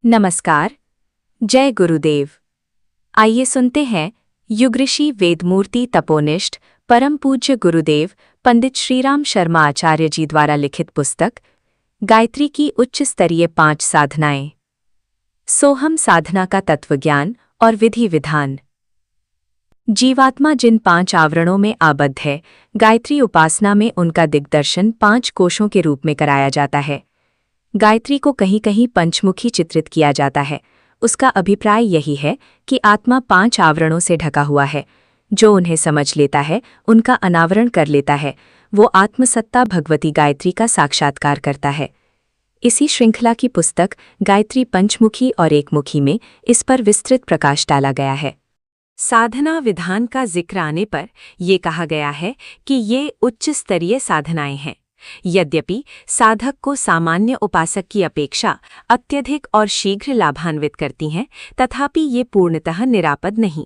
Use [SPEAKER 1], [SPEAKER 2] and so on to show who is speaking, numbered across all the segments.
[SPEAKER 1] नमस्कार। जय गुरुदेव। आइए सुनते हैं युगऋषि वेदमूर्ति तपोनिष्ठ परम पूज्य गुरुदेव पंडित श्रीराम शर्मा आचार्य जी द्वारा लिखित पुस्तक गायत्री की उच्च स्तरीय 5 साधनाएं। सोहम साधना का तत्वज्ञान और विधि विधान। जीवात्मा जिन 5 आवरणों में आबद्ध है, गायत्री उपासना में उनका दिग्दर्शन 5 कोशों के रूप में कराया जाता है। गायत्री को कहीं कहीं पंचमुखी चित्रित किया जाता है। उसका अभिप्राय यही है कि आत्मा 5 आवरणों से ढका हुआ है। जो उन्हें समझ लेता है, उनका अनावरण कर लेता है, वो आत्मसत्ता भगवती गायत्री का साक्षात्कार करता है। इसी श्रृंखला की पुस्तक गायत्री पंचमुखी और एकमुखी में इस पर विस्तृत प्रकाश डाला गया है। साधना विधान का जिक्र आने पर ये कहा गया है कि ये उच्च स्तरीय साधनाएं हैं। यद्यपि साधक को सामान्य उपासक की अपेक्षा अत्यधिक और शीघ्र लाभान्वित करती हैं, तथापि ये पूर्णतः निरापद नहीं।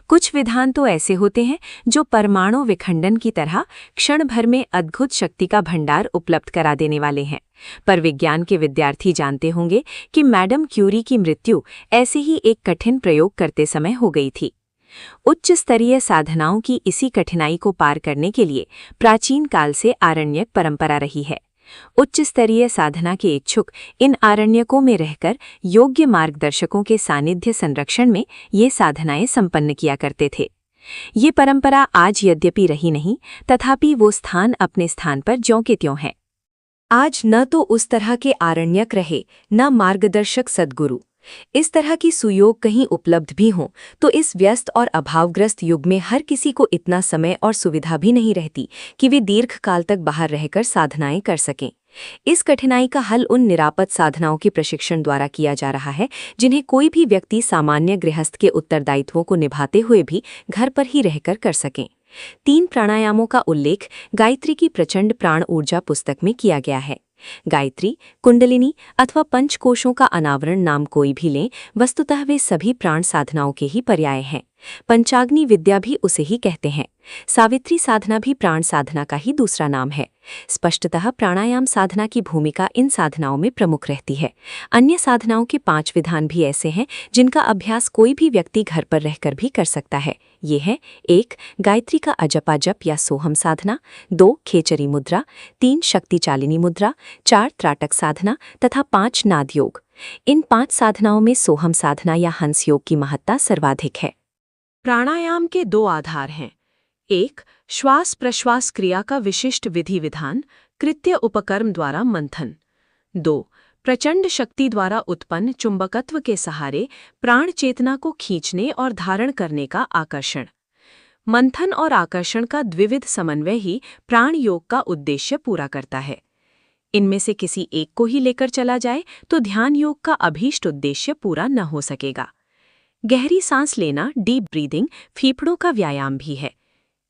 [SPEAKER 1] कुछ विधान तो ऐसे होते हैं जो परमाणु विखंडन की तरह क्षण भर में अद्भुत शक्ति का भंडार उपलब्ध करा देने वाले हैं। पर विज्ञान के विद्यार्थी जानते होंगे कि मैडम क्यूरी की मृत्यु ऐसे ही एक कठिन प्रयोग करते समय हो गई थी। उच्च स्तरीय साधनाओं की इसी कठिनाई को पार करने के लिए प्राचीन काल से आरण्यक परंपरा रही है। उच्च स्तरीय साधना के इच्छुक इन आरण्यकों में रहकर योग्य मार्गदर्शकों के सानिध्य संरक्षण में ये साधनाएं संपन्न किया करते थे। ये परंपरा आज यद्यपि रही नहीं, तथापि वो स्थान अपने स्थान पर ज्यों के त्यों है। आज न तो उस तरह के आरण्यक रहे, न मार्गदर्शक सद्गुरु। इस तरह की सुयोग कहीं उपलब्ध भी हों तो इस व्यस्त और अभावग्रस्त युग में हर किसी को इतना समय और सुविधा भी नहीं रहती कि वे दीर्घकाल तक बाहर रहकर साधनाएं कर सकें। इस कठिनाई का हल उन निरापद साधनाओं के प्रशिक्षण द्वारा किया जा रहा है जिन्हें कोई भी व्यक्ति सामान्य गृहस्थ के उत्तरदायित्वों को निभाते हुए भी घर पर ही रहकर कर सकें। 3 प्राणायामों का उल्लेख गायत्री की प्रचंड प्राण ऊर्जा पुस्तक में किया गया है। गायत्री, कुंडलिनी अथवा पंचकोशों का अनावरण नाम कोई भी लें, वस्तुतः वे सभी प्राण साधनाओं के ही पर्याय हैं। पंचाग्नि विद्या भी उसे ही कहते हैं। सावित्री साधना भी प्राण साधना का ही दूसरा नाम है। स्पष्टतः प्राणायाम साधना की भूमिका इन साधनाओं में प्रमुख रहती है। अन्य साधनाओं के 5 विधान भी ऐसे हैं जिनका अभ्यास कोई भी व्यक्ति घर पर रहकर भी कर सकता है। ये है 1. गायत्री का अजपा जप या सोहम साधना, 2. खेचरी मुद्रा, 3. शक्ति चालिनी मुद्रा, 4. त्राटक साधना तथा 5. नाद योग। इन 5 साधनाओं में सोहम साधना या हंस योग की महत्ता सर्वाधिक है।
[SPEAKER 2] प्राणायाम के 2 आधार हैं। 1. श्वास प्रश्वास क्रिया का विशिष्ट विधि विधान, कृत्य उपकर्म द्वारा मंथन। 2. प्रचंड शक्ति द्वारा उत्पन्न चुंबकत्व के सहारे प्राण चेतना को खींचने और धारण करने का आकर्षण। मंथन और आकर्षण का द्विविध समन्वय ही प्राण योग का उद्देश्य पूरा करता है। इनमें से किसी एक को ही लेकर चला जाए तो ध्यान योग का अभीष्ट उद्देश्य पूरा न हो सकेगा। गहरी सांस लेना, डीप ब्रीदिंग, फेफड़ों का व्यायाम भी है।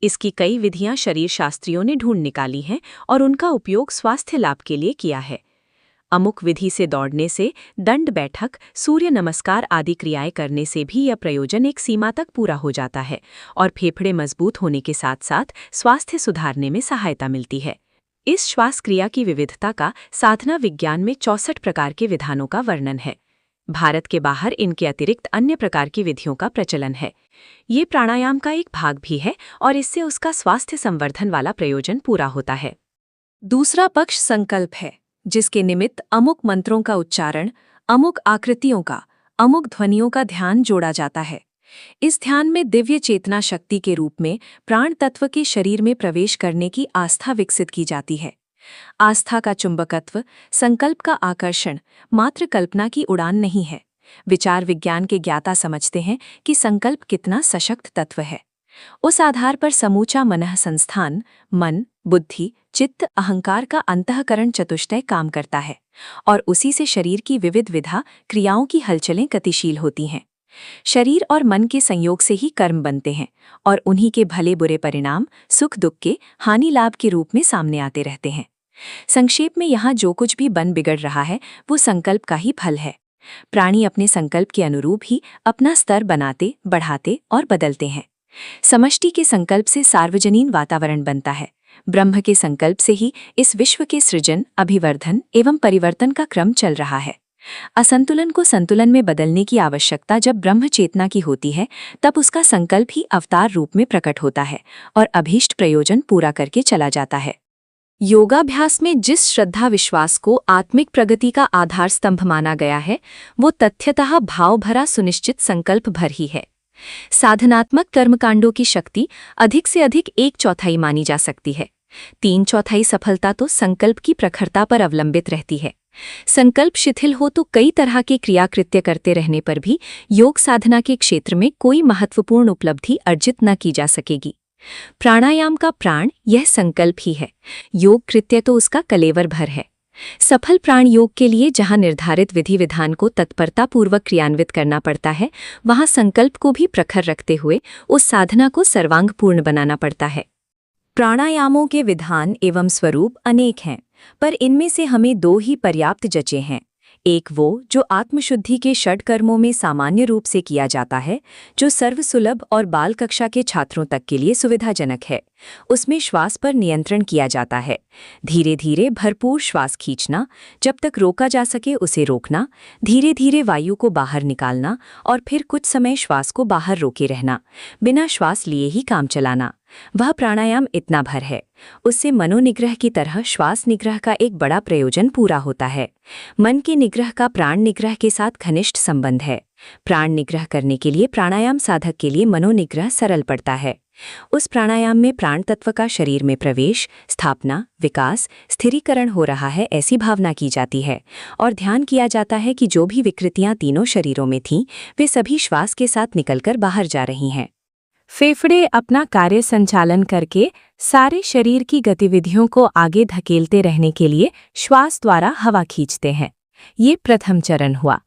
[SPEAKER 2] इसकी कई विधियां शरीर शास्त्रियों ने ढूंढ निकाली हैं और उनका उपयोग स्वास्थ्य लाभ के लिए किया है। अमुक विधि से दौड़ने से, दंड बैठक, सूर्य नमस्कार आदि क्रियाएं करने से भी यह प्रयोजन एक सीमा तक पूरा हो जाता है और फेफड़े मजबूत होने के साथ साथ स्वास्थ्य सुधारने में सहायता मिलती है। इस श्वास क्रिया की विविधता का साधना विज्ञान में 64 प्रकार के विधानों का वर्णन है। भारत के बाहर इनके अतिरिक्त अन्य प्रकार की विधियों का प्रचलन है। ये प्राणायाम का एक भाग भी है और इससे उसका स्वास्थ्य संवर्धन वाला प्रयोजन पूरा होता है। दूसरा पक्ष संकल्प है, जिसके निमित्त अमुक मंत्रों का उच्चारण, अमुक आकृतियों का, अमुक ध्वनियों का ध्यान जोड़ा जाता है। इस ध्यान में दिव्य चेतना शक्ति के रूप में प्राण तत्व के शरीर में प्रवेश करने की आस्था विकसित की जाती है। आस्था का चुंबकत्व, संकल्प का आकर्षण मात्र कल्पना की उड़ान नहीं है। विचार विज्ञान के ज्ञाता समझते हैं कि संकल्प कितना सशक्त तत्व है। उस आधार पर समूचा मनः संस्थान, मन, बुद्धि, चित्त, अहंकार का अंतःकरण चतुष्टय काम करता है और उसी से शरीर की विविध विधा क्रियाओं की हलचलें गतिशील होती हैं। शरीर और मन के संयोग से ही कर्म बनते हैं और उन्हीं के भले बुरे परिणाम सुख दुख के, हानि लाभ के रूप में सामने आते रहते हैं। संक्षेप में यहाँ जो कुछ भी बन बिगड़ रहा है वो संकल्प का ही फल है। प्राणी अपने संकल्प के अनुरूप ही अपना स्तर बनाते, बढ़ाते और बदलते हैं। समष्टि के संकल्प से सार्वजनीन वातावरण बनता है। ब्रह्म के संकल्प से ही इस विश्व के सृजन, अभिवर्धन एवं परिवर्तन का क्रम चल रहा है।
[SPEAKER 1] असंतुलन को संतुलन में बदलने की आवश्यकता जब ब्रह्म चेतना की होती है, तब उसका संकल्प ही अवतार रूप में प्रकट होता है और अभीष्ट प्रयोजन पूरा करके चला जाता है। योगाभ्यास में जिस श्रद्धा विश्वास को आत्मिक प्रगति का आधार स्तंभ माना गया है, वो तथ्यतः भाव भरा सुनिश्चित संकल्प भर ही है। साधनात्मक कर्मकांडों की शक्ति अधिक से अधिक 1/4 मानी जा सकती है। 3/4 सफलता तो संकल्प की प्रखरता पर अवलंबित रहती है। संकल्प शिथिल हो तो कई तरह के क्रियाकृत्य करते रहने पर भी योग साधना के क्षेत्र में कोई महत्वपूर्ण उपलब्धि अर्जित न की जा सकेगी। प्राणायाम का प्राण यह संकल्प ही है, योग कृत्य तो उसका कलेवर भर है। सफल प्राण योग के लिए जहां निर्धारित विधि विधान को तत्परतापूर्वक क्रियान्वित करना पड़ता है, वहां संकल्प को भी प्रखर रखते हुए उस साधना को सर्वांगपूर्ण बनाना पड़ता है। प्राणायामों के विधान एवं स्वरूप अनेक हैं, पर इनमें से हमें 2 ही पर्याप्त जचे हैं। एक वो जो आत्मशुद्धि के षड कर्मों में सामान्य रूप से किया जाता है, जो सर्वसुलभ और बाल कक्षा के छात्रों तक के लिए सुविधाजनक है। उसमें श्वास पर नियंत्रण किया जाता है। धीरे धीरे भरपूर श्वास खींचना, जब तक रोका जा सके उसे रोकना, धीरे धीरे वायु को बाहर निकालना और फिर कुछ समय श्वास को बाहर रोके रहना, बिना श्वास लिए ही काम चलाना। वह प्राणायाम इतना भर है। उससे मनोनिग्रह की तरह श्वास निग्रह का एक बड़ा प्रयोजन पूरा होता है। मन के निग्रह का प्राण निग्रह के साथ घनिष्ठ संबंध है। प्राण निग्रह करने के लिए प्राणायाम साधक के लिए मनोनिग्रह सरल पड़ता है। उस प्राणायाम में प्राण तत्व का शरीर में प्रवेश, स्थापना, विकास, स्थिरीकरण हो रहा है, ऐसी भावना की जाती है और ध्यान किया जाता है कि जो भी विकृतियां तीनों शरीरों में थीं, वे सभी श्वास के साथ निकलकर बाहर जा रही हैं। फेफड़े अपना कार्य संचालन करके सारे शरीर की गतिविधियों को आगे धकेलते रहने के लिए श्वास द्वारा हवा खींचते हैं। ये प्रथम चरण हुआ।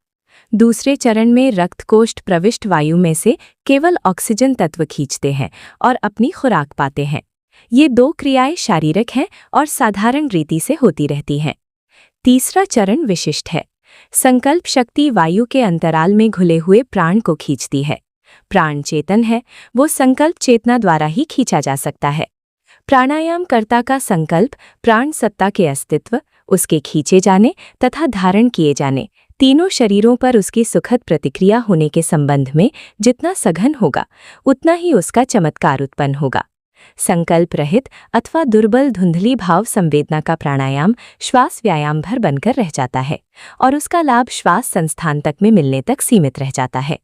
[SPEAKER 1] दूसरे चरण में रक्तकोष्ठ प्रविष्ट वायु में से केवल ऑक्सीजन तत्व खींचते हैं और अपनी खुराक पाते हैं। ये 2 क्रियाएं शारीरिक हैं और साधारण रीति से होती रहती हैं। तीसरा चरण विशिष्ट है। संकल्प शक्ति वायु के अंतराल में घुले हुए प्राण को खींचती है। प्राण चेतन है, वो संकल्प चेतना द्वारा ही खींचा जा सकता है। प्राणायाम कर्ता का संकल्प प्राण सत्ता के अस्तित्व, उसके खींचे जाने तथा धारण किए जाने, तीनों शरीरों पर उसकी सुखद प्रतिक्रिया होने के संबंध में जितना सघन होगा, उतना ही उसका चमत्कार उत्पन्न होगा। संकल्प रहित अथवा दुर्बल धुंधली भाव संवेदना का प्राणायाम श्वास व्यायाम भर बनकर रह जाता है और उसका लाभ श्वास संस्थान तक में मिलने तक सीमित रह जाता है।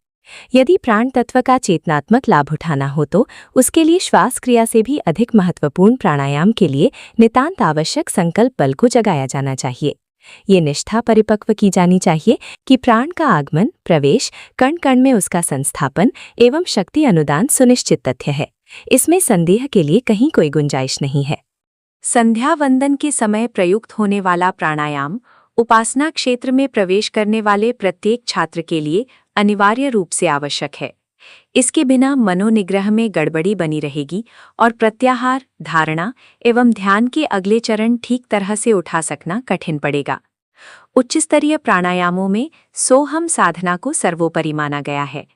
[SPEAKER 1] यदि प्राण तत्व का चेतनात्मक लाभ उठाना हो तो उसके लिए श्वास क्रिया से भी अधिक महत्वपूर्ण प्राणायाम के लिए नितांत आवश्यक संकल्प बल को जगाया जाना चाहिए। ये निष्ठा परिपक्व की जानी चाहिए कि प्राण का आगमन, प्रवेश, कण कण में उसका संस्थापन एवं शक्ति अनुदान सुनिश्चित तथ्य है। इसमें संदेह के लिए कहीं कोई गुंजाइश नहीं है। संध्या वंदन के समय प्रयुक्त होने वाला प्राणायाम उपासना क्षेत्र में प्रवेश करने वाले प्रत्येक छात्र के लिए अनिवार्य रूप से आवश्यक है। इसके बिना मनोनिग्रह में गड़बड़ी बनी रहेगी और प्रत्याहार, धारणा एवं ध्यान के अगले चरण ठीक तरह से उठा सकना कठिन पड़ेगा। उच्च स्तरीय प्राणायामों में सोहम साधना को सर्वोपरि माना गया है,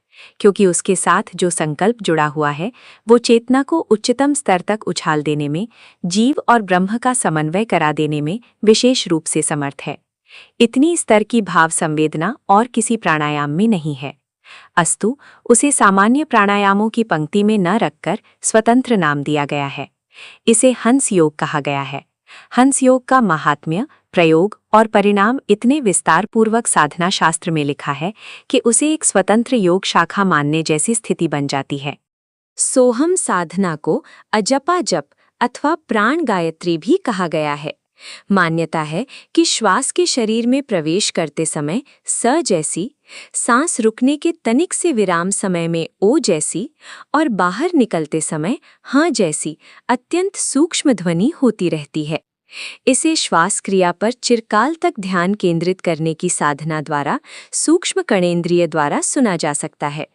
[SPEAKER 1] क्योंकि उसके साथ जो संकल्प जुड़ा हुआ है वो चेतना को उच्चतम स्तर तक उछाल देने में, जीव और ब्रह्म का समन्वय करा देने में विशेष रूप से समर्थ है। इतनी स्तर की भाव संवेदना और किसी प्राणायाम में नहीं है। अस्तु उसे सामान्य प्राणायामों की पंक्ति में न रखकर स्वतंत्र नाम दिया गया है। इसे हंस योग कहा गया है। हंस योग का महात्म्य, प्रयोग और परिणाम इतने विस्तारपूर्वक साधना शास्त्र में लिखा है कि उसे एक स्वतंत्र योग शाखा मानने जैसी स्थिति बन जाती है। सोहम साधना को अजपा जप अथवा प्राण गायत्री भी कहा गया है। मान्यता है कि श्वास के शरीर में प्रवेश करते समय स जैसी, सांस रुकने के तनिक से विराम समय में ओ जैसी और बाहर निकलते समय हाँ जैसी अत्यंत सूक्ष्म ध्वनि होती रहती है। इसे श्वास क्रिया पर चिरकाल तक ध्यान केंद्रित करने की साधना द्वारा सूक्ष्म कणेंद्रिय द्वारा सुना जा सकता है।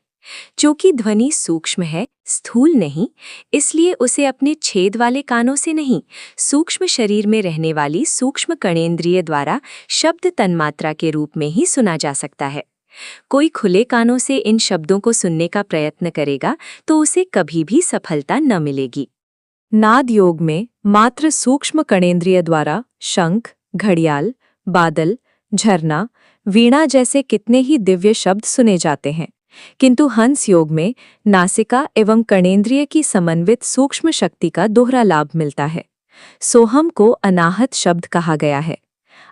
[SPEAKER 1] चूंकि ध्वनि सूक्ष्म है, स्थूल नहीं, इसलिए उसे अपने छेद वाले कानों से नहीं, सूक्ष्म शरीर में रहने वाली सूक्ष्म कणेंद्रिय द्वारा शब्द तन्मात्रा के रूप में ही सुना जा सकता है। कोई खुले कानों से इन शब्दों को सुनने का प्रयत्न करेगा तो उसे कभी भी सफलता न मिलेगी। नाद योग में मात्र सूक्ष्म कणेंद्रिय द्वारा शंख, घड़ियाल, बादल, झरना, वीणा जैसे कितने ही दिव्य शब्द सुने जाते हैं, किंतु हंस योग में नासिका एवं कर्णेंद्रिय की समन्वित सूक्ष्म शक्ति का दोहरा लाभ मिलता है। सोहम को अनाहत शब्द कहा गया है।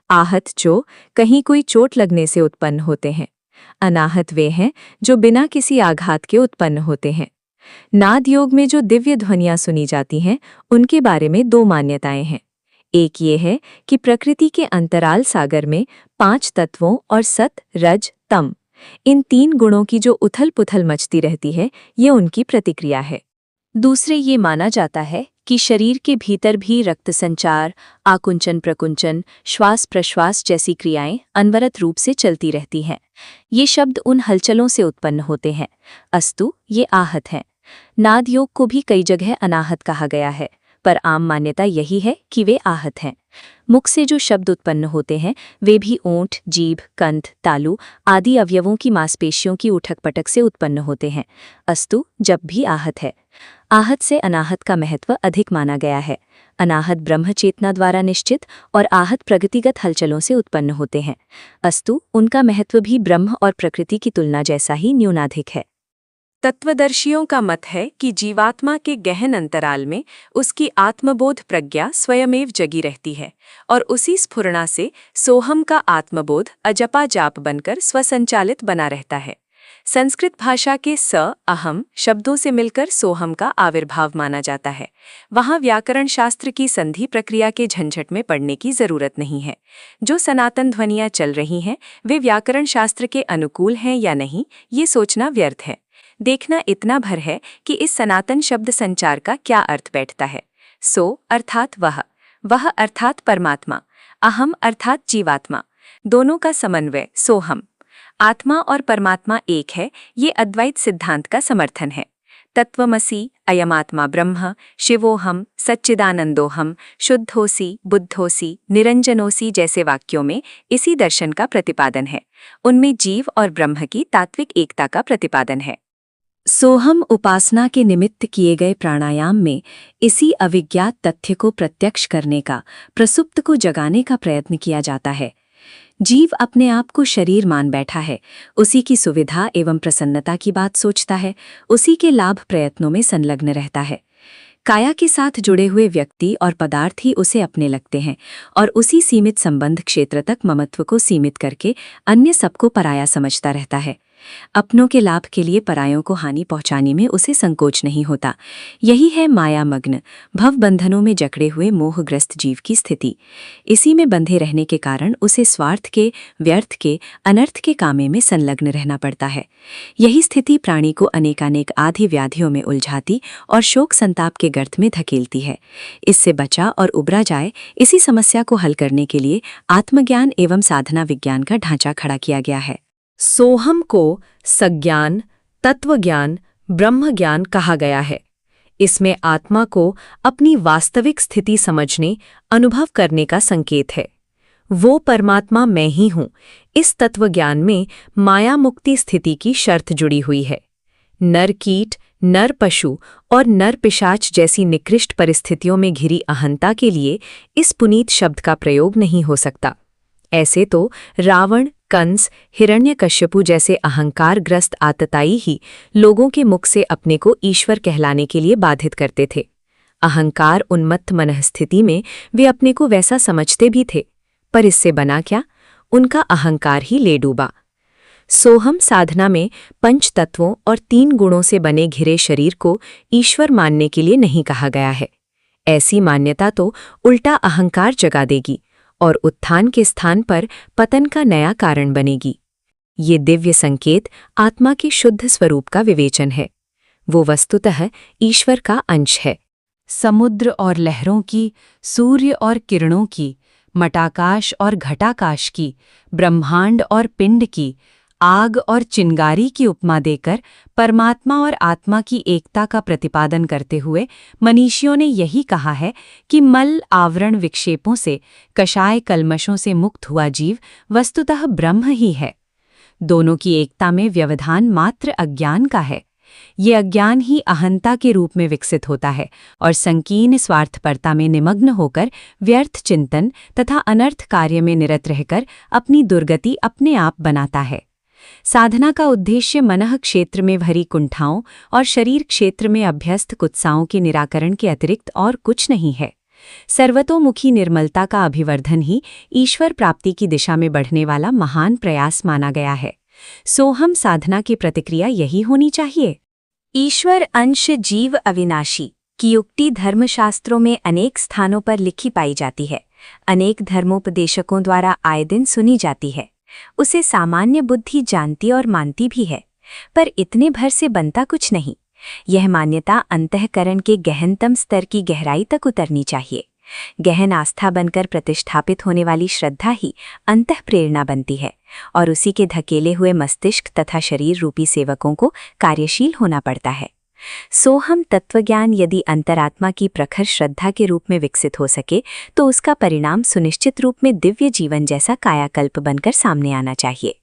[SPEAKER 1] आहत जो कहीं कोई चोट लगने से उत्पन्न होते हैं, अनाहत वे हैं जो बिना किसी आघात के उत्पन्न होते हैं। नाद योग में जो दिव्य ध्वनियां सुनी जाती हैं, उनके बारे में दो मान्यताएं हैं। एक ये है कि प्रकृति के अंतराल सागर में 5 तत्वों और सत, रज, तम, इन 3 गुणों की जो उथल पुथल मचती रहती है, ये उनकी प्रतिक्रिया है। दूसरे ये माना जाता है कि शरीर के भीतर भी रक्त संचार, आकुंचन प्रकुंचन, श्वास प्रश्वास जैसी क्रियाएं अनवरत रूप से चलती रहती हैं। ये शब्द उन हलचलों से उत्पन्न होते हैं, अस्तु ये आहत हैं। नाद योग को भी कई जगह अनाहत कहा गया है, पर आम मान्यता यही है कि वे आहत हैं। मुख से जो शब्द उत्पन्न होते हैं, वे भी ओंठ, जीभ, कंठ, तालु आदि अवयवों की मांसपेशियों की उठक-पटक से उत्पन्न होते हैं, अस्तु जब भी आहत है। आहत से अनाहत का महत्व अधिक माना गया है। अनाहत ब्रह्म चेतना द्वारा निश्चित और आहत प्रगतिगत हलचलों से उत्पन्न होते हैं, अस्तु उनका महत्व भी ब्रह्म और प्रकृति की तुलना जैसा ही न्यूनाधिक है। तत्वदर्शियों का मत है कि जीवात्मा के गहन अंतराल में उसकी आत्मबोध प्रज्ञा स्वयमेव जगी रहती है और उसी स्फुरणा से सोहम का आत्मबोध अजपा जाप बनकर स्वसंचालित बना रहता है। संस्कृत भाषा के स, अहम शब्दों से मिलकर सोहम का आविर्भाव माना जाता है। वहाँ व्याकरण शास्त्र की संधि प्रक्रिया के झंझट में पड़ने की जरूरत नहीं है। जो सनातन ध्वनियाँ चल रही हैं, वे व्याकरण शास्त्र के अनुकूल हैं या नहीं, ये सोचना व्यर्थ है। देखना इतना भर है कि इस सनातन शब्द संचार का क्या अर्थ बैठता है। सो अर्थात वह अर्थात परमात्मा, अहम अर्थात जीवात्मा, दोनों का समन्वय सोहम। आत्मा और परमात्मा एक है, ये अद्वैत सिद्धांत का समर्थन है। तत्वमसि, अयमात्मा ब्रह्म, शिवोहम, सच्चिदानंदोहम, शुद्धोसी, बुद्धोसी, निरंजनोसी जैसे वाक्यों में इसी दर्शन का प्रतिपादन है। उनमें जीव और ब्रह्म की तात्विक एकता का प्रतिपादन है। सोहम उपासना के निमित्त किए गए प्राणायाम में इसी अविज्ञात तथ्य को प्रत्यक्ष करने का, प्रसुप्त को जगाने का प्रयत्न किया जाता है। जीव अपने आप को शरीर मान बैठा है, उसी की सुविधा एवं प्रसन्नता की बात सोचता है, उसी के लाभ प्रयत्नों में संलग्न रहता है। काया के साथ जुड़े हुए व्यक्ति और पदार्थ ही उसे अपने लगते हैं और उसी सीमित संबंध क्षेत्र तक ममत्व को सीमित करके अन्य सबको पराया समझता रहता है। अपनों के लाभ के लिए परायों को हानि पहुंचाने में उसे संकोच नहीं होता। यही है मायामग्न, भवबंधनों में जकड़े हुए मोहग्रस्त जीव की स्थिति। इसी में बंधे रहने के कारण उसे स्वार्थ के, व्यर्थ के, अनर्थ के कामे में संलग्न रहना पड़ता है। यही स्थिति प्राणी को अनेकानेक आधि व्याधियों में उलझाती और शोक संताप के गर्त में धकेलती है। इससे बचा और उबरा जाए, इसी समस्या को हल करने के लिए आत्मज्ञान एवं साधना विज्ञान का ढांचा खड़ा किया गया है। सोहम को सज्ञान, तत्वज्ञान, ब्रह्मज्ञान कहा गया है। इसमें आत्मा को अपनी वास्तविक स्थिति समझने, अनुभव करने का संकेत है। वो परमात्मा मैं ही हूँ, इस तत्वज्ञान में माया मुक्ति स्थिति की शर्त जुड़ी हुई है। नर कीट, नर पशु और नर पिशाच जैसी निकृष्ट परिस्थितियों में घिरी अहंता के लिए इस पुनीत शब्द का प्रयोग नहीं हो सकता। ऐसे तो रावण, कंस, हिरण्यकश्यपु जैसे अहंकारग्रस्त आतताई ही लोगों के मुख से अपने को ईश्वर कहलाने के लिए बाधित करते थे। अहंकार उन्मत्त मनःस्थिति में वे अपने को वैसा समझते भी थे, पर इससे बना क्या? उनका अहंकार ही ले डूबा। सोहम साधना में 5 तत्वों और 3 गुणों से बने घिरे शरीर को ईश्वर मानने के लिए नहीं कहा गया है। ऐसी मान्यता तो उल्टा अहंकार जगा देगी और उत्थान के स्थान पर पतन का नया कारण बनेगी। ये दिव्य संकेत आत्मा के शुद्ध स्वरूप का विवेचन है। वो वस्तुतः ईश्वर का अंश है। समुद्र और लहरों की, सूर्य और किरणों की, मटाकाश और घटाकाश की, ब्रह्मांड और पिंड की, आग और चिंगारी की उपमा देकर परमात्मा और आत्मा की एकता का प्रतिपादन करते हुए मनीषियों ने यही कहा है कि मल आवरण विक्षेपों से, कषाय कल्मशों से मुक्त हुआ जीव वस्तुतः ब्रह्म ही है। दोनों की एकता में व्यवधान मात्र अज्ञान का है। ये अज्ञान ही अहंता के रूप में विकसित होता है और संकीर्ण स्वार्थपरता में निमग्न होकर व्यर्थ चिंतन तथा अनर्थ कार्य में निरत रहकर अपनी दुर्गति अपने आप बनाता है। साधना का उद्देश्य मनः क्षेत्र में भरी कुंठाओं और शरीर क्षेत्र में अभ्यस्त कुत्साओं के निराकरण के अतिरिक्त और कुछ नहीं है। सर्वतोमुखी निर्मलता का अभिवर्धन ही ईश्वर प्राप्ति की दिशा में बढ़ने वाला महान प्रयास माना गया है। सोहम साधना की प्रतिक्रिया यही होनी चाहिए। ईश्वर अंश जीव अविनाशी की उक्ति धर्मशास्त्रों में अनेक स्थानों पर लिखी पाई जाती है, अनेक धर्मोपदेशकों द्वारा आए दिन सुनी जाती है। उसे सामान्य बुद्धि जानती और मानती भी है, पर इतने भर से बनता कुछ नहीं। यह मान्यता अंतःकरण के गहनतम स्तर की गहराई तक उतरनी चाहिए। गहन आस्था बनकर प्रतिष्ठापित होने वाली श्रद्धा ही अंतःप्रेरणा बनती है और उसी के धकेले हुए मस्तिष्क तथा शरीर रूपी सेवकों को कार्यशील होना पड़ता है। सोहम तत्वज्ञान यदि अंतरात्मा की प्रखर श्रद्धा के रूप में विकसित हो सके तो उसका परिणाम सुनिश्चित रूप में दिव्य जीवन जैसा कायाकल्प बनकर सामने आना चाहिए।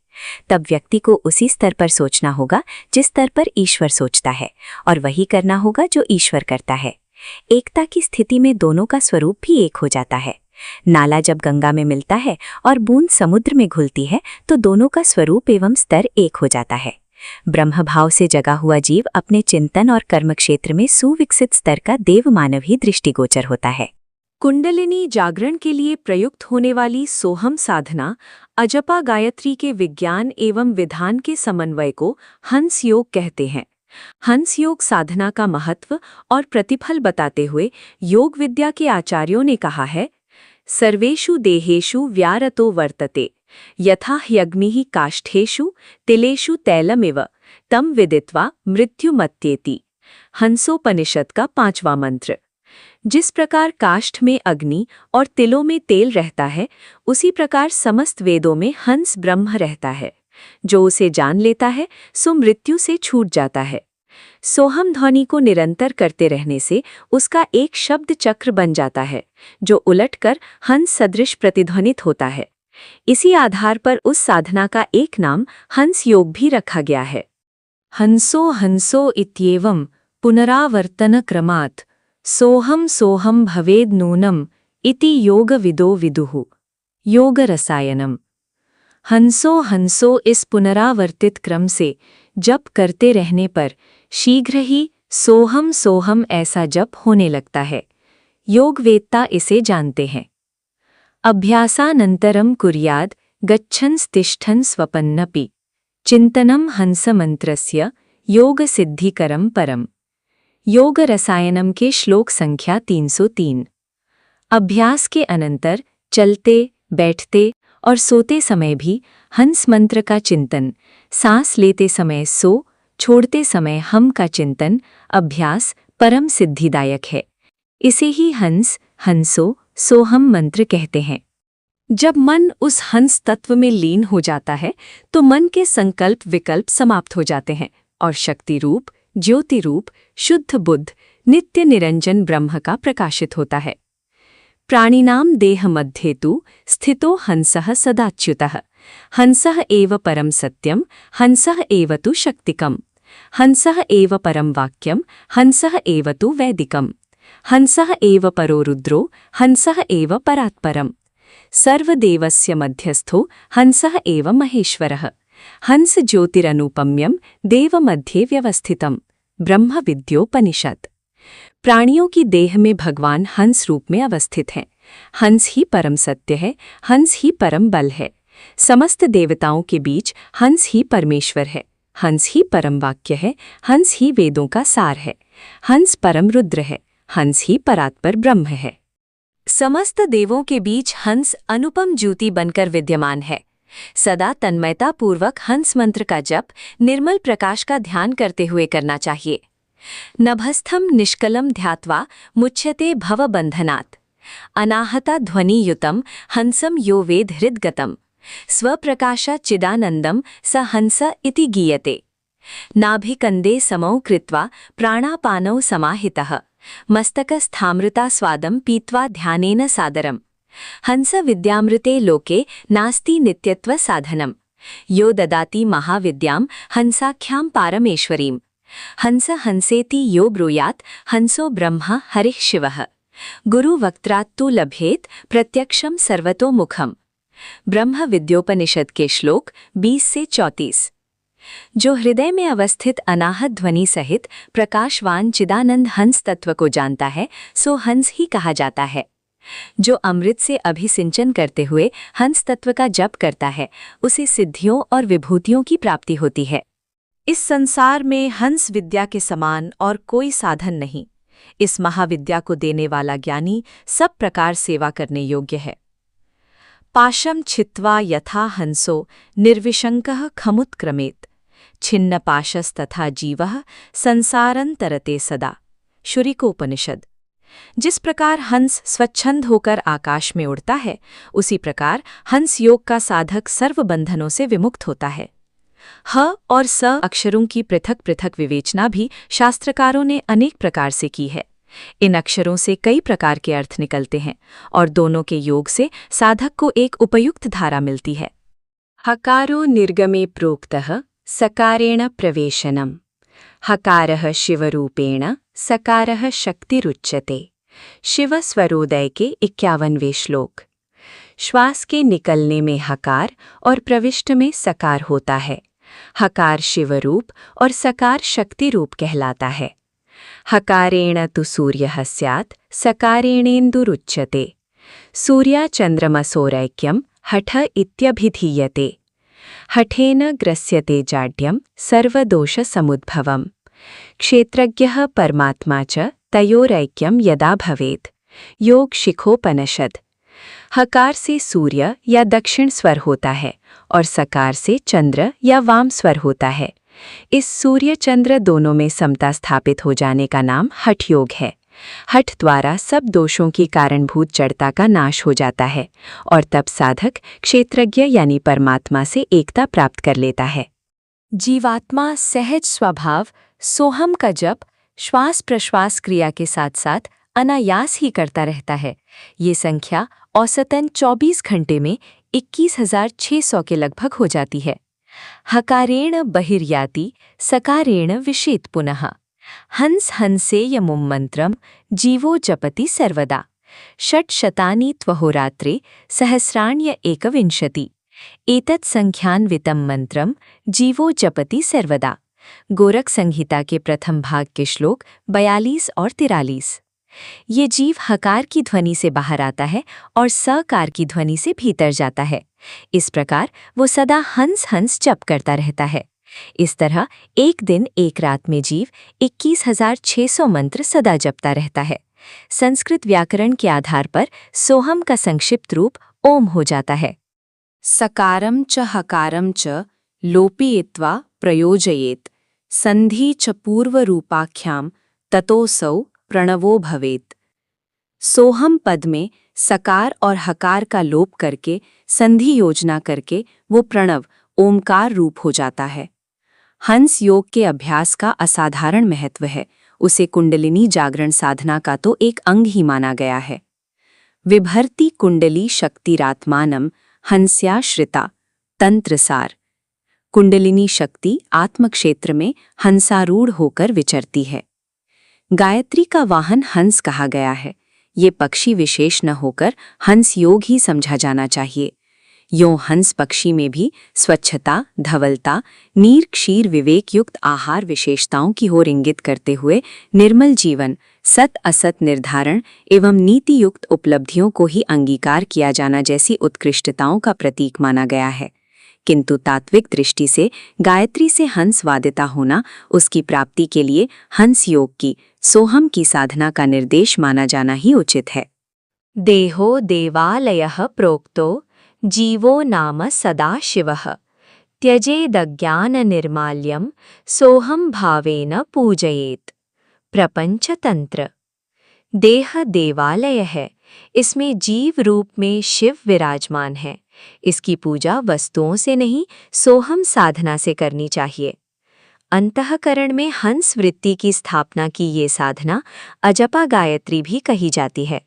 [SPEAKER 1] तब व्यक्ति को उसी स्तर पर सोचना होगा जिस स्तर पर ईश्वर सोचता है, और वही करना होगा जो ईश्वर करता है। एकता की स्थिति में दोनों का स्वरूप भी एक हो जाता है। नाला जब गंगा में मिलता है और बूंद समुद्र में घुलती है तो दोनों का स्वरूप एवं स्तर एक हो जाता है। ब्रह्म भाव से जगा हुआ जीव अपने चिंतन और कर्म क्षेत्र में सुविकसित स्तर का देव मानव ही दृष्टिगोचर होता है। कुंडलिनी जागरण के लिए प्रयुक्त होने वाली सोहम साधना अजपा गायत्री के विज्ञान एवं विधान के समन्वय को हंस योग कहते हैं। हंस योग साधना का महत्व और प्रतिफल बताते हुए योग विद्या के आचार्यों ने कहा है, सर्वेषु देहेषु व्यारतो वर्तते यथा ह्यग्निः काष्ठेषु तिलेषु तैलमिव तम विदित्वा मृत्युमत्येति। हंसोपनिषद का 5वां मंत्र। जिस प्रकार काष्ठ में अग्नि और तिलों में तेल रहता है, उसी प्रकार समस्त वेदों में हंस ब्रह्म रहता है। जो उसे जान लेता है सो मृत्यु से छूट जाता है। सोहम ध्वनि को निरंतर करते रहने से उसका एक शब्द चक्र बन जाता है जो उलटकर हंस सदृश प्रतिध्वनित होता है। इसी आधार पर उस साधना का एक नाम हंस योग भी रखा गया है। हंसो हंसो इत्येवं पुनरावर्तन क्रमात् सोहम सोहम भवेद नूनम इति योगविदो विदुः। योग रसायनम। हंसो हंसो इस पुनरावर्तित क्रम से जप करते रहने पर शीघ्र ही सोहम सोहम ऐसा जप होने लगता है। योगवेत्ता इसे जानते हैं। अभ्यासानन्तरं कुर्याद् गच्छन्स्तिष्ठन् स्वपन्नपि चिन्तनं हंसमन्त्रस्य योगसिद्धिकरं परम्। योग रसायनम के श्लोक संख्या 303। अभ्यास के अनंतर चलते, बैठते और सोते समय भी हंस मंत्र का चिंतन, सांस लेते समय सो, छोड़ते समय हम का चिंतन अभ्यास परम सिद्धिदायक है। इसे ही हंस, हंसो, सोहम मंत्र कहते हैं। जब मन उस हंस तत्व में लीन हो जाता है तो मन के संकल्प विकल्प समाप्त हो जाते हैं और शक्ति रूप, ज्योति रूप, शुद्ध बुद्ध, नित्य निरंजन ब्रह्म का प्रकाशित होता है। प्राणिनां देह मध्ये तु स्थितो हंसः सदाच्युतः। हंसः एव परम सत्यम, हंसः एव तु शक्तिकम्। हंसः एव परम वाक्यम, हंसः एव तु वैदिकम्। हंसः एव परो रुद्रो, हंसः एव परात्परम्। सर्वदेवस्य मध्यस्थो हंसः एव महेश्वरः। हंस ज्योतिरनुपम्यम देव मध्ये व्यवस्थितम्। ब्रह्म विद्योपनिषद। प्राणियों की देह में भगवान हंस रूप में अवस्थित हैं। हंस ही परम सत्य है, हंस ही परम बल है। समस्त देवताओं के बीच हंस ही परमेश्वर है। हंस ही परम वाक्य है, हंस ही वेदों का सार है। हंस परम रुद्र है, हंस ही परात्पर ब्रह्म है। समस्त देवों के बीच हंस अनुपम ज्योति बनकर विद्यमान है। सदा तन्मयतापूर्वक हंस मंत्र का जप निर्मल प्रकाश का ध्यान करते हुए करना चाहिए। नभस्थम निष्कलम ध्यात्वा मुच्यते भवबंधनात्। अनाहता ध्वनियुतम हंसम यो वेद हृद्गतम। स्वप्रकाशा चिदानंदम स हंस इति गीयते। नाभिकंदे समौ कृत्वा प्राणापानौ समाहितः। मस्तकस्थामृता स्वादं पीत्वा ध्यानेन सादरम्। हंस विद्यामृते लोके नास्ति नित्यत्व साधनम्। यो ददाति महाविद्यां हंसाख्यां पारमेश्वरीम्। हंस हंसेति यो ब्रूयात् हंसो ब्रह्मा हरिः शिवः गुरुवक्त्रात्तु लभेत प्रत्यक्षम सर्वतोमुखम। ब्रह्म विद्योपनिषद के श्लोक 20 से 34। जो हृदय में अवस्थित अनाहत ध्वनि सहित प्रकाशवान चिदानंद हंस तत्व को जानता है सो हंस ही कहा जाता है। जो अमृत से अभिसिंचन करते हुए हंस तत्व का जप करता है उसे सिद्धियों और विभूतियों की प्राप्ति होती है।
[SPEAKER 2] इस संसार में हंस विद्या के समान और कोई साधन नहीं। इस महाविद्या को देने वाला ज्ञानी सब प्रकार सेवा करने योग्य है। पाशम छित्त्वा यथा हंसो निर्विशंकः खमुत्क्रमेत छिन्न पाशस्तथा जीवः संसारंतरते सदा। शुरिकोपनिषद। जिस प्रकार हंस स्वच्छंद होकर आकाश में उड़ता है उसी प्रकार हंस योग का साधक सर्व बंधनों से विमुक्त होता है। ह और स अक्षरों की पृथक पृथक विवेचना भी शास्त्रकारों ने अनेक प्रकार से की है। इन अक्षरों से कई प्रकार के अर्थ निकलते हैं और दोनों के योग से साधक को एक उपयुक्त धारा मिलती है। हकारो निर्गमे प्रोक्तः सकारेण प्रवेशनम्। हकारः शिवरूपेण सकारः शक्तिरुच्यते। शिव स्वरोदय के 51वें श्लोक। श्वास के निकलने में हकार और प्रविष्ट में सकार होता है। हकार शिवरूप और सकार शक्ति रूप कहलाता है। हकारेण तु सूर्यः स्यात् सकारेणेन्दुरुच्यते। सूर्याचन्द्रमसोरैक्यं हठ इत्यभिधीयते। हठेन ग्रस्यते जाड्यं सर्वदोषसमुद्भवम्। क्षेत्रज्ञः परमात्मा च तयोरैक्यं यदा भवेत्। योग शिखोपनिषद। हकार से सूर्य या दक्षिण स्वर होता है और सकार से चंद्र या वाम स्वर होता है। इस सूर्य चंद्र दोनों में समता स्थापित हो जाने का नाम हठ योग है। हठ द्वारा सब दोषों की कारणभूत जड़ता का नाश हो जाता है और तब साधक क्षेत्रज्ञ यानी परमात्मा से एकता प्राप्त कर लेता है। जीवात्मा सहज स्वभाव सोहम का जप श्वास प्रश्वास क्रिया के साथ साथ अनायास ही करता रहता है। ये संख्या औसतन 24 घंटे में 21,600 के लगभग हो जाती है। हकारेण बहिर्याति सकारेण विषेत् पुनः। हंस हंसेयमुं मंत्रम जीवो जपति सर्वदा। षट्शतानि त्वहोरात्रे सहस्राण्य एकविंशति। एतत् संख्यान्वितं मंत्रम जीवो जपति सर्वदा। गोरख संहिता के प्रथम भाग के श्लोक 42 और 43। ये जीव हकार की ध्वनि से बाहर आता है और सकार की ध्वनि से भीतर जाता है। इस प्रकार वो सदा हंस हंस जप करता रहता है। इस तरह एक दिन एक रात में जीव 21,600 मंत्र सदा जपता रहता है। संस्कृत व्याकरण के आधार पर सोहम का संक्षिप्त रूप ओम हो जाता है। सकारम च हकारम च लोपयित्वा प्रयोजयेत् संधि च पूर्वरूपाख्याम ततोऽसौ प्रणवो भवेत्। सोहम पद में सकार और हकार का लोप करके संधि योजना करके वो प्रणव ओमकार रूप हो जाता है। हंस योग के अभ्यास का असाधारण महत्व है। उसे कुंडलिनी जागरण साधना का तो एक अंग ही माना गया है। विभर्ति कुंडली शक्तिरात्मानम हंस्याश्रिता तंत्रसार। कुंडलिनी शक्ति आत्मक्षेत्र में हंसारूढ़ होकर विचरती है। गायत्री का वाहन हंस कहा गया है। ये पक्षी विशेष न होकर हंस योग ही समझा जाना चाहिए। यों हंस पक्षी में भी स्वच्छता, धवलता, नीर क्षीर विवेक युक्त आहार विशेषताओं की ओर इंगित करते हुए निर्मल जीवन, सत असत निर्धारण एवं नीति युक्त उपलब्धियों को ही अंगीकार किया जाना जैसी उत्कृष्टताओं का प्रतीक माना गया है। किंतु तात्विक दृष्टि से गायत्री से हंस वादिता होना उसकी प्राप्ति के लिए हंस योग की सोहम की साधना का निर्देश माना जाना ही उचित है। देहो देवालयः प्रोक्तो जीवो नाम सदा शिवः त्यजेदज्ञाननिर्माल्यं सोहम भावेन पूजयेत्। प्रपंचतंत्र। देह देवालय है। इसमें जीव रूप में शिव विराजमान है। इसकी पूजा वस्तुओं से नहीं सोहम साधना से करनी चाहिए। अंतःकरण में हंस वृत्ति की स्थापना की ये साधना अजपा गायत्री भी कही जाती है।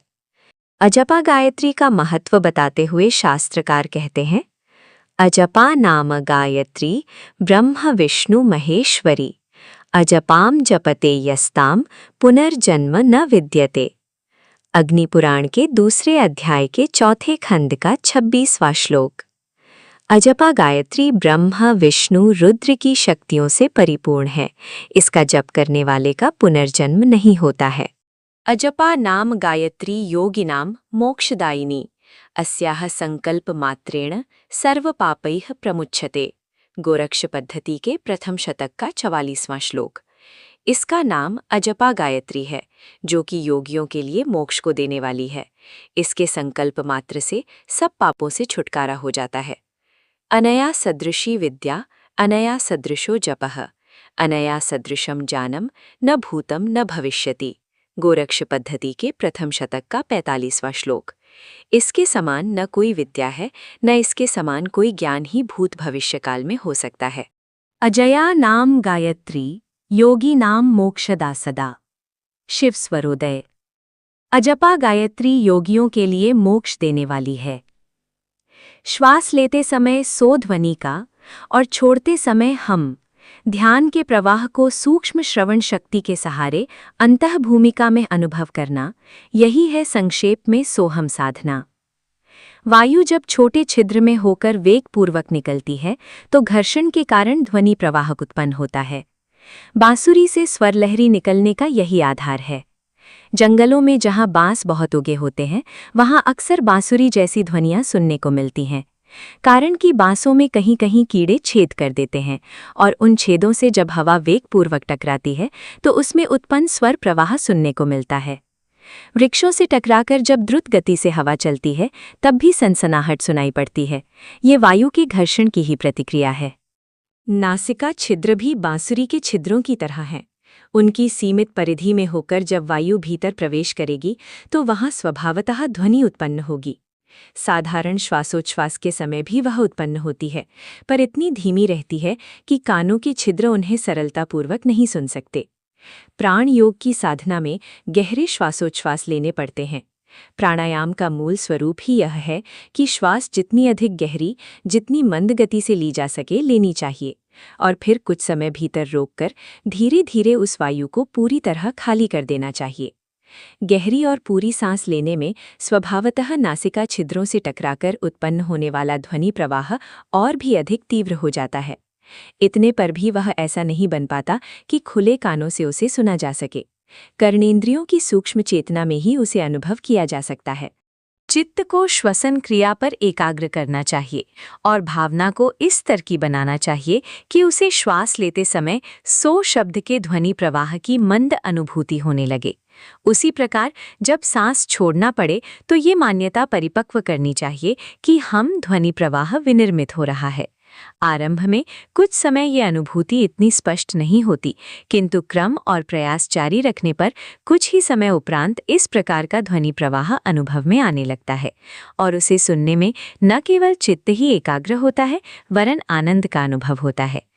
[SPEAKER 2] अजपा गायत्री का महत्व बताते हुए शास्त्रकार कहते हैं, अजपा नाम गायत्री ब्रह्म विष्णु महेश्वरी
[SPEAKER 1] अजपाम जपते यस्ताम पुनर्जन्म न विद्यते। अग्निपुराण के दूसरे अध्याय के चौथे खंड का 26वां श्लोक। अजपा गायत्री ब्रह्मा विष्णु रुद्र की शक्तियों से परिपूर्ण है। इसका जप करने वाले का पुनर्जन्म नहीं होता है। अजपा नाम गायत्री योगिनां मोक्षदायिनी अस्याः संकल्प मात्रेण सर्व पापैः प्रमुच्यते। गोरक्ष पद्धति के प्रथम शतक का 44वां श्लोक। इसका नाम अजपा गायत्री है, जो कि योगियों के लिए मोक्ष को देने वाली है। इसके संकल्प मात्र से सब पापों से छुटकारा हो जाता है। अनया सदृशी विद्या अनया सदृशो जपः अनया सदृशम जानम न भूतम न भविष्यति। गोरक्ष पद्धति के प्रथम शतक का 45वां श्लोक। इसके समान न कोई विद्या है, न इसके समान कोई ज्ञान ही भूत भविष्यकाल में हो सकता है। अजया नाम गायत्री योगी नाम मोक्षदा सदा। शिव स्वरोदय। अजपा गायत्री योगियों के लिए मोक्ष देने वाली है। श्वास लेते समय सो ध्वनि का और छोड़ते समय हम ध्यान के प्रवाह को सूक्ष्म श्रवण शक्ति के सहारे अंतः भूमिका में अनुभव करना, यही है संक्षेप में सोहम साधना। वायु जब छोटे छिद्र में होकर वेगपूर्वक निकलती है तो घर्षण के कारण ध्वनि प्रवाह उत्पन्न होता है। बांसुरी से स्वर लहरी निकलने का यही आधार है। जंगलों में जहां बांस बहुत उगे होते हैं, वहां अक्सर बांसुरी जैसी ध्वनियां सुनने को मिलती हैं। कारण कि बांसों में कहीं कहीं कीड़े छेद कर देते हैं और उन छेदों से जब हवा वेगपूर्वक टकराती है तो उसमें उत्पन्न स्वर प्रवाह सुनने को मिलता है। वृक्षों से टकराकर जब द्रुत गति से हवा चलती है तब भी सनसनाहट सुनाई पड़ती है। ये वायु के घर्षण की ही प्रतिक्रिया है। नासिका छिद्र भी बांसुरी के छिद्रों की तरह हैं। उनकी सीमित परिधि में होकर जब वायु भीतर प्रवेश करेगी तो वहां स्वभावतः ध्वनि उत्पन्न होगी। साधारण श्वासोच्छ्वास के समय भी वह उत्पन्न होती है, पर इतनी धीमी रहती है कि कानों के छिद्र उन्हें सरलतापूर्वक नहीं सुन सकते। प्राण योग की साधना में गहरे श्वासोच्छ्वास लेने पड़ते हैं। प्राणायाम का मूल स्वरूप ही यह है कि श्वास जितनी अधिक गहरी, जितनी मंद गति से ली जा सके लेनी चाहिए और फिर कुछ समय भीतर रोककर धीरे धीरे उस वायु को पूरी तरह खाली कर देना चाहिए। गहरी और पूरी सांस लेने में स्वभावतः नासिका छिद्रों से टकराकर उत्पन्न होने वाला ध्वनि प्रवाह और भी अधिक तीव्र हो जाता है। इतने पर भी वह ऐसा नहीं बन पाता कि खुले कानों से उसे सुना जा सके। कर्णेंद्रियों की सूक्ष्म चेतना में ही उसे अनुभव किया जा सकता है। चित्त को श्वसन क्रिया पर एकाग्र करना चाहिए और भावना को इस तरह की बनाना चाहिए कि उसे श्वास लेते समय सो शब्द के ध्वनि प्रवाह की मंद अनुभूति होने लगे। उसी प्रकार जब सांस छोड़ना पड़े तो ये मान्यता परिपक्व करनी चाहिए कि हम ध्वनि प्रवाह विनिर्मित हो रहा है। आरंभ में कुछ समय ये अनुभूति इतनी स्पष्ट नहीं होती, किंतु क्रम और प्रयास जारी रखने पर कुछ ही समय उपरांत इस प्रकार का ध्वनि प्रवाह अनुभव में आने लगता है और उसे सुनने में न केवल चित्त ही एकाग्र होता है, वरन आनंद का अनुभव होता है।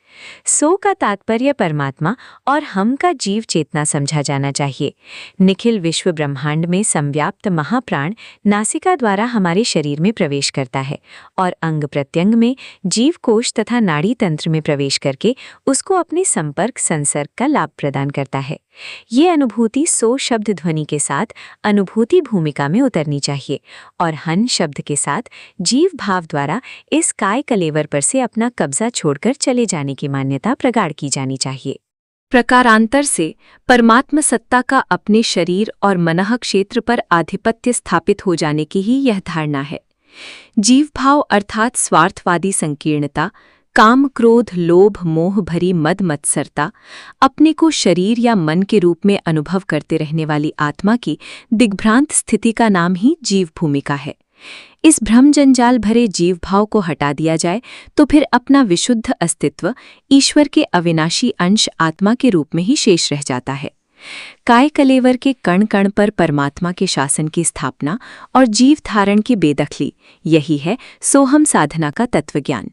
[SPEAKER 1] सो का तात्पर्य परमात्मा और हम का जीव चेतना समझा जाना चाहिए। निखिल विश्व ब्रह्मांड में संव्याप्त महाप्राण नासिका द्वारा हमारे शरीर में प्रवेश करता है और अंग प्रत्यंग में जीव कोश तथा नाड़ी तंत्र में प्रवेश करके उसको अपने संपर्क संसर्ग का लाभ प्रदान करता है। ये अनुभूति सो शब्द ध्वनि के साथ अनुभूति भूमिका में उतरनी चाहिए और हन शब्द के साथ जीव भाव द्वारा इस काय कलेवर पर से अपना कब्जा छोड़कर चले जाने की मान्यता प्रगाढ़ की जानी चाहिए। प्रकारांतर से परमात्म सत्ता का अपने शरीर और मनः क्षेत्र पर आधिपत्य स्थापित हो जाने की ही यह धारणा है। जीव भाव अर्थात स्वार्थवादी संकीर्णता, काम क्रोध लोभ मोह भरी मद मत्सरता, अपने को शरीर या मन के रूप में अनुभव करते रहने वाली आत्मा की दिग्भ्रांत स्थिति का नाम ही जीव भूमिका है। इस भ्रम जंजाल भरे जीव भाव को हटा दिया जाए तो फिर अपना विशुद्ध अस्तित्व ईश्वर के अविनाशी अंश आत्मा के रूप में ही शेष रह जाता है। काय कलेवर के कण कण पर परमात्मा के शासन की स्थापना और जीव धारण की बेदखली, यही है सोहम साधना का तत्वज्ञान।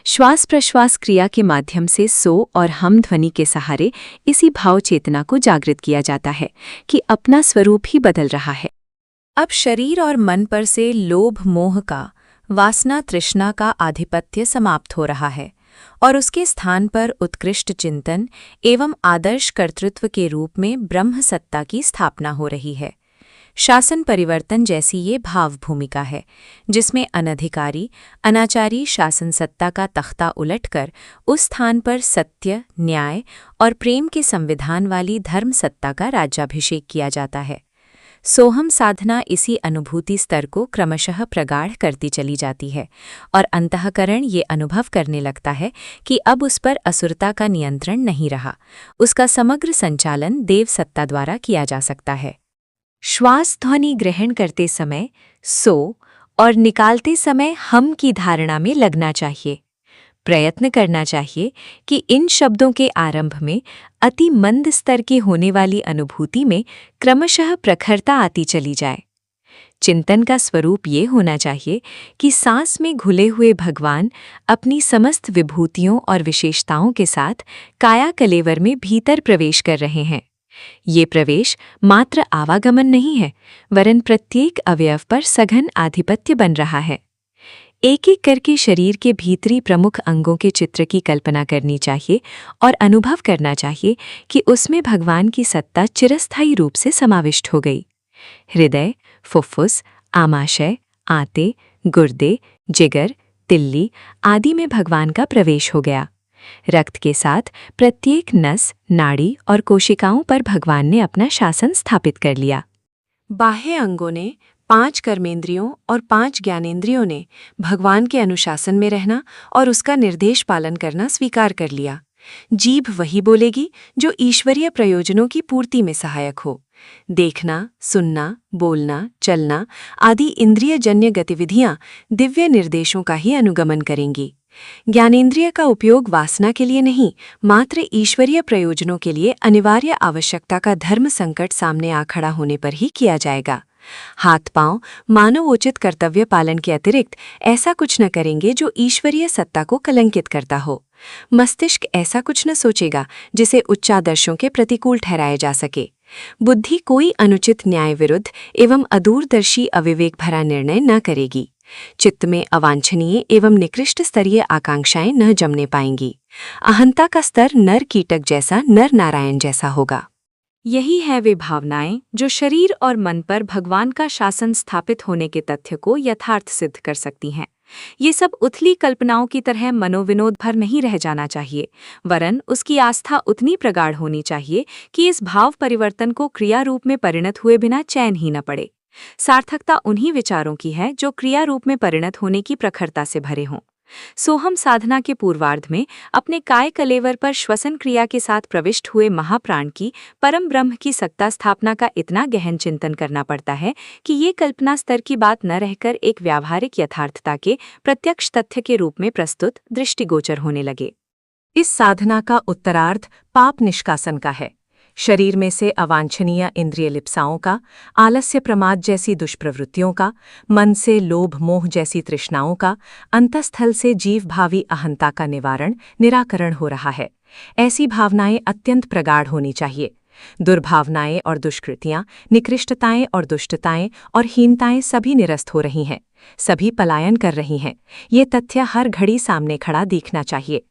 [SPEAKER 1] श्वास प्रश्वास क्रिया के माध्यम से सो और हम ध्वनि के सहारे इसी भाव चेतना को जागृत किया जाता है कि अपना स्वरूप ही बदल रहा है। अब शरीर और मन पर से लोभ मोह का, वासना तृष्णा का आधिपत्य समाप्त हो रहा है और उसके स्थान पर उत्कृष्ट चिंतन एवं आदर्श कर्तृत्व के रूप में ब्रह्म सत्ता की स्थापना हो रही है। शासन परिवर्तन जैसी ये भाव भूमिका है, जिसमें अनधिकारी, अनाचारी शासन सत्ता का तख्ता उलटकर उस स्थान पर सत्य, न्याय और प्रेम के संविधान वाली धर्म सत्ता का राज्याभिषेक किया जाता है। सोहम साधना इसी अनुभूति स्तर को क्रमशः प्रगाढ़ करती चली जाती है और अंतःकरण ये अनुभव करने लगता है कि अब उस पर असुरता का नियंत्रण नहीं रहा, उसका समग्र संचालन देव सत्ता द्वारा किया जा सकता है। श्वास ध्वनि ग्रहण करते समय सो और निकालते समय हम की धारणा में लगना चाहिए। प्रयत्न करना चाहिए कि इन शब्दों के आरंभ में अति मंद स्तर की होने वाली अनुभूति में क्रमशः प्रखरता आती चली जाए। चिंतन का स्वरूप ये होना चाहिए कि सांस में घुले हुए भगवान अपनी समस्त विभूतियों और विशेषताओं के साथ काया कलेवर में भीतर प्रवेश कर रहे हैं। ये प्रवेश मात्र आवागमन नहीं है, वरन प्रत्येक अवयव पर सघन आधिपत्य बन रहा है। एक एक करके शरीर के भीतरी प्रमुख अंगों के चित्र की कल्पना करनी चाहिए और अनुभव करना चाहिए कि उसमें भगवान की सत्ता चिरस्थायी रूप से समाविष्ट हो गई। हृदय, फुफ्फुस, आमाशय, आंतें, गुर्दे, जिगर, तिल्ली आदि में भगवान का प्रवेश हो गया। रक्त के साथ प्रत्येक नस, नाड़ी और कोशिकाओं पर भगवान ने अपना शासन स्थापित कर लिया।
[SPEAKER 2] बाह्य अंगों ने, 5 कर्मेंद्रियों और 5 ज्ञानेंद्रियों ने भगवान के अनुशासन में रहना और उसका निर्देश पालन करना स्वीकार कर लिया। जीभ वही बोलेगी जो ईश्वरीय प्रयोजनों की पूर्ति में सहायक हो। देखना, सुनना, बोलना, चलना आदि इंद्रियजन्य गतिविधियां दिव्य निर्देशों का ही अनुगमन करेंगी। ज्ञानेंद्रिय का उपयोग वासना के लिए नहीं, मात्र ईश्वरीय प्रयोजनों के लिए अनिवार्य आवश्यकता का धर्म संकट सामने आ खड़ा होने पर ही किया जाएगा। हाथ पांव मानवोचित कर्तव्य पालन के अतिरिक्त ऐसा कुछ न करेंगे जो ईश्वरीय सत्ता को कलंकित करता हो। मस्तिष्क ऐसा कुछ न सोचेगा जिसे उच्चादर्शों के प्रतिकूल ठहराया जा सके। बुद्धि कोई अनुचित न्याय विरुद्ध एवं अदूरदर्शी अविवेक भरा निर्णय न करेगी। चित्त में अवांछनीय एवं निकृष्ट स्तरीय आकांक्षाएं न जमने पाएंगी। अहंता का स्तर नर कीटक जैसा, नर नारायण जैसा होगा। यही है वे भावनाएं जो शरीर और मन पर भगवान का शासन स्थापित होने के तथ्य को यथार्थ सिद्ध कर सकती हैं। ये सब उथली कल्पनाओं की तरह मनोविनोद भर नहीं रह जाना चाहिए, वरन उसकी आस्था उतनी प्रगाढ़ होनी चाहिए कि इस भाव परिवर्तन को क्रिया रूप में परिणत हुए बिना चैन ही न पड़े। सार्थकता उन्हीं विचारों की है जो क्रिया रूप में परिणत होने की प्रखरता से भरे हों। सोहम साधना के पूर्वार्ध में अपने काय कलेवर पर श्वसन क्रिया के साथ प्रविष्ट हुए महाप्राण की परम ब्रह्म की सत्ता स्थापना का इतना गहन चिंतन करना पड़ता है कि ये कल्पना स्तर की बात न रहकर एक व्यावहारिक यथार्थता के प्रत्यक्ष तथ्य के रूप में प्रस्तुत दृष्टिगोचर होने लगे। इस साधना का उत्तरार्ध पाप निष्कासन का है। शरीर में से अवांछनीय इंद्रिय लिप्साओं का, आलस्य प्रमाद जैसी दुष्प्रवृत्तियों का, मन से लोभ मोह जैसी तृष्णाओं का, अंतस्थल से जीव भावी अहंता का निराकरण हो रहा है। ऐसी भावनाएं अत्यंत प्रगाढ़ होनी चाहिए। दुर्भावनाएं और दुष्कृतियां, निकृष्टताएं और दुष्टताएं और हीनताएं सभी निरस्त हो रही हैं, सभी पलायन कर रही हैं। ये तथ्य हर घड़ी सामने खड़ा दिखना चाहिए।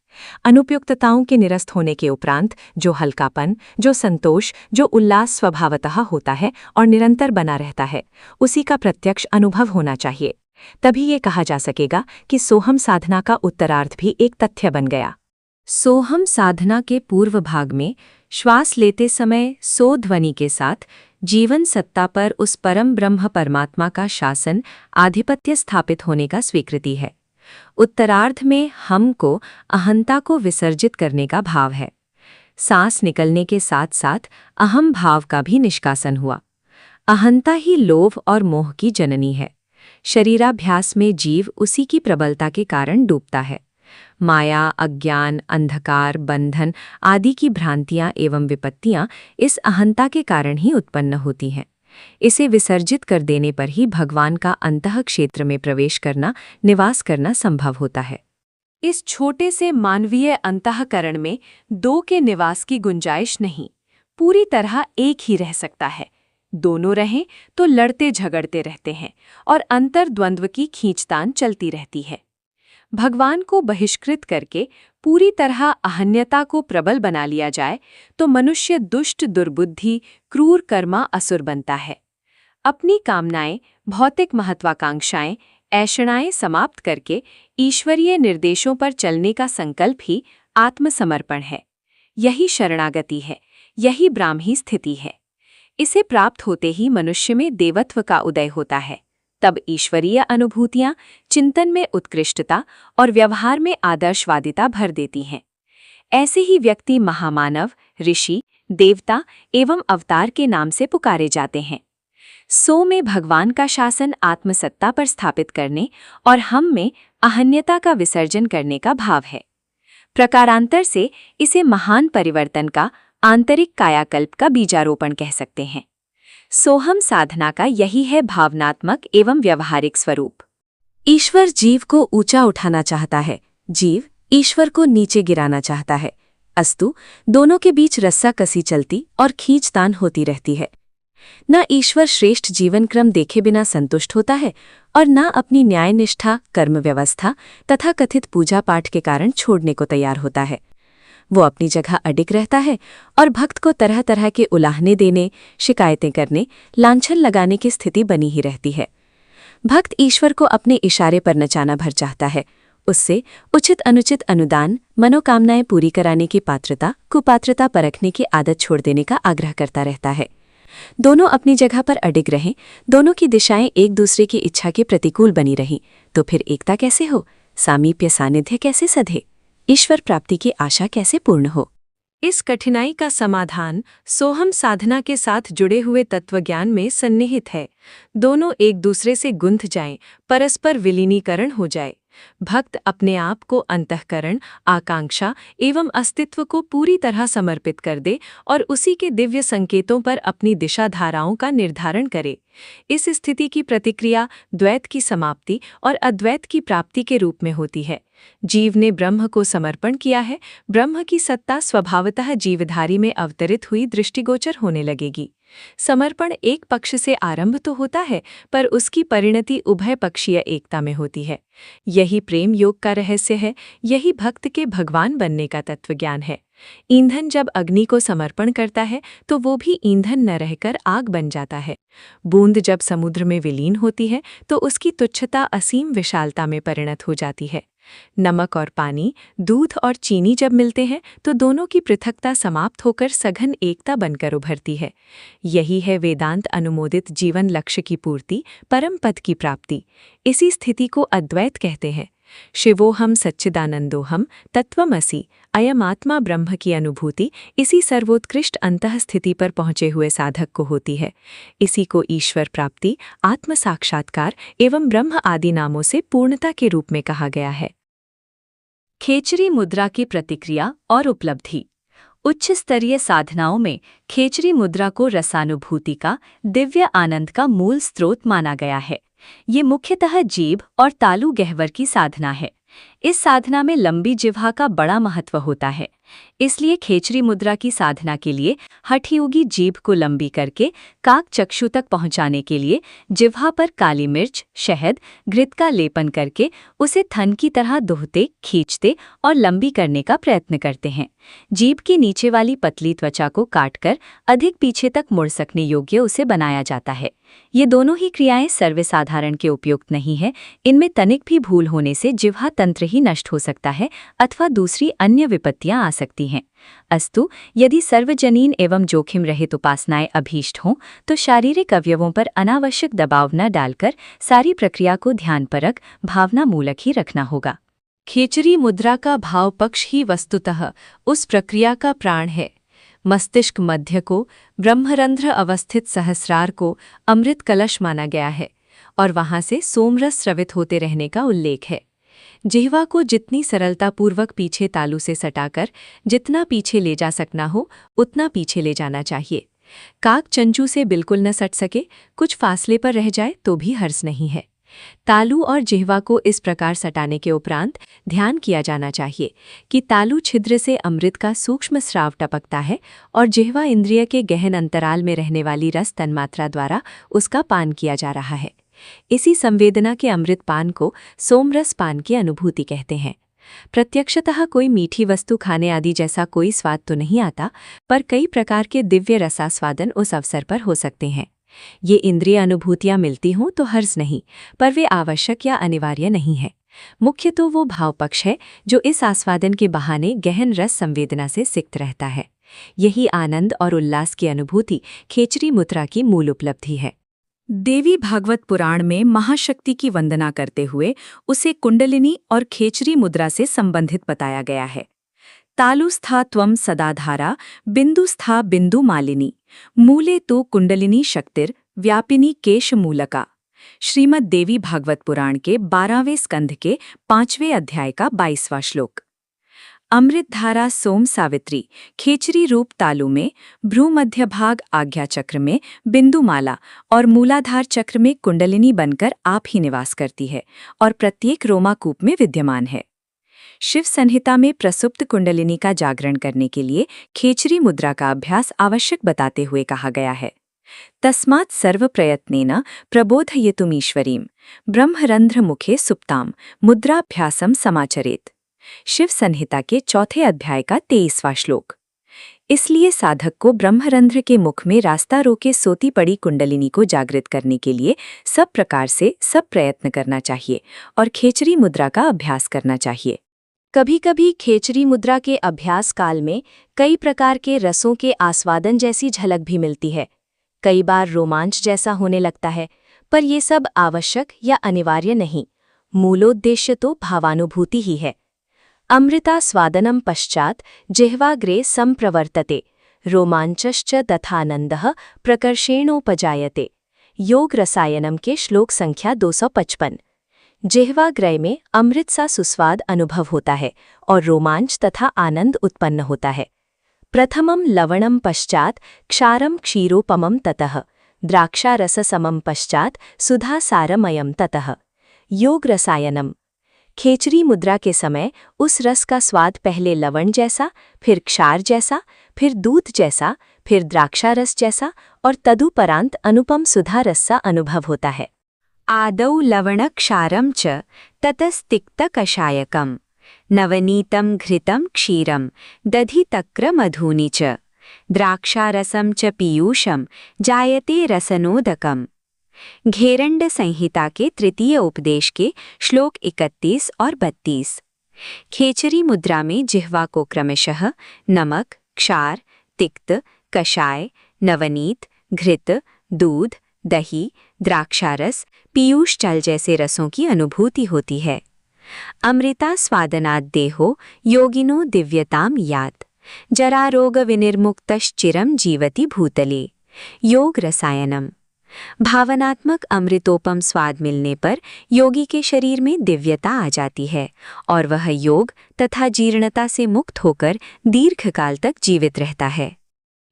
[SPEAKER 2] अनुपयुक्तताओं के निरस्त होने के उपरांत जो हल्कापन, जो संतोष, जो उल्लास स्वभावतः होता है और निरंतर बना रहता है, उसी का प्रत्यक्ष अनुभव होना चाहिए। तभी ये कहा जा सकेगा कि सोहम साधना का उत्तरार्ध भी एक तथ्य बन गया।
[SPEAKER 1] सोहम साधना के पूर्व भाग में श्वास लेते समय सो ध्वनि के साथ जीवन सत्ता पर उस परम ब्रह्म परमात्मा का शासन, आधिपत्य स्थापित होने का स्वीकृति है। उत्तरार्ध में हम को अहंता को विसर्जित करने का भाव है। सांस निकलने के साथ साथ अहम भाव का भी निष्कासन हुआ। अहंता ही लोभ और मोह की जननी है। शरीराभ्यास में जीव उसी की प्रबलता के कारण डूबता है। माया, अज्ञान, अंधकार, बंधन आदि की भ्रांतियां एवं विपत्तियां इस अहंता के कारण ही उत्पन्न होती हैं। इसे विसर्जित कर देने पर ही भगवान का अंतः क्षेत्र में प्रवेश करना, निवास करना संभव होता है। इस छोटे से मानवीय अंतःकरण में दो के निवास की गुंजाइश नहीं, पूरी तरह एक ही रह सकता है। दोनों रहें तो लड़ते झगड़ते रहते हैं और अंतर्द्वंद्व की खींचतान चलती रहती है।
[SPEAKER 2] भगवान को बहिष्कृत करके पूरी तरह अहन्यता को प्रबल बना लिया जाए तो मनुष्य दुष्ट, दुर्बुद्धि, क्रूर, कर्मा, असुर बनता है। अपनी कामनाएं, भौतिक महत्वाकांक्षाएं, ऐषणाएं समाप्त करके ईश्वरीय निर्देशों पर चलने का संकल्प ही आत्मसमर्पण है। यही शरणागति है, यही ब्राह्मी स्थिति है। इसे प्राप्त होते ही मनुष्य में देवत्व का उदय होता है। तब ईश्वरीय अनुभूतियां चिंतन में उत्कृष्टता और व्यवहार में आदर्शवादिता भर देती हैं। ऐसे ही व्यक्ति महामानव, ऋषि, देवता एवं अवतार के नाम से पुकारे जाते हैं। सो में भगवान का शासन आत्मसत्ता पर स्थापित करने और हम में अहन्यता का विसर्जन करने का भाव है। प्रकारांतर से इसे महान परिवर्तन का, आंतरिक कायाकल्प का बीजारोपण कह सकते हैं। सोहम साधना का यही है भावनात्मक एवं व्यवहारिक स्वरूप। ईश्वर जीव को ऊंचा उठाना चाहता है, जीव ईश्वर को नीचे गिराना चाहता है। अस्तु दोनों के बीच रस्साकसी चलती और खींचतान होती रहती है। न ईश्वर श्रेष्ठ जीवन क्रम देखे बिना संतुष्ट होता है और न अपनी न्याय निष्ठा, कर्म व्यवस्था तथा कथित पूजा पाठ के कारण छोड़ने को तैयार होता है। वो अपनी जगह अडिग रहता है और भक्त को तरह तरह के उलाहने देने, शिकायतें करने, लांछन लगाने की स्थिति बनी ही रहती है। भक्त ईश्वर को अपने इशारे पर नचाना भर चाहता है। उससे उचित अनुचित अनुदान, मनोकामनाएं पूरी कराने की पात्रता, कुपात्रता परखने की आदत छोड़ देने का आग्रह करता रहता है। दोनों अपनी जगह पर अडिग रहें, दोनों की दिशाएं एक दूसरे की इच्छा के प्रतिकूल बनी रहीं, तो फिर एकता कैसे हो, सामीप्य सानिध्य कैसे सधे, ईश्वर प्राप्ति की आशा कैसे पूर्ण हो। इस कठिनाई का समाधान सोहम साधना के साथ जुड़े हुए तत्वज्ञान में सन्निहित है। दोनों एक दूसरे से गुंथ जाएं, परस्पर विलीनीकरण हो जाए। भक्त अपने आप को अंतःकरण, आकांक्षा एवं अस्तित्व को पूरी तरह समर्पित कर दे और उसी के दिव्य संकेतों पर अपनी दिशा धाराओं का निर्धारण करे। इस स्थिति की प्रतिक्रिया द्वैत की समाप्ति और अद्वैत की प्राप्ति के रूप में होती है। जीव ने ब्रह्म को समर्पण किया है, ब्रह्म की सत्ता स्वभावतः जीवधारी में अवतरित हुई दृष्टिगोचर होने लगेगी। समर्पण एक पक्ष से आरंभ तो होता है, पर उसकी परिणति उभय पक्षीय एकता में होती है। यही प्रेम योग का रहस्य है, यही भक्त के भगवान बनने का तत्वज्ञान है। ईंधन जब अग्नि को समर्पण करता है तो वो भी ईंधन न रहकर आग बन जाता है। बूंद जब समुद्र में विलीन होती है तो उसकी तुच्छता असीम विशालता में परिणत हो जाती है। नमक और पानी, दूध और चीनी जब मिलते हैं तो दोनों की पृथकता समाप्त होकर सघन एकता बनकर उभरती है। यही है वेदांत अनुमोदित जीवन लक्ष्य की पूर्ति, परम पद की प्राप्ति। इसी स्थिति को अद्वैत कहते हैं। शिवोहम सच्चिदानंदोहम तत्वमसि अयमात्मा ब्रह्म की अनुभूति इसी सर्वोत्कृष्ट अंतः स्थिति पर पहुँचे हुए साधक को होती है। इसी को ईश्वर प्राप्ति, आत्म साक्षात्कार एवं ब्रह्म आदि नामों से पूर्णता के रूप में कहा गया है। खेचरी मुद्रा की प्रतिक्रिया और उपलब्धि। उच्च स्तरीय साधनाओं में खेचरी मुद्रा को रसानुभूति का, दिव्य आनंद का मूल स्रोत माना गया है। ये मुख्यतः जीभ और तालु गह्वर की साधना है। इस साधना में लंबी जिह्वा का बड़ा महत्व होता है। इसलिए खेचरी मुद्रा की साधना के लिए हठयोगी जीभ को लंबी करके काक चक्षु तक पहुंचाने के लिए जिह्वा पर काली मिर्च, शहद, घृत का लेपन करके उसे थन की तरह दोहते, खींचते और लंबी करने का प्रयत्न करते हैं। जीभ की नीचे वाली पतली त्वचा को काटकर अधिक पीछे तक मुड़ सकने योग्य उसे बनाया जाता है। ये दोनों ही क्रियाएं सर्वसाधारण के उपयुक्त नहीं है। इनमें तनिक भी भूल होने से जिह्वा तंत्र ही नष्ट हो सकता है अथवा दूसरी अन्य विपत्तियां आ सकती हैं। अस्तु यदि सर्वजनीन एवं जोखिम रहित उपासनाएं अभीष्ट हों तो शारीरिक अवयवों पर अनावश्यक दबाव न डालकर सारी प्रक्रिया को ध्यानपरक, भावना मूलक ही रखना होगा। खेचरी मुद्रा का भाव पक्ष ही वस्तुतः उस प्रक्रिया का प्राण है। मस्तिष्क मध्य को, ब्रह्मरंध्र अवस्थित सहस्रार को अमृत कलश माना गया है और वहां से सोमरस स्रवित होते रहने का उल्लेख है। जिह्वा को जितनी सरलतापूर्वक पीछे तालु से सटाकर जितना पीछे ले जा सकना हो उतना पीछे ले जाना चाहिए। काक चंचू से बिल्कुल न सट सके, कुछ फासले पर रह जाए तो भी हर्ज नहीं है। तालु और जिह्वा को इस प्रकार सटाने के उपरांत ध्यान किया जाना चाहिए कि तालु छिद्र से अमृत का सूक्ष्म स्राव टपकता है और जिह्वा इंद्रिय के गहन अंतराल में रहने वाली रस तन्मात्रा द्वारा उसका पान किया जा रहा है।
[SPEAKER 1] इसी संवेदना के अमृतपान को सोमरस पान की अनुभूति कहते हैं। प्रत्यक्षतः कोई मीठी वस्तु खाने आदि जैसा कोई स्वाद तो नहीं आता, पर कई प्रकार के दिव्य रसास्वादन उस अवसर पर हो सकते हैं। ये इंद्रिय अनुभूतियां मिलती हों तो हर्ज नहीं, पर वे आवश्यक या अनिवार्य नहीं है। मुख्य तो वो भाव पक्ष है जो इस आस्वादन के बहाने गहन रस संवेदना से सिक्त रहता है। यही आनंद और उल्लास की अनुभूति खेचरी मुद्रा की मूल उपलब्धि है। देवी भागवत पुराण में महाशक्ति की वंदना करते हुए उसे कुंडलिनी और खेचरी मुद्रा से संबंधित बताया गया है। तालुस्था त्वं सदाधारा बिंदुस्था बिंदु मालिनी मूले तु कुंडलिनी शक्तिर व्यापिनी केश मूलका। श्रीमद् देवी भागवत पुराण के 12वें स्कंध के 5वें अध्याय का 22वां श्लोक। अमृतधारा सोम सावित्री खेचरी रूप तालु में, भ्रूमध्य भाग आज्ञा चक्र में बिंदुमाला और मूलाधार चक्र में कुंडलिनी बनकर आप ही निवास करती है और प्रत्येक रोमाकूप में विद्यमान है। शिव संहिता में प्रसुप्त कुंडलिनी का जागरण करने के लिए खेचरी मुद्रा का अभ्यास आवश्यक बताते हुए कहा गया है। तस्मात् सर्वप्रयत्नेन प्रबोधयितुमीश्वरीं ब्रह्मरंध्र मुखे सुप्ताम मुद्राभ्यासम समाचरेत। शिव संहिता के 4थे अध्याय का 23वां श्लोक। इसलिए साधक को ब्रह्मरंध्र के मुख में रास्ता रोके सोती पड़ी कुंडलिनी को जागृत करने के लिए सब प्रकार से सब प्रयत्न करना चाहिए और खेचरी मुद्रा का अभ्यास करना चाहिए। कभी-कभी खेचरी मुद्रा के अभ्यास काल में कई प्रकार के रसों के आस्वादन जैसी झलक भी मिलती है। कई बार रोमांच जैसा होने लगता है, पर ये सब आवश्यक या अनिवार्य नहीं। मूलोद्देश्य तो भावानुभूति ही है। अमृतास्वादनं पश्चात् जिह्वाग्रे संप्रवर्तते रोमांचश्च तथानन्दः प्रकर्षेणोपजायते। योग रसायनम के श्लोक संख्या 255। जिह्वाग्रय में अमृत सा सुस्वाद अनुभव होता है और रोमांच तथा आनंद उत्पन्न होता है। प्रथमं लवणं पश्चात् क्षारं क्षीरोपमं ततः द्राक्षारससमं पश्चात् सुधासारमयं ततः। योग रसायनम। खेचरी मुद्रा के समय उस रस का स्वाद पहले लवण जैसा, फिर क्षार जैसा, फिर दूध जैसा, फिर द्राक्षारस जैसा और तदुपरांत अनुपम सुधा रस सा अनुभव होता है। आदौ लवणक्षारं च ततस्तिक्तकषायकं नवनीतं घृतं क्षीरं दधितक्रमधूनि च द्राक्षारसं च पीयूषं जायते रसनोदकम्। घेरंड संहिता के 3य उपदेश के श्लोक 31 और 32। खेचरी मुद्रा में जिह्वा को क्रमशः नमक, क्षार, तिक्त, कषाय, नवनीत, घृत, दूध, दही, द्राक्षारस, पीयूष जल जैसे रसों की अनुभूति होती है। अमृता स्वादनाद् देहो योगिनो दिव्यताम यात जरारोग विनिर्मुक्तश्चिरं जीवति भूतले। योग रसायनम। भावनात्मक अमृतोपम स्वाद मिलने पर योगी के शरीर में दिव्यता आ जाती है और वह योग तथा जीर्णता से मुक्त होकर दीर्घकाल तक जीवित रहता है।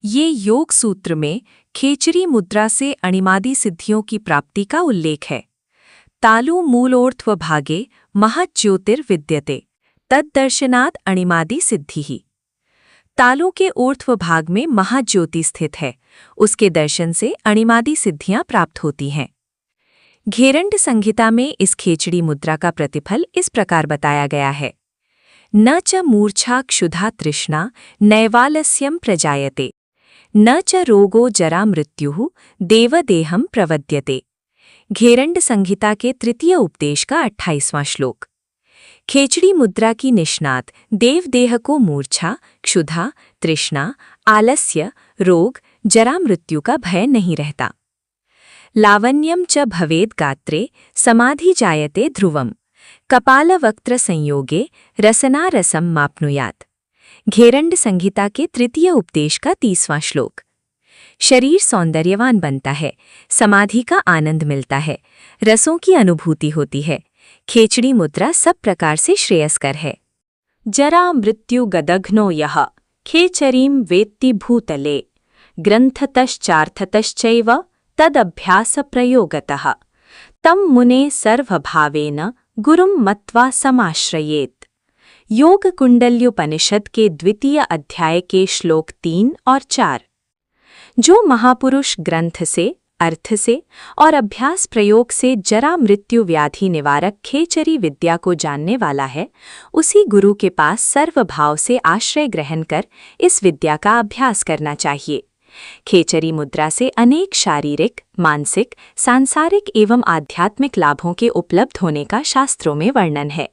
[SPEAKER 1] ये योग सूत्र में खेचरी मुद्रा से अणिमादि सिद्धियों की प्राप्ति का उल्लेख है। तालु मूलोर्ध्व भागे महज्योतिर्विद्यते तद्दर्शनात् अणिमादि सिद्धि। तालु के ऊर्ध्व भाग में महाज्योति स्थित है, उसके दर्शन से अणिमादि सिद्धियां प्राप्त होती हैं। घेरंड संहिता में इस खेचड़ी मुद्रा का प्रतिफल इस प्रकार बताया गया है। न च मूर्छा क्षुधा तृष्णा नैवालस्यं प्रजायते न च रोगो जरा मृत्युः देवदेहं प्रवद्यते। घेरंड संहिता के 3य उपदेश का 28वां श्लोक। खेचड़ी मुद्रा की निष्णात देवदेह को मूर्छा, क्षुधा, तृष्णा, आलस्य, रोग, जरा मृत्यु का भय नहीं रहता। लावण्यम च भवेद गात्रे समाधि जायते ध्रुवम कपालवक्त्र संयोगे रसना रसम माप्नुयात। घेरंड संहिता के 3य उपदेश का 30वां श्लोक। शरीर सौंदर्यवान बनता है, समाधि का आनंद मिलता है, रसों की अनुभूति होती है। खेचड़ी मुद्रा सब प्रकार से श्रेयस्कर है। जरा मृत्यु गदघ्नो यः खेचरीं वेत्ति भूतले ग्रंथतश्चार्थतश्चैव तदभ्यास प्रयोगतः तं मुने सर्वभावेन गुरुं मत्वा समाश्रयेत्। योग कुंडल्योपनिषद के 2य अध्याय के श्लोक 3 और 4। जो महापुरुष ग्रंथ से अर्थ से और अभ्यास प्रयोग से जरा मृत्यु व्याधि निवारक खेचरी विद्या को जानने वाला है, उसी गुरु के पास सर्वभाव से आश्रय ग्रहण कर इस विद्या का अभ्यास करना चाहिए। खेचरी मुद्रा से अनेक शारीरिक, मानसिक, सांसारिक एवं आध्यात्मिक लाभों के उपलब्ध होने का शास्त्रों में वर्णन है।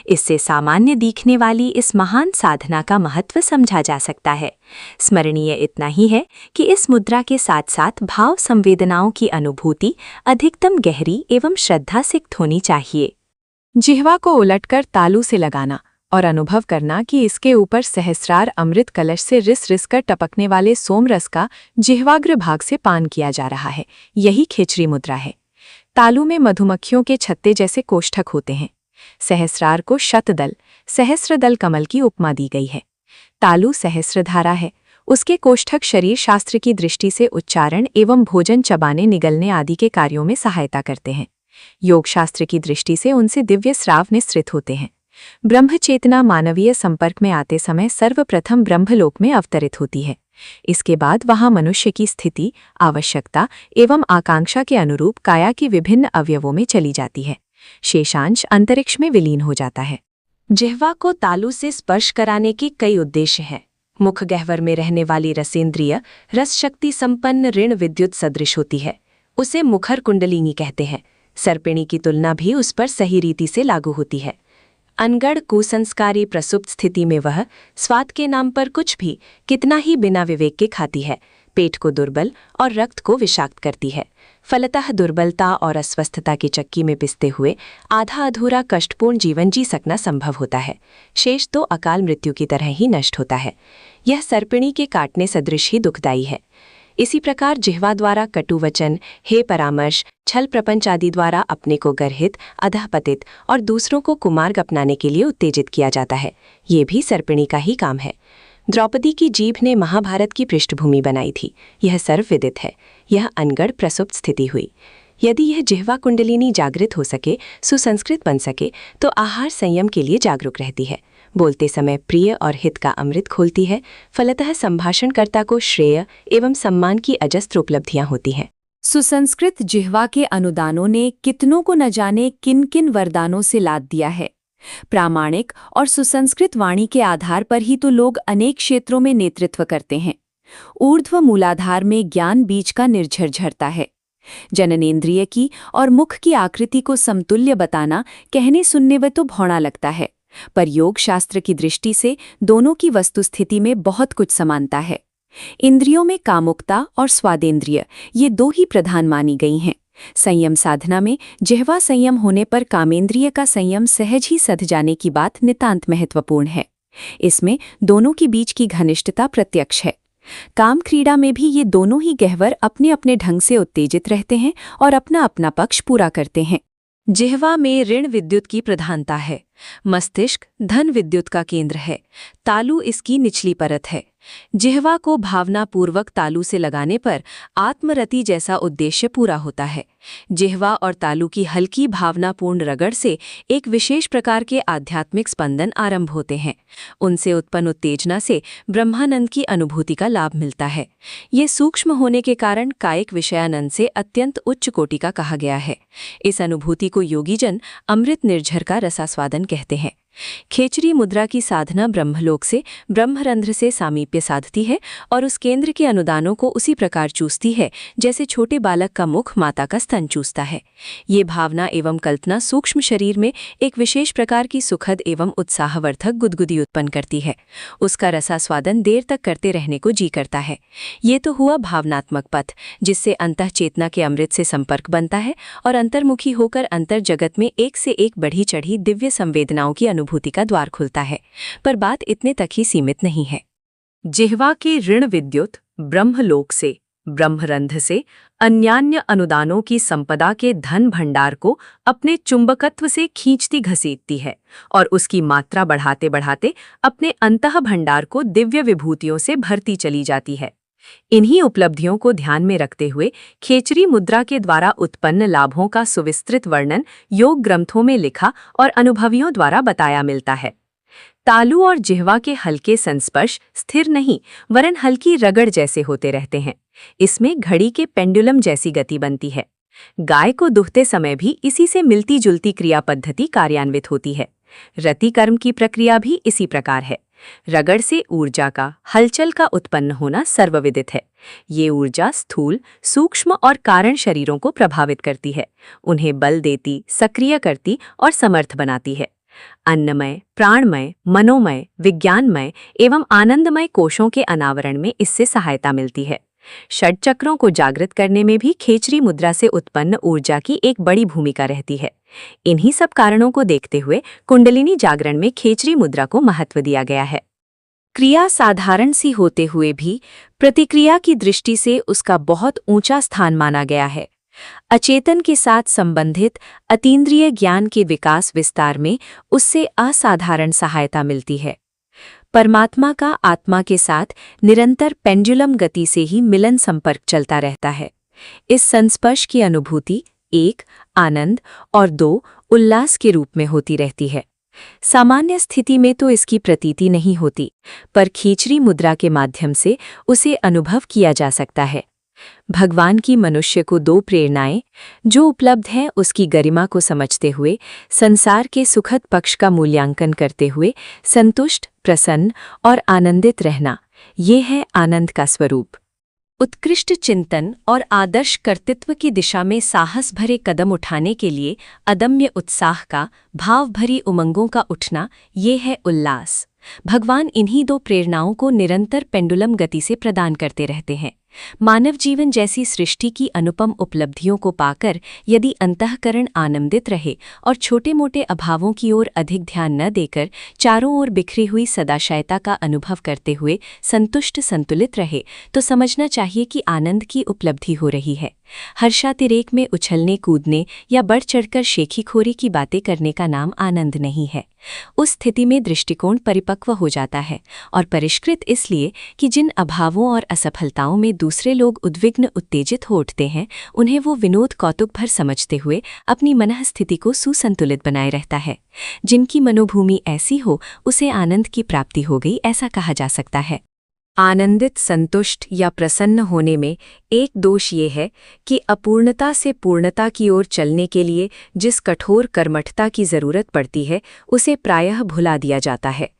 [SPEAKER 1] इससे सामान्य दिखने वाली इस महान साधना का महत्व समझा जा सकता है। स्मरणीय इतना ही है कि इस मुद्रा के साथ साथ भाव संवेदनाओं की अनुभूति अधिकतम गहरी एवं श्रद्धा सिक्त होनी चाहिए।
[SPEAKER 2] जिह्वा को उलटकर तालू से लगाना और अनुभव करना कि इसके ऊपर सहस्रार अमृत कलश से रिस रिस कर टपकने वाले सोमरस का जिह्वाग्र भाग से पान किया जा रहा है, यही खेचरी मुद्रा है। तालू में मधुमक्खियों के छत्ते जैसे कोष्ठक होते हैं। सहस्रार को शतदल, सहस्रदल कमल की उपमा दी गई है। तालु सहस्रधारा है। उसके कोष्ठक शरीर शास्त्र की दृष्टि से उच्चारण एवं भोजन चबाने निगलने आदि के कार्यों में सहायता करते हैं। योग शास्त्र की दृष्टि से उनसे दिव्य स्राव निस्सृत होते हैं। ब्रह्म चेतना मानवीय संपर्क में आते समय सर्वप्रथम ब्रह्मलोक में अवतरित होती है। इसके बाद वहां मनुष्य की स्थिति, आवश्यकता एवं आकांक्षा के अनुरूप काया की विभिन्न अवयवों में चली जाती है। शेषांश अंतरिक्ष में विलीन हो जाता है। जिह्वा को तालु से स्पर्श कराने के कई उद्देश्य हैं। मुख गह्वर में रहने वाली रसेंद्रिय रस शक्ति संपन्न ऋण विद्युत सदृश होती है। उसे मुखर कुंडलिनी कहते हैं। सर्पिणी की तुलना भी उस पर सही रीति से लागू होती है। अनगढ़ कुसंस्कारी प्रसुप्त स्थिति में वह स्वाद के नाम पर कुछ भी कितना ही बिना विवेक के खाती है। पेट को दुर्बल और रक्त को विषाक्त करती है। फलतः दुर्बलता और अस्वस्थता की चक्की में पिसते हुए आधा अधूरा कष्टपूर्ण जीवन जी सकना संभव होता है। शेष तो अकाल मृत्यु की तरह ही नष्ट होता है। यह सर्पिणी के काटने सदृश ही दुखदायी है। इसी प्रकार जिह्वा द्वारा कटुवचन, हे परामर्श, छल प्रपंच आदि द्वारा अपने को गर्हित, अधःपतित और दूसरों को कुमार्ग अपनाने के लिए उत्तेजित किया जाता है। ये भी सर्पिणी का ही काम है। द्रौपदी की जीभ ने महाभारत की पृष्ठभूमि बनाई थी, यह सर्वविदित है। यह अनगढ़ प्रसुप्त स्थिति हुई। यदि यह जिह्वा कुंडलिनी जागृत हो सके, सुसंस्कृत बन सके, तो आहार संयम के लिए जागरूक रहती है। बोलते समय प्रिय और हित का अमृत खोलती है। फलतः संभाषणकर्ता को श्रेय एवं सम्मान की अजस्त्र उपलब्धियां होती हैं।
[SPEAKER 1] सुसंस्कृत जिह्वा के अनुदानों ने कितनों को न जाने किन किन वरदानों से लाद दिया है। प्रामाणिक और सुसंस्कृत वाणी के आधार पर ही तो लोग अनेक क्षेत्रों में नेतृत्व करते हैं। ऊर्ध्व मूलाधार में ज्ञान बीज का निर्झर झरता है। जननेंद्रिय की और मुख की आकृति को समतुल्य बताना कहने सुनने में तो भौड़ा लगता है, पर योग शास्त्र की दृष्टि से दोनों की वस्तुस्थिति में बहुत कुछ समानता है। इंद्रियों में कामुकता और स्वादेंद्रिय ये दो ही प्रधान मानी गई हैं। संयम साधना में जिह्वा संयम होने पर कामेंद्रिय का संयम सहज ही सध जाने की बात नितांत महत्वपूर्ण है। इसमें दोनों के बीच की घनिष्ठता प्रत्यक्ष है। काम क्रीड़ा में भी ये दोनों ही गह्वर अपने अपने ढंग से उत्तेजित रहते हैं और अपना अपना पक्ष पूरा करते हैं। जिह्वा में ऋण विद्युत की प्रधानता है। मस्तिष्क धन विद्युत का केंद्र है। तालु इसकी निचली परत है। जिह्वा को भावनापूर्वक तालु से लगाने पर आत्मरति जैसा उद्देश्य पूरा होता है। जिह्वा और तालु की हल्की भावनापूर्ण रगड़ से एक विशेष प्रकार के आध्यात्मिक स्पंदन आरंभ होते हैं। उनसे उत्पन्न उत्तेजना से ब्रह्मानंद की अनुभूति का लाभ मिलता है। ये सूक्ष्म होने के कारण कायिक विषयानंद से अत्यंत उच्च कोटि का कहा गया है। इस अनुभूति को योगीजन अमृत निर्झर का रसास्वादन कहते हैं। खेचरी मुद्रा की साधना ब्रह्मलोक से ब्रह्मरंध्र से सामीप्य साधती है और उस केंद्र के अनुदानों को उसी प्रकार चूसती है जैसे छोटे बालक का मुख माता का स्तन चूसता है। ये भावना एवं कल्पना सूक्ष्म शरीर में एक विशेष प्रकार की सुखद एवं उत्साहवर्धक गुदगुदी उत्पन्न करती है। उसका रसास्वादन देर तक करते रहने को जी करता है। ये तो हुआ भावनात्मक पथ, जिससे अंतः चेतना के अमृत से संपर्क बनता है और अंतर्मुखी होकर अंतर जगत में एक से एक बढ़ी चढ़ी दिव्य संवेदनाओं की अनुभूति का द्वार खुलता है। पर बात इतने तक ही सीमित नहीं है। जिह्वा के ऋण विद्युत ब्रह्मलोक से, ब्रह्मरंध्र से अन्यान्य अनुदानों की संपदा के धन भंडार को अपने चुंबकत्व से खींचती घसीटती है और उसकी मात्रा बढ़ाते बढ़ाते अपने अंतः भंडार को दिव्य विभूतियों से भरती चली जाती है। इन्हीं उपलब्धियों को ध्यान में रखते हुए खेचरी मुद्रा के द्वारा उत्पन्न लाभों का सुविस्तृत वर्णन योग ग्रंथों में लिखा और अनुभवियों द्वारा बताया मिलता है। तालु और जिह्वा के हल्के संस्पर्श स्थिर नहीं वरन हल्की रगड़ जैसे होते रहते हैं। इसमें घड़ी के पेंडुलम जैसी गति बनती है। गाय को दुहते समय भी इसी से मिलती जुलती क्रिया पद्धति कार्यान्वित होती है। रतिकर्म की प्रक्रिया भी इसी प्रकार है। रगड़ से ऊर्जा का, हलचल का उत्पन्न होना सर्वविदित है। ये ऊर्जा स्थूल, सूक्ष्म और कारण शरीरों को प्रभावित करती है, उन्हें बल देती, सक्रिय करती और समर्थ बनाती है। अन्नमय, प्राणमय, मनोमय, विज्ञानमय एवं आनंदमय कोशों के अनावरण में इससे सहायता मिलती है। षड चक्रों को जागृत करने में भी खेचरी मुद्रा से उत्पन्न ऊर्जा की एक बड़ी भूमिका रहती है। इन्हीं सब कारणों को देखते हुए कुंडलिनी जागरण में खेचरी मुद्रा को महत्व दिया गया है। क्रिया साधारण सी होते हुए भी प्रतिक्रिया की दृष्टि से उसका बहुत ऊंचा स्थान माना गया है। अचेतन के साथ संबंधित अतीन्द्रिय ज्ञान के विकास विस्तार में उससे असाधारण सहायता मिलती है। परमात्मा का आत्मा के साथ निरंतर पेंडुलम गति से ही मिलन संपर्क चलता रहता है। इस संस्पर्श की अनुभूति 1 आनंद और 2 उल्लास के रूप में होती रहती है। सामान्य स्थिति में तो इसकी प्रतीति नहीं होती, पर खींचरी मुद्रा के माध्यम से उसे अनुभव किया जा सकता है। भगवान की मनुष्य को 2 प्रेरणाएं जो उपलब्ध हैं उसकी गरिमा को समझते हुए, संसार के सुखद पक्ष का मूल्यांकन करते हुए संतुष्ट, प्रसन्न और आनंदित रहना, ये है आनंद का स्वरूप। उत्कृष्ट चिंतन और आदर्श कर्तृत्व की दिशा में साहस भरे कदम उठाने के लिए अदम्य उत्साह का, भाव भरी उमंगों का उठना, ये है उल्लास। भगवान इन्हीं 2 प्रेरणाओं को निरंतर पेंडुलम गति से प्रदान करते रहते हैं। मानव जीवन जैसी सृष्टि की अनुपम उपलब्धियों को पाकर यदि अंतःकरण आनंदित रहे और छोटे मोटे अभावों की ओर अधिक ध्यान न देकर चारों ओर बिखरी हुई सदाशयता का अनुभव करते हुए संतुष्ट संतुलित रहे, तो समझना चाहिए कि आनंद की उपलब्धि हो रही है। हर्षातिरेक में उछलने कूदने या बढ़ चढ़कर शेखीखोरी की बातें करने का नाम आनंद नहीं है। उस स्थिति में दृष्टिकोण परिपक्व हो जाता है, और परिष्कृत इसलिए कि जिन अभावों और असफलताओं में दूसरे लोग उद्विग्न उत्तेजित हो उठते हैं, उन्हें वो विनोद कौतुक भर समझते हुए अपनी मनःस्थिति को सुसंतुलित बनाए रहता है। जिनकी मनोभूमि ऐसी हो, उसे आनंद की प्राप्ति हो गई, ऐसा कहा जा सकता है। आनंदित, संतुष्ट या प्रसन्न होने में एक दोष ये है कि अपूर्णता से पूर्णता की ओर चलने के लिए जिस कठोर कर्मठता की जरूरत पड़ती है, उसे प्रायः भुला दिया जाता है।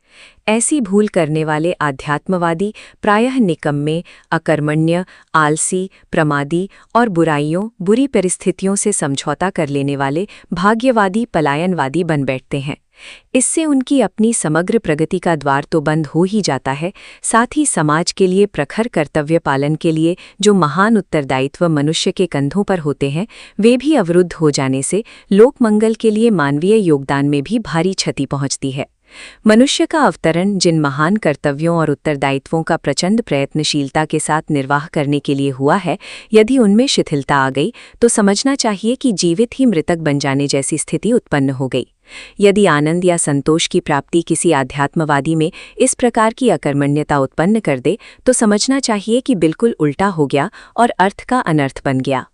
[SPEAKER 1] ऐसी भूल करने वाले आध्यात्मवादी प्रायः निकम्मे, अकर्मण्य, आलसी, प्रमादी और बुरी परिस्थितियों से समझौता कर लेने वाले भाग्यवादी, पलायनवादी बन बैठते हैं। इससे उनकी अपनी समग्र प्रगति का द्वार तो बंद हो ही जाता है, साथ ही समाज के लिए प्रखर कर्तव्य पालन के लिए जो महान उत्तरदायित्व मनुष्य के कंधों पर होते हैं, वे भी अवरुद्ध हो जाने से लोकमंगल के लिए मानवीय योगदान में भी भारी क्षति पहुंचती है। मनुष्य का अवतरण जिन महान कर्तव्यों और उत्तरदायित्वों का प्रचंड प्रयत्नशीलता के साथ निर्वाह करने के लिए हुआ है, यदि उनमें शिथिलता आ गई तो समझना चाहिए कि जीवित ही मृतक बन जाने जैसी स्थिति उत्पन्न हो गई। यदि आनंद या संतोष की प्राप्ति किसी आध्यात्मवादी में इस प्रकार की अकर्मण्यता उत्पन्न कर दे, तो समझना चाहिए कि बिल्कुल उल्टा हो गया और अर्थ का अनर्थ बन गया।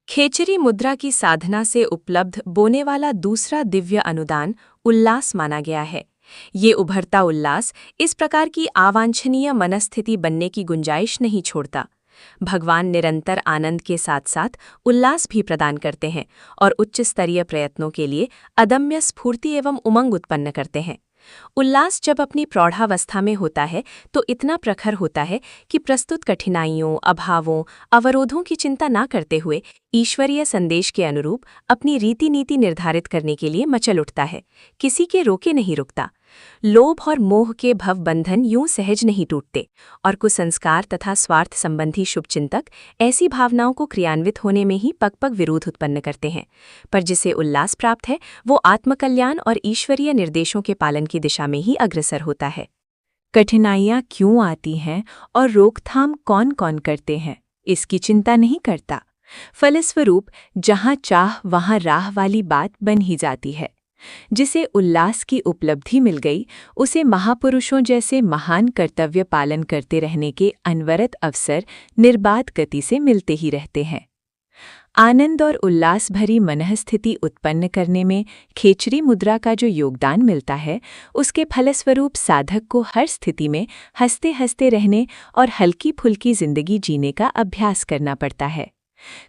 [SPEAKER 1] खेचरी मुद्रा की साधना से उपलब्ध बोने वाला दूसरा दिव्य अनुदान उल्लास माना गया है। ये उभरता उल्लास इस प्रकार की अवांछनीय मनस्थिति बनने की गुंजाइश नहीं छोड़ता। भगवान निरंतर आनंद के साथ साथ उल्लास भी प्रदान करते हैं और उच्च स्तरीय प्रयत्नों के लिए अदम्य स्फूर्ति एवं उमंग उत्पन्न करते हैं। उल्लास जब अपनी प्रौढ़ावस्था में होता है तो इतना प्रखर होता है कि प्रस्तुत कठिनाइयों, अभावों, अवरोधों की चिंता न करते हुए ईश्वरीय संदेश के अनुरूप अपनी रीति नीति निर्धारित करने के लिए मचल उठता है, किसी के रोके नहीं रुकता। लोभ और मोह के भव बंधन यूं सहज नहीं टूटते, और कुसंस्कार तथा स्वार्थ संबंधी शुभचिंतक ऐसी भावनाओं को क्रियान्वित होने में ही पग पग विरोध उत्पन्न करते हैं। पर जिसे उल्लास प्राप्त है, वो आत्मकल्याण और ईश्वरीय निर्देशों के पालन की दिशा में ही अग्रसर होता है। कठिनाइयाँ क्यों आती हैं और रोकथाम कौन कौन करते हैं, इसकी चिंता नहीं करता। फलस्वरूप जहाँ चाह वहाँ राह वाली बात बन ही जाती है। जिसे उल्लास की उपलब्धि मिल गई, उसे महापुरुषों जैसे महान कर्तव्य पालन करते रहने के अनवरत अवसर निर्बाध गति से मिलते ही रहते हैं। आनंद और उल्लास भरी मनःस्थिति उत्पन्न करने में खेचरी मुद्रा का जो योगदान मिलता है, उसके फलस्वरूप साधक को हर स्थिति में हंसते हंसते रहने और हल्की फुल्की जिंदगी जीने का अभ्यास करना पड़ता है।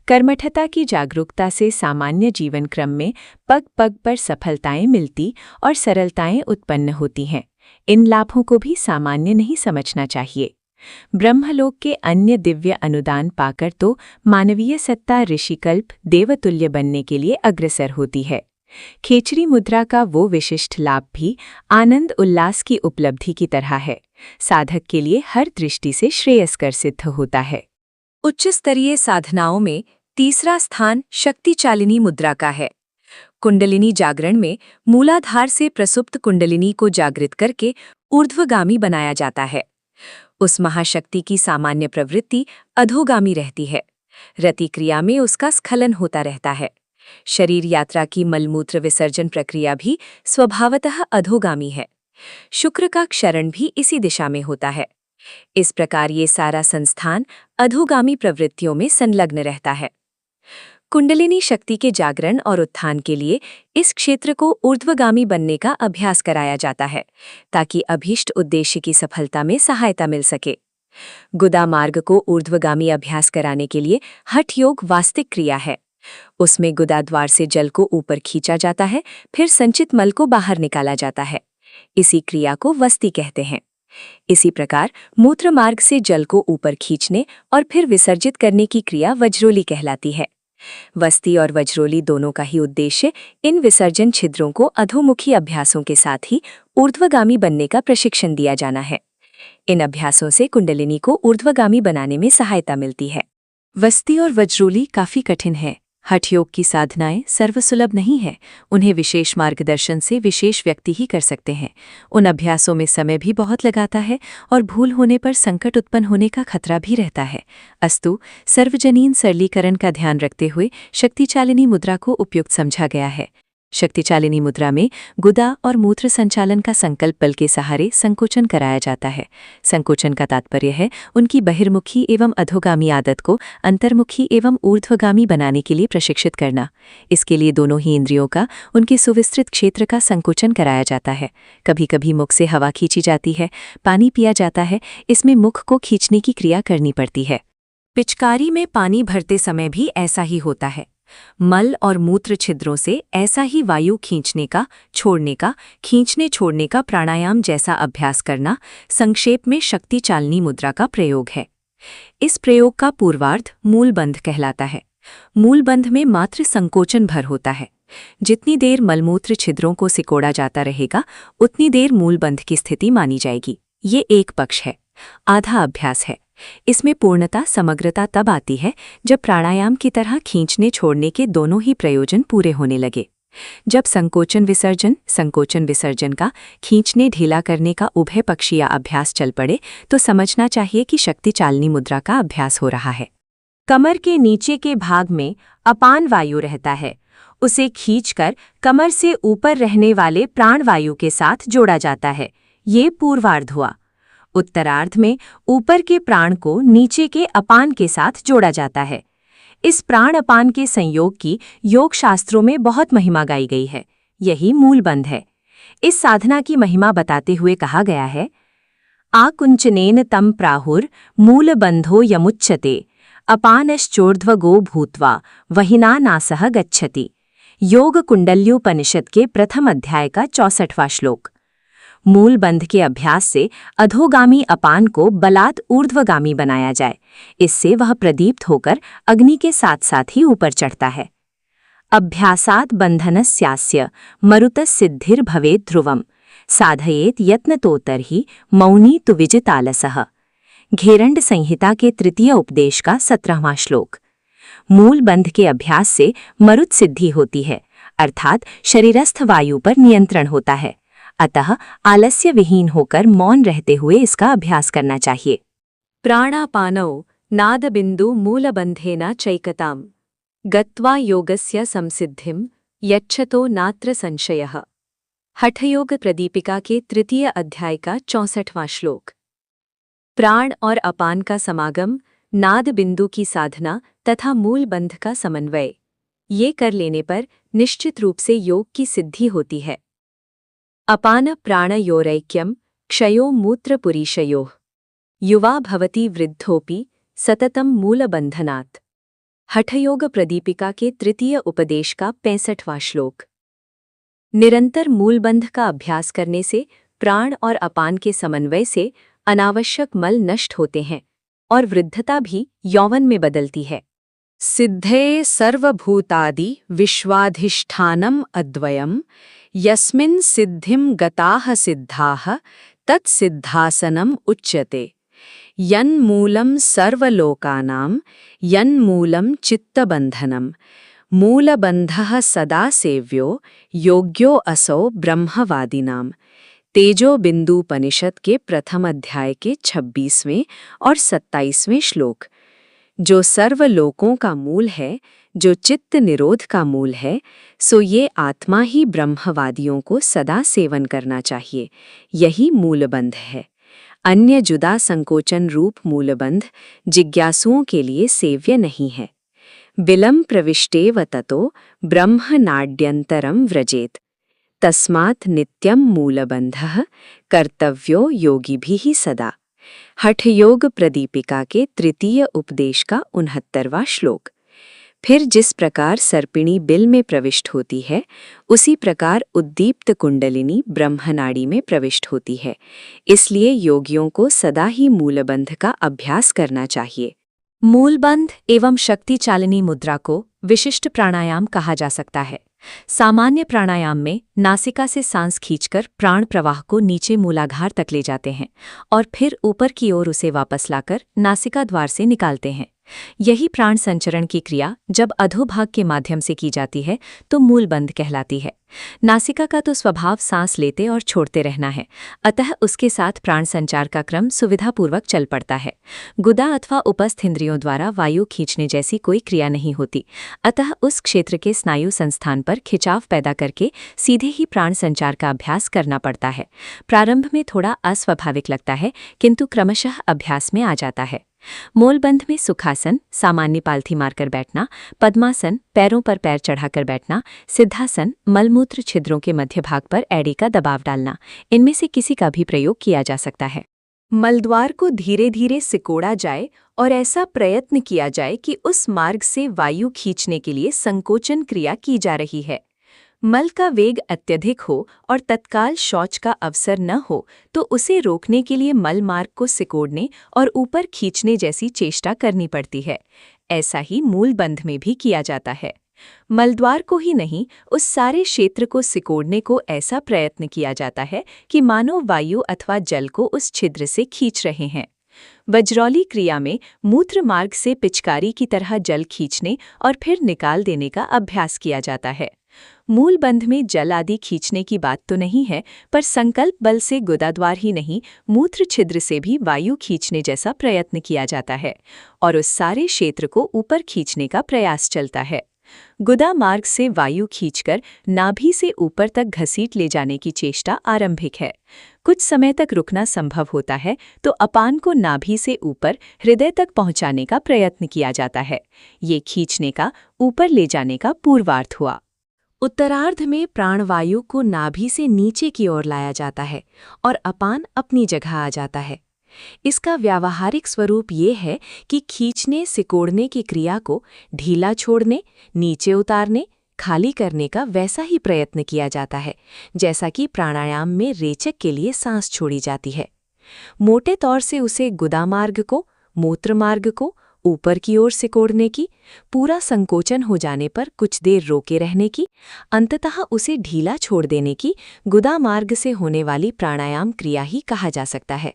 [SPEAKER 1] कर्मठता की जागरूकता से सामान्य जीवन क्रम में पग पग पर सफलताएं मिलती और सरलताएं उत्पन्न होती हैं। इन लाभों को भी सामान्य नहीं समझना चाहिए। ब्रह्मलोक के अन्य दिव्य अनुदान पाकर तो मानवीय सत्ता ऋषिकल्प देवतुल्य बनने के लिए अग्रसर होती है। खेचरी मुद्रा का वो विशिष्ट लाभ भी आनंद उल्लास की उपलब्धि की तरह है, साधक के लिए हर दृष्टि से श्रेयस्कर सिद्ध होता है। उच्च स्तरीय साधनाओं में तीसरा स्थान शक्तिचालिनी मुद्रा का है। कुंडलिनी जागरण में मूलाधार से प्रसुप्त कुंडलिनी को जागृत करके ऊर्ध्वगामी बनाया जाता है। उस महाशक्ति की सामान्य प्रवृत्ति अधोगामी रहती है। रति क्रिया में उसका स्खलन होता रहता है। शरीर यात्रा की मलमूत्र विसर्जन प्रक्रिया भी स्वभावतः अधोगामी है। शुक्र का क्षरण भी इसी दिशा में होता है। इस प्रकार ये सारा संस्थान अधोगामी प्रवृत्तियों में संलग्न रहता है। कुंडलिनी शक्ति के जागरण और उत्थान के लिए इस क्षेत्र को ऊर्ध्वगामी बनने का अभ्यास कराया जाता है, ताकि अभीष्ट उद्देश्य की सफलता में सहायता मिल सके। गुदा मार्ग को ऊर्ध्वगामी अभ्यास कराने के लिए हठ योग वास्तविक क्रिया है। उसमें गुदा द्वार से जल को ऊपर खींचा जाता है, फिर संचित मल को बाहर निकाला जाता है। इसी क्रिया को वस्ती कहते हैं। इसी प्रकार मूत्र मार्ग से जल को ऊपर खींचने और फिर विसर्जित करने की क्रिया वज्रोली कहलाती है। वस्ती और वज्रोली दोनों का ही उद्देश्य इन विसर्जन छिद्रों को अधोमुखी अभ्यासों के साथ ही ऊर्ध्वगामी बनने का प्रशिक्षण दिया जाना है। इन अभ्यासों से कुंडलिनी को ऊर्ध्वगामी बनाने में सहायता मिलती है। वस्ती और वज्रोली काफी कठिन है। हठ योग की साधनाएं सर्वसुलभ नहीं है। उन्हें विशेष मार्गदर्शन से विशेष व्यक्ति ही कर सकते हैं। उन अभ्यासों में समय भी बहुत लगाता है और भूल होने पर संकट उत्पन्न होने का खतरा भी रहता है। अस्तु, सर्वजनीन सरलीकरण का ध्यान रखते हुए शक्तिचालिनी मुद्रा को उपयुक्त समझा गया है। शक्तिचालिनी मुद्रा में गुदा और मूत्र संचालन का संकल्प बल के सहारे संकोचन कराया जाता है। संकोचन का तात्पर्य है उनकी बहिर्मुखी एवं अधोगामी आदत को अंतर्मुखी एवं ऊर्ध्वगामी बनाने के लिए प्रशिक्षित करना। इसके लिए दोनों ही इंद्रियों का उनके सुविस्तृत क्षेत्र का संकोचन कराया जाता है। कभी कभी मुख से हवा खींची जाती है, पानी पिया जाता है। इसमें मुख को खींचने की क्रिया करनी पड़ती है। पिचकारी में पानी भरते समय भी ऐसा ही होता है। मल और मूत्र छिद्रों से ऐसा ही वायु खींचने का, छोड़ने का, खींचने छोड़ने का प्राणायाम जैसा अभ्यास करना संक्षेप में शक्तिचालिनी मुद्रा का प्रयोग है। इस प्रयोग का पूर्वार्ध मूलबंध कहलाता है। मूलबंध में मात्र संकोचन भर होता है। जितनी देर मलमूत्र छिद्रों को सिकोड़ा जाता रहेगा, उतनी देर मूलबंध की स्थिति मानी जाएगी। ये एक पक्ष है। आधा अभ्यास है। इसमें पूर्णता, समग्रता तब आती है जब प्राणायाम की तरह खींचने छोड़ने के दोनों ही प्रयोजन पूरे होने लगे। जब संकोचन विसर्जन का खींचने ढीला करने का उभय पक्षीय अभ्यास चल पड़े तो समझना चाहिए कि शक्तिचालिनी मुद्रा का अभ्यास हो रहा है। कमर के नीचे के भाग में अपान वायु रहता है। उसे खींचकर कमर से ऊपर रहने वाले प्राणवायु के साथ जोड़ा जाता है। ये पूर्वार्ध हुआ। उत्तरार्ध में ऊपर के प्राण को नीचे के अपान के साथ जोड़ा जाता है। इस प्राण अपान के संयोग की योग शास्त्रों में बहुत महिमा गाई गई है। यही मूलबंध है। इस साधना की महिमा बताते हुए कहा गया है, आकुंचनेन तम प्राहुर मूलबंधो यमुच्यते अपानश्चोर्ध्वगो भूत्वा वहिना नासह गच्छति। योग कुंडल्योपनिषद के प्रथम अध्याय का 64वां श्लोक। मूलबंध के अभ्यास से अधोगामी अपान को बलात् ऊर्ध्वगामी बनाया जाए। इससे वह प्रदीप्त होकर अग्नि के साथ साथ ही ऊपर चढ़ता है। अभ्यासात् बंधनस्यास्य मरुतसिद्धिर्भवेत् ध्रुवम् साधयेत् यत्नतोतर्हि मौनी तु विजितालसः। घेरंड संहिता के तृतीय उपदेश का 17वां श्लोक। मूलबंध के अभ्यास से मरुत सिद्धि होती है, अर्थात शरीरस्थ वायु पर नियंत्रण होता है। अतः आलस्य विहीन होकर मौन रहते हुए इसका अभ्यास करना चाहिए। प्राणापानौ नादबिंदु मूलबंधेन चैकताम् गत्वा योगस्य संसिद्धिं यच्छतो नात्र संशयः। हठयोग प्रदीपिका के तृतीय अध्याय का 64वां श्लोक। प्राण और अपान का समागम नाद बिंदु की साधना तथा मूल बंध का समन्वय। ये कर लेने पर निश्चित रूप से योग की सिद्धि होती है। अपान प्राणयोरैक्यम क्षयो मूत्रपुरीशयोः युवा भवति वृद्धोपि सततम मूलबंधनात्। हठयोग प्रदीपिका के तृतीय उपदेश का 65वां श्लोक। निरंतर मूलबंध का अभ्यास करने से प्राण और अपान के समन्वय से अनावश्यक मल नष्ट होते हैं और वृद्धता भी यौवन में बदलती है। सिद्धे सर्वभूतादि विश्वाधिष्ठानम अद्वयम् यस्मिन् सिद्धिं गताः सिद्धाः तत्सिद्धासनम् उच्यते। यन्मूलं सर्वलोकानां यन्मूलं चित्तबन्धनं मूलबन्धः सदा सेव्यो योग्यो असौ ब्रह्मवादिनां। तेजोबिन्दुपनिषद के प्रथम अध्याय के 26वें और 27वें श्लोक। जो सर्वलोकों का मूल है, जो चित्त निरोध का मूल है, सो ये आत्मा ही ब्रह्मवादियों को सदा सेवन करना चाहिए। यही मूलबंध है। अन्य जुदा संकोचन रूप मूलबंध जिज्ञासुओं के लिए सेव्य नहीं है। बिलम प्रविष्टेव ततो ब्रह्म नाड्यंतरम व्रजेत तस्मात् नित्यम मूलबंधः कर्तव्यो योगिभिः सदा। हठयोग प्रदीपिका के तृतीय उपदेश का 69वां श्लोक। फिर जिस प्रकार सर्पिणी बिल में प्रविष्ट होती है, उसी प्रकार उद्दीप्त कुंडलिनी ब्रह्मनाड़ी में प्रविष्ट होती है। इसलिए योगियों को सदा ही मूलबंध का अभ्यास करना चाहिए। मूलबंध एवं शक्ति चालिनी मुद्रा को विशिष्ट प्राणायाम कहा जा सकता है। सामान्य प्राणायाम में नासिका से सांस खींचकर प्राण प्रवाह को नीचे मूलाधार तक ले जाते हैं और फिर ऊपर की ओर उसे वापस लाकर नासिका द्वार से निकालते हैं। यही प्राण संचरण की क्रिया जब अधोभाग के माध्यम से की जाती है तो मूलबंध कहलाती है। नासिका का तो स्वभाव सांस लेते और छोड़ते रहना है, अतः उसके साथ प्राण संचार का क्रम सुविधापूर्वक चल पड़ता है। गुदा अथवा उपस्थ इंद्रियों द्वारा वायु खींचने जैसी कोई क्रिया नहीं होती, अतः उस क्षेत्र के स्नायु संस्थान पर खिंचाव पैदा करके सीधे ही प्राण संचार का अभ्यास करना पड़ता है। प्रारंभ में थोड़ा अस्वाभाविक लगता है, किंतु क्रमशः अभ्यास में आ जाता है। मूलबंध में सुखासन, सामान्य पालथी मारकर बैठना, पद्मासन, पैरों पर पैर चढ़ाकर बैठना, सिद्धासन, मलमूत्र छिद्रों के मध्य भाग पर एड़ी का दबाव डालना, इनमें से किसी का भी प्रयोग किया जा सकता है। मलद्वार को धीरे धीरे सिकोड़ा जाए और ऐसा प्रयत्न किया जाए कि उस मार्ग से वायु खींचने के लिए संकोचन क्रिया की जा रही है। मल का वेग अत्यधिक हो और तत्काल शौच का अवसर न हो तो उसे रोकने के लिए मल मार्ग को सिकोड़ने और ऊपर खींचने जैसी चेष्टा करनी पड़ती है। ऐसा ही मूलबंध में भी किया जाता है। मलद्वार को ही नहीं, उस सारे क्षेत्र को सिकोड़ने को ऐसा प्रयत्न किया जाता है कि मानो वायु अथवा जल को उस छिद्र से खींच रहे हैं। वज्रौली क्रिया में मूत्र मार्ग से पिचकारी की तरह जल खींचने और फिर निकाल देने का अभ्यास किया जाता है। मूलबंध में जल आदि खींचने की बात तो नहीं है, पर संकल्प बल से गुदाद्वार ही नहीं, मूत्र छिद्र से भी वायु खींचने जैसा प्रयत्न किया जाता है और उस सारे क्षेत्र को ऊपर खींचने का प्रयास चलता है। गुदा मार्ग से वायु खींचकर नाभि से ऊपर तक घसीट ले जाने की चेष्टा आरंभिक है। कुछ समय तक रुकना संभव होता है तो अपान को नाभि से ऊपर हृदय तक पहुंचाने का प्रयत्न किया जाता है। ये खींचने का, ऊपर ले जाने का पूर्वार्थ हुआ। उत्तरार्ध में प्राणवायु को नाभि से नीचे की ओर लाया जाता है और अपान अपनी जगह आ जाता है। इसका व्यावहारिक स्वरूप ये है कि खींचने सिकोड़ने की क्रिया को ढीला छोड़ने, नीचे उतारने, खाली करने का वैसा ही प्रयत्न किया जाता है जैसा कि प्राणायाम में रेचक के लिए सांस छोड़ी जाती है। मोटे तौर से उसे गुदा मार्ग को, मूत्र मार्ग को ऊपर की ओर सिकोड़ने की, पूरा संकोचन हो जाने पर कुछ देर रोके रहने की, अंततः उसे ढीला छोड़ देने की गुदा मार्ग से होने वाली प्राणायाम क्रिया ही कहा जा सकता है।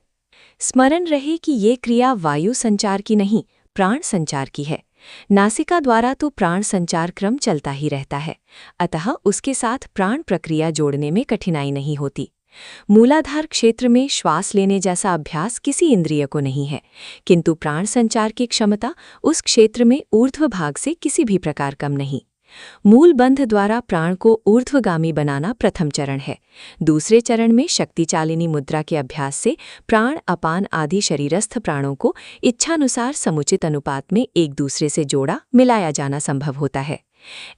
[SPEAKER 1] स्मरण रहे कि ये क्रिया वायु संचार की नहीं, प्राण संचार की है। नासिका द्वारा तो प्राण संचार क्रम चलता ही रहता है, अतः उसके साथ प्राण प्रक्रिया जोड़ने में कठिनाई नहीं होती। मूलाधार क्षेत्र में श्वास लेने जैसा अभ्यास किसी इंद्रिय को नहीं है, किंतु प्राण संचार की क्षमता उस क्षेत्र में ऊर्ध्व भाग से किसी भी प्रकार कम नहीं। मूल बंध द्वारा प्राण को ऊर्ध्वगामी बनाना प्रथम चरण है। दूसरे चरण में शक्ति चालिनी मुद्रा के अभ्यास से प्राण, अपान आदि शरीरस्थ प्राणों को इच्छानुसार समुचित अनुपात में एक दूसरे से जोड़ा मिलाया जाना संभव होता है।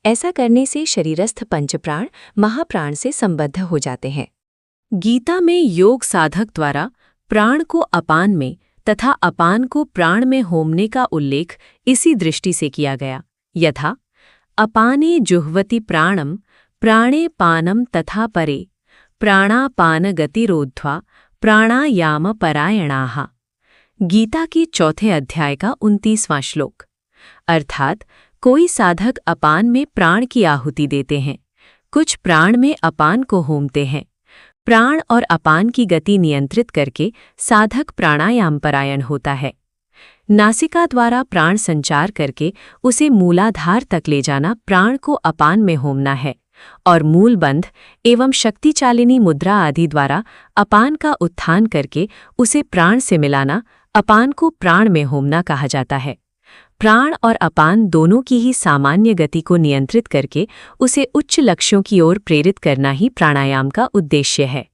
[SPEAKER 1] ऐसा करने से शरीरस्थ पंचप्राण महाप्राण से संबद्ध हो जाते हैं। गीता में योग साधक द्वारा प्राण को अपान में तथा अपान को प्राण में होमने का उल्लेख इसी दृष्टि से किया गया, यथा अपाने जुह्वति प्राणम प्राणे पानम तथा परे प्राणापान गतिरोध्वा प्राणायाम परायणाः। गीता के चौथे अध्याय का 29वां श्लोक। अर्थात कोई साधक अपान में प्राण की आहुति देते हैं, कुछ प्राण में अपान को होमते हैं। प्राण और अपान की गति नियंत्रित करके साधक प्राणायाम परायण होता है। नासिका द्वारा प्राण संचार करके उसे मूलाधार तक ले जाना प्राण को अपान में होमना है, और मूल बंध एवं शक्ति चालिनी मुद्रा आदि द्वारा अपान का उत्थान करके उसे प्राण से मिलाना अपान को प्राण में होमना कहा जाता है। प्राण और अपान दोनों की ही सामान्य गति को नियंत्रित करके उसे उच्च लक्ष्यों की ओर प्रेरित करना ही प्राणायाम का उद्देश्य है।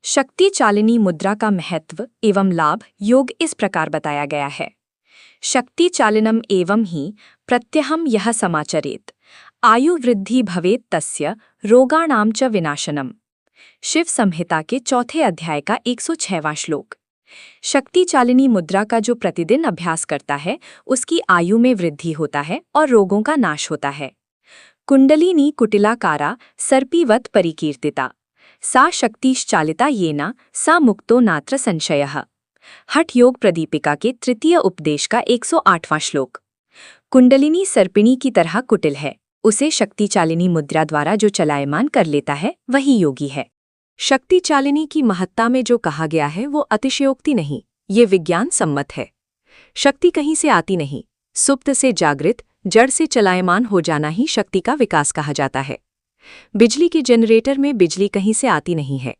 [SPEAKER 1] शक्ति चालिनी मुद्रा का महत्व एवं लाभ योग इस प्रकार बताया गया है। शक्ति चालिनम एवं ही प्रत्यहम यह समाचरेत आयु वृद्धि भवेत तस्य रोगाणाम च विनाशनम। शिव संहिता के चौथे अध्याय का 106वां श्लोक। शक्ति चालिनी मुद्रा का जो प्रतिदिन अभ्यास करता है उसकी आयु में वृद्धि होता है और रोगों का नाश होता है। कुंडलिनी कुटिलाकारा सर्पीवत परिकीर्तिता सा शक्तिश्चालिता येना सा मुक्तो नात्र संशयः। हठ योग प्रदीपिका के तृतीय उपदेश का 108वां श्लोक। कुंडलिनी सर्पिणी की तरह कुटिल है, उसे शक्ति चालिनी मुद्रा द्वारा जो चलायमान कर लेता है वही योगी है। शक्ति चालिनी की महत्ता में जो कहा गया है वो अतिशयोक्ति नहीं, ये विज्ञान सम्मत है। शक्ति कहीं से आती नहीं, सुप्त से जागृत, जड़ से चलायमान हो जाना ही शक्ति का विकास कहा जाता है। बिजली के जनरेटर में बिजली कहीं से आती नहीं है।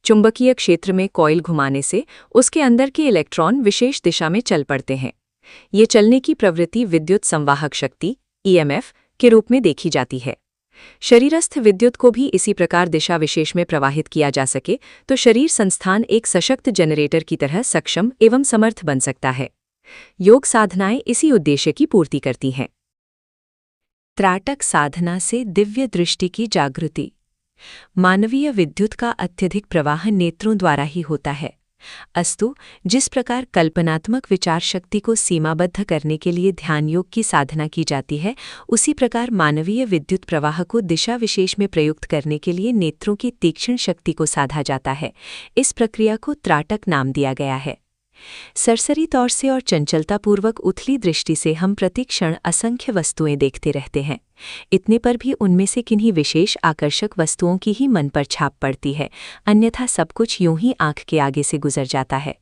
[SPEAKER 1] चुंबकीय क्षेत्र में कॉइल घुमाने से उसके अंदर के इलेक्ट्रॉन विशेष दिशा में चल पड़ते हैं। ये चलने की प्रवृत्ति विद्युत संवाहक शक्ति EMF के रूप में देखी जाती है। शरीरस्थ विद्युत को भी इसी प्रकार दिशा विशेष में प्रवाहित किया जा सके तो शरीर संस्थान एक सशक्त जनरेटर की तरह सक्षम एवं समर्थ बन सकता है। योग साधनाएं इसी उद्देश्य की पूर्ति करती हैं। त्राटक साधना से दिव्य दृष्टि की जागृति। मानवीय विद्युत का अत्यधिक प्रवाह नेत्रों द्वारा ही होता है। अस्तु जिस प्रकार कल्पनात्मक विचार शक्ति को सीमाबद्ध करने के लिए ध्यान योग की साधना की जाती है, उसी प्रकार मानवीय विद्युत प्रवाह को दिशा विशेष में प्रयुक्त करने के लिए नेत्रों की तीक्ष्ण शक्ति को साधा जाता है। इस प्रक्रिया को त्राटक नाम दिया गया है। सरसरी तौर से और चंचलतापूर्वक उथली दृष्टि से हम प्रतिक्षण असंख्य वस्तुएं देखते रहते हैं। इतने पर भी उनमें से किन्हीं विशेष आकर्षक वस्तुओं की ही मन पर छाप पड़ती है, अन्यथा सब कुछ यूं ही आंख के आगे से गुजर जाता है।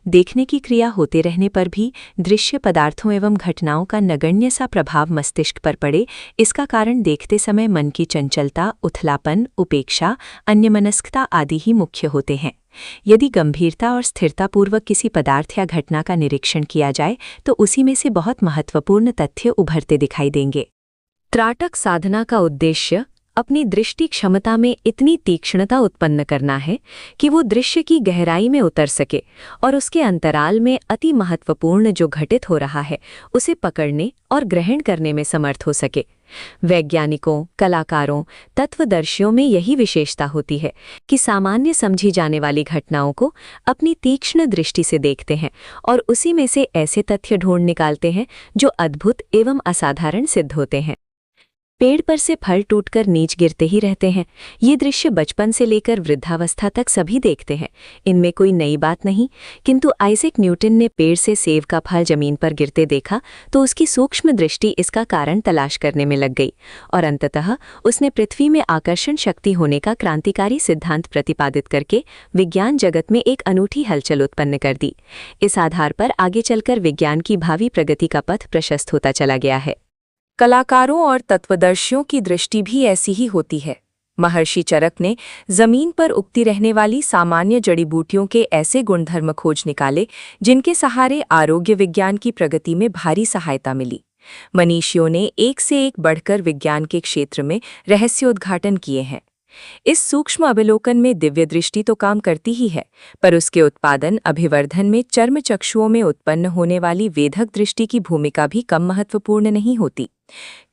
[SPEAKER 1] देखने की क्रिया होते रहने पर भी दृश्य पदार्थों एवं घटनाओं का नगण्य सा प्रभाव मस्तिष्क पर पड़े, इसका कारण देखते समय मन की चंचलता, उथलापन, उपेक्षा, अन्यमनस्कता आदि ही मुख्य होते हैं। यदि गंभीरता और स्थिरतापूर्वक किसी पदार्थ या घटना का निरीक्षण किया जाए तो उसी में से बहुत महत्वपूर्ण तथ्य उभरते दिखाई देंगे। त्राटक साधना का उद्देश्य अपनी दृष्टि क्षमता में इतनी तीक्ष्णता उत्पन्न करना है कि वो दृश्य की गहराई में उतर सके और उसके अंतराल में अति महत्वपूर्ण जो घटित हो रहा है उसे पकड़ने और ग्रहण करने में समर्थ हो सके। वैज्ञानिकों, कलाकारों, तत्वदर्शियों में यही विशेषता होती है कि सामान्य समझी जाने वाली घटनाओं को अपनी तीक्ष्ण दृष्टि से देखते हैं और उसी में से ऐसे तथ्य ढूंढ निकालते हैं जो अद्भुत एवं असाधारण सिद्ध होते हैं। पेड़ पर से फल टूटकर नीच गिरते ही रहते हैं। ये दृश्य बचपन से लेकर वृद्धावस्था तक सभी देखते हैं, इनमें कोई नई बात नहीं। किंतु आइजैक न्यूटन ने पेड़ से सेब का फल जमीन पर गिरते देखा तो उसकी सूक्ष्म दृष्टि इसका कारण तलाश करने में लग गई और अंततः उसने पृथ्वी में आकर्षण शक्ति होने का क्रांतिकारी सिद्धांत प्रतिपादित करके विज्ञान जगत में एक अनूठी हलचल उत्पन्न कर दी। इस आधार पर आगे चलकर विज्ञान की भावी प्रगति का पथ प्रशस्त होता चला गया है। कलाकारों और तत्वदर्शियों की दृष्टि भी ऐसी ही होती है। महर्षि चरक ने जमीन पर उगती रहने वाली सामान्य जड़ी बूटियों के ऐसे गुणधर्म खोज निकाले जिनके सहारे आरोग्य विज्ञान की प्रगति में भारी सहायता मिली। मनीषियों ने एक से एक बढ़कर विज्ञान के क्षेत्र में रहस्योद्घाटन किए हैं। इस सूक्ष्म अवलोकन में दिव्य दृष्टि तो काम करती ही है, पर उसके उत्पादन अभिवर्धन में चर्म चक्षुओं में उत्पन्न होने वाली वेधक दृष्टि की भूमिका भी कम महत्वपूर्ण नहीं होती।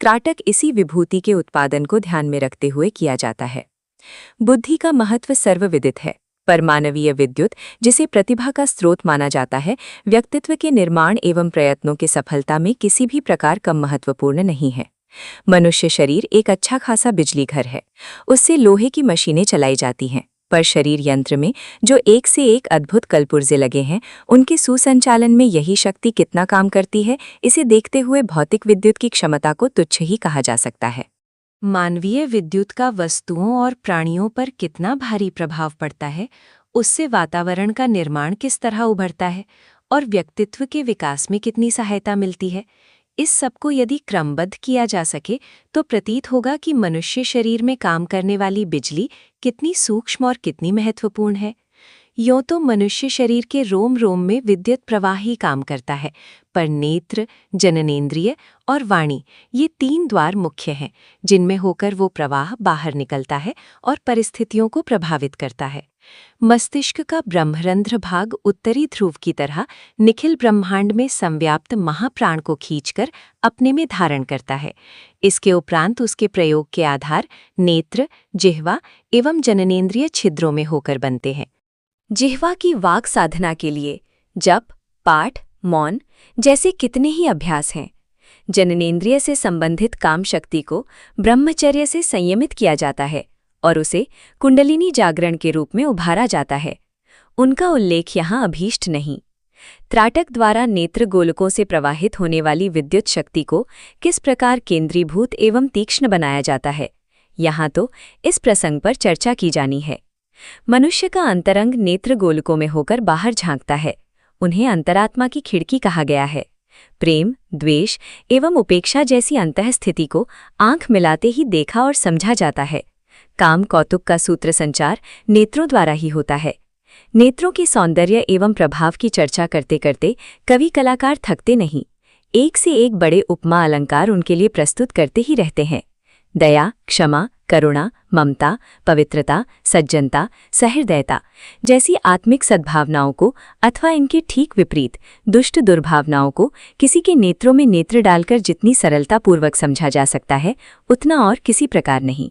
[SPEAKER 1] क्राटक इसी विभूति के उत्पादन को ध्यान में रखते हुए किया जाता है। बुद्धि का महत्व सर्वविदित है, पर मानवीय विद्युत, जिसे प्रतिभा का स्रोत माना जाता है, व्यक्तित्व के निर्माण एवं प्रयत्नों की सफलता में किसी भी प्रकार कम महत्वपूर्ण नहीं है। मनुष्य शरीर एक अच्छा खासा बिजली घर है। उससे लोहे की मशीनें चलाई जाती हैं, पर शरीर यंत्र में जो एक से एक अद्भुत कलपुर्जे लगे हैं, उनके सुसंचालन में यही शक्ति कितना काम करती है, इसे देखते हुए भौतिक विद्युत की क्षमता को तुच्छ ही कहा जा सकता है।
[SPEAKER 2] मानवीय विद्युत का वस्तुओं और प्राणियों पर कितना भारी प्रभाव पड़ता है, उससे वातावरण का निर्माण किस तरह उभरता है और व्यक्तित्व के विकास में कितनी सहायता मिलती है, इस सब को यदि क्रमबद्ध किया जा सके तो प्रतीत होगा कि मनुष्य शरीर में काम करने वाली बिजली कितनी सूक्ष्म और कितनी महत्वपूर्ण है। यों तो मनुष्य शरीर के रोम रोम में विद्युत प्रवाह ही काम करता है, पर नेत्र, जननेंद्रिय और वाणी, ये 3 द्वार मुख्य हैं, जिनमें होकर वो प्रवाह बाहर निकलता है और परिस्थितियों को प्रभावित करता है। मस्तिष्क का ब्रह्मरंध्र भाग उत्तरी ध्रुव की तरह निखिल ब्रह्मांड में संव्याप्त महाप्राण को खींचकर अपने में धारण करता है। इसके उपरांत उसके प्रयोग के आधार नेत्र, जिह्वा एवं जननेंद्रिय छिद्रों में होकर बनते हैं।
[SPEAKER 1] जिह्वा की वाक् साधना के लिए जप, पाठ, मौन जैसे कितने ही अभ्यास हैं। जननेंद्रिय से संबंधित काम शक्ति को ब्रह्मचर्य से संयमित किया जाता है और उसे कुंडलिनी जागरण के रूप में उभारा जाता है। उनका उल्लेख यहाँ अभीष्ट नहीं। त्राटक द्वारा नेत्र गोलकों से प्रवाहित होने वाली विद्युत शक्ति को किस प्रकार केंद्रीभूत एवं तीक्ष्ण बनाया जाता है, यहाँ तो इस प्रसंग पर चर्चा की जानी है। मनुष्य का अंतरंग नेत्र गोलकों में होकर बाहर झांकता है। उन्हें अंतरात्मा की खिड़की कहा गया है। प्रेम, द्वेष एवं उपेक्षा जैसी अंतःस्थिति को आंख मिलाते ही देखा और समझा जाता है। काम कौतुक का सूत्र संचार नेत्रों द्वारा ही होता है। नेत्रों के सौंदर्य एवं प्रभाव की चर्चा करते करते कवि कलाकार थकते नहीं। एक से एक बड़े उपमा अलंकार उनके लिए प्रस्तुत करते ही रहते हैं। दया, क्षमा, करुणा, ममता, पवित्रता, सज्जनता, सहृदयता जैसी आत्मिक सद्भावनाओं को अथवा इनके ठीक विपरीत दुष्ट दुर्भावनाओं को किसी के नेत्रों में नेत्र डालकर जितनी सरलतापूर्वक समझा जा सकता है, उतना और किसी प्रकार नहीं।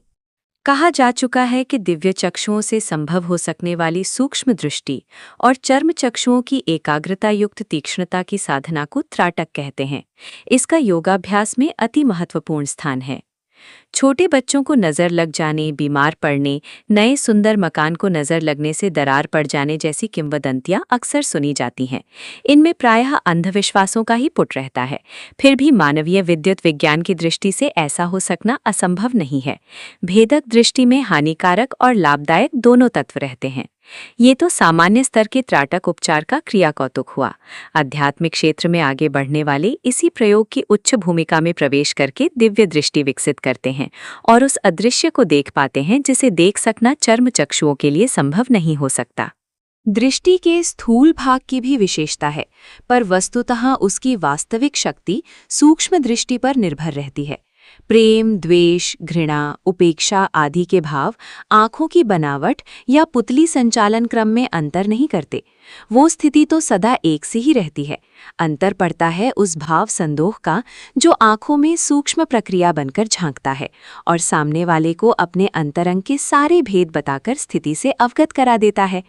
[SPEAKER 1] कहा जा चुका है कि दिव्य चक्षुओं से संभव हो सकने वाली सूक्ष्म दृष्टि और चर्म चक्षुओं की एकाग्रता युक्त तीक्ष्णता की साधना को त्राटक कहते हैं। इसका योगाभ्यास में अति महत्वपूर्ण स्थान है। छोटे बच्चों को नज़र लग जाने, बीमार पड़ने, नए सुंदर मकान को नज़र लगने से दरार पड़ जाने जैसी किंवदंतियां अक्सर सुनी जाती हैं। इनमें प्रायः अंधविश्वासों का ही पुट रहता है। फिर भी मानवीय विद्युत विज्ञान की दृष्टि से ऐसा हो सकना असंभव नहीं है। भेदक दृष्टि में हानिकारक और लाभदायक दोनों तत्व रहते हैं। ये तो सामान्य स्तर के त्राटक उपचार का क्रिया कौतुक हुआ। आध्यात्मिक क्षेत्र में आगे बढ़ने वाले इसी प्रयोग की उच्च भूमिका में प्रवेश करके दिव्य दृष्टि विकसित करते हैं और उस अदृश्य को देख पाते हैं जिसे देख सकना चर्म चक्षुओं के लिए संभव नहीं हो सकता। दृष्टि के स्थूल भाग की भी विशेषता है, पर वस्तुतः उसकी वास्तविक शक्ति सूक्ष्म दृष्टि पर निर्भर रहती है। प्रेम, द्वेष, घृणा, उपेक्षा आदि के भाव आँखों की बनावट या पुतली संचालन क्रम में अंतर नहीं करते। वो स्थिति तो सदा एक सी ही रहती है। अंतर पड़ता है उस भाव संदोह का जो आँखों में सूक्ष्म प्रक्रिया बनकर झांकता है और सामने वाले को अपने अंतरंग के सारे भेद बताकर स्थिति से अवगत करा देता है।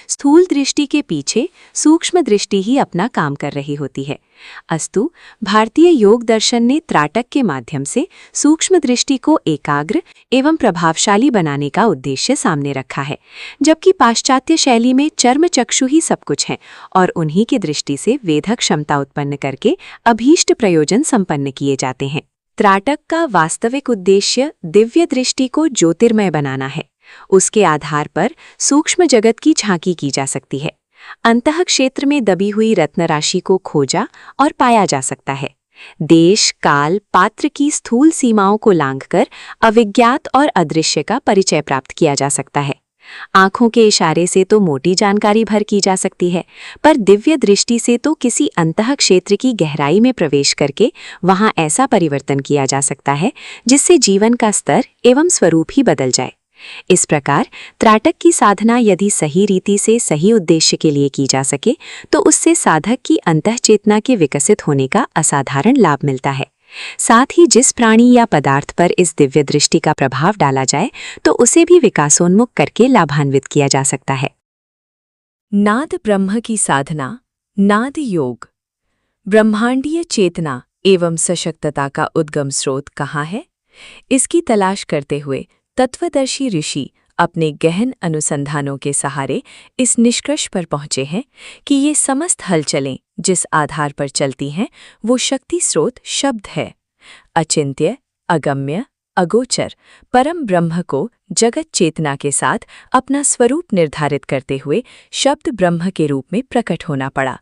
[SPEAKER 1] स्थूल दृष्टि के पीछे सूक्ष्म दृष्टि ही अपना काम कर रही होती है। अस्तु, भारतीय योग दर्शन ने त्राटक के माध्यम से सूक्ष्म दृष्टि को एकाग्र एवं प्रभावशाली बनाने का उद्देश्य सामने रखा है, जबकि पाश्चात्य शैली में चर्म चक्षु ही सब कुछ हैं और उन्हीं की दृष्टि से वेधक क्षमता उत्पन्न करके अभीष्ट प्रयोजन संपन्न किए जाते हैं। त्राटक का वास्तविक उद्देश्य दिव्य दृष्टि को ज्योतिर्मय बनाना है। उसके आधार पर सूक्ष्म जगत की झांकी की जा सकती है। अंतः क्षेत्र में दबी हुई रत्न राशि को खोजा और पाया जा सकता है। देश, काल, पात्र की स्थूल सीमाओं को लांघकर अविज्ञात और अदृश्य का परिचय प्राप्त किया जा सकता है। आंखों के इशारे से तो मोटी जानकारी भर की जा सकती है, पर दिव्य दृष्टि से तो किसी अंतः क्षेत्र की गहराई में प्रवेश करके वहां ऐसा परिवर्तन किया जा सकता है जिससे जीवन का स्तर एवं स्वरूप ही बदल जाए। इस प्रकार त्राटक की साधना यदि सही रीति से सही उद्देश्य के लिए की जा सके तो उससे साधक की अंतःचेतना के विकसित होने का असाधारण लाभ मिलता है। साथ ही जिस प्राणी या पदार्थ पर इस दिव्य दृष्टि का प्रभाव डाला जाए तो उसे भी विकासोन्मुख करके लाभान्वित किया जा सकता है।
[SPEAKER 2] नाद ब्रह्म की साधना, नाद योग। ब्रह्मांडीय चेतना एवं सशक्तता का उद्गम स्रोत कहाँ है? इसकी तलाश करते हुए तत्वदर्शी ऋषि अपने गहन अनुसंधानों के सहारे इस निष्कर्ष पर पहुंचे हैं कि ये समस्त हलचलें जिस आधार पर चलती हैं वो शक्ति स्रोत शब्द है। अचिंत्य, अगम्य, अगोचर परम ब्रह्म को जगत चेतना के साथ अपना स्वरूप निर्धारित करते हुए शब्द ब्रह्म के रूप में प्रकट होना पड़ा।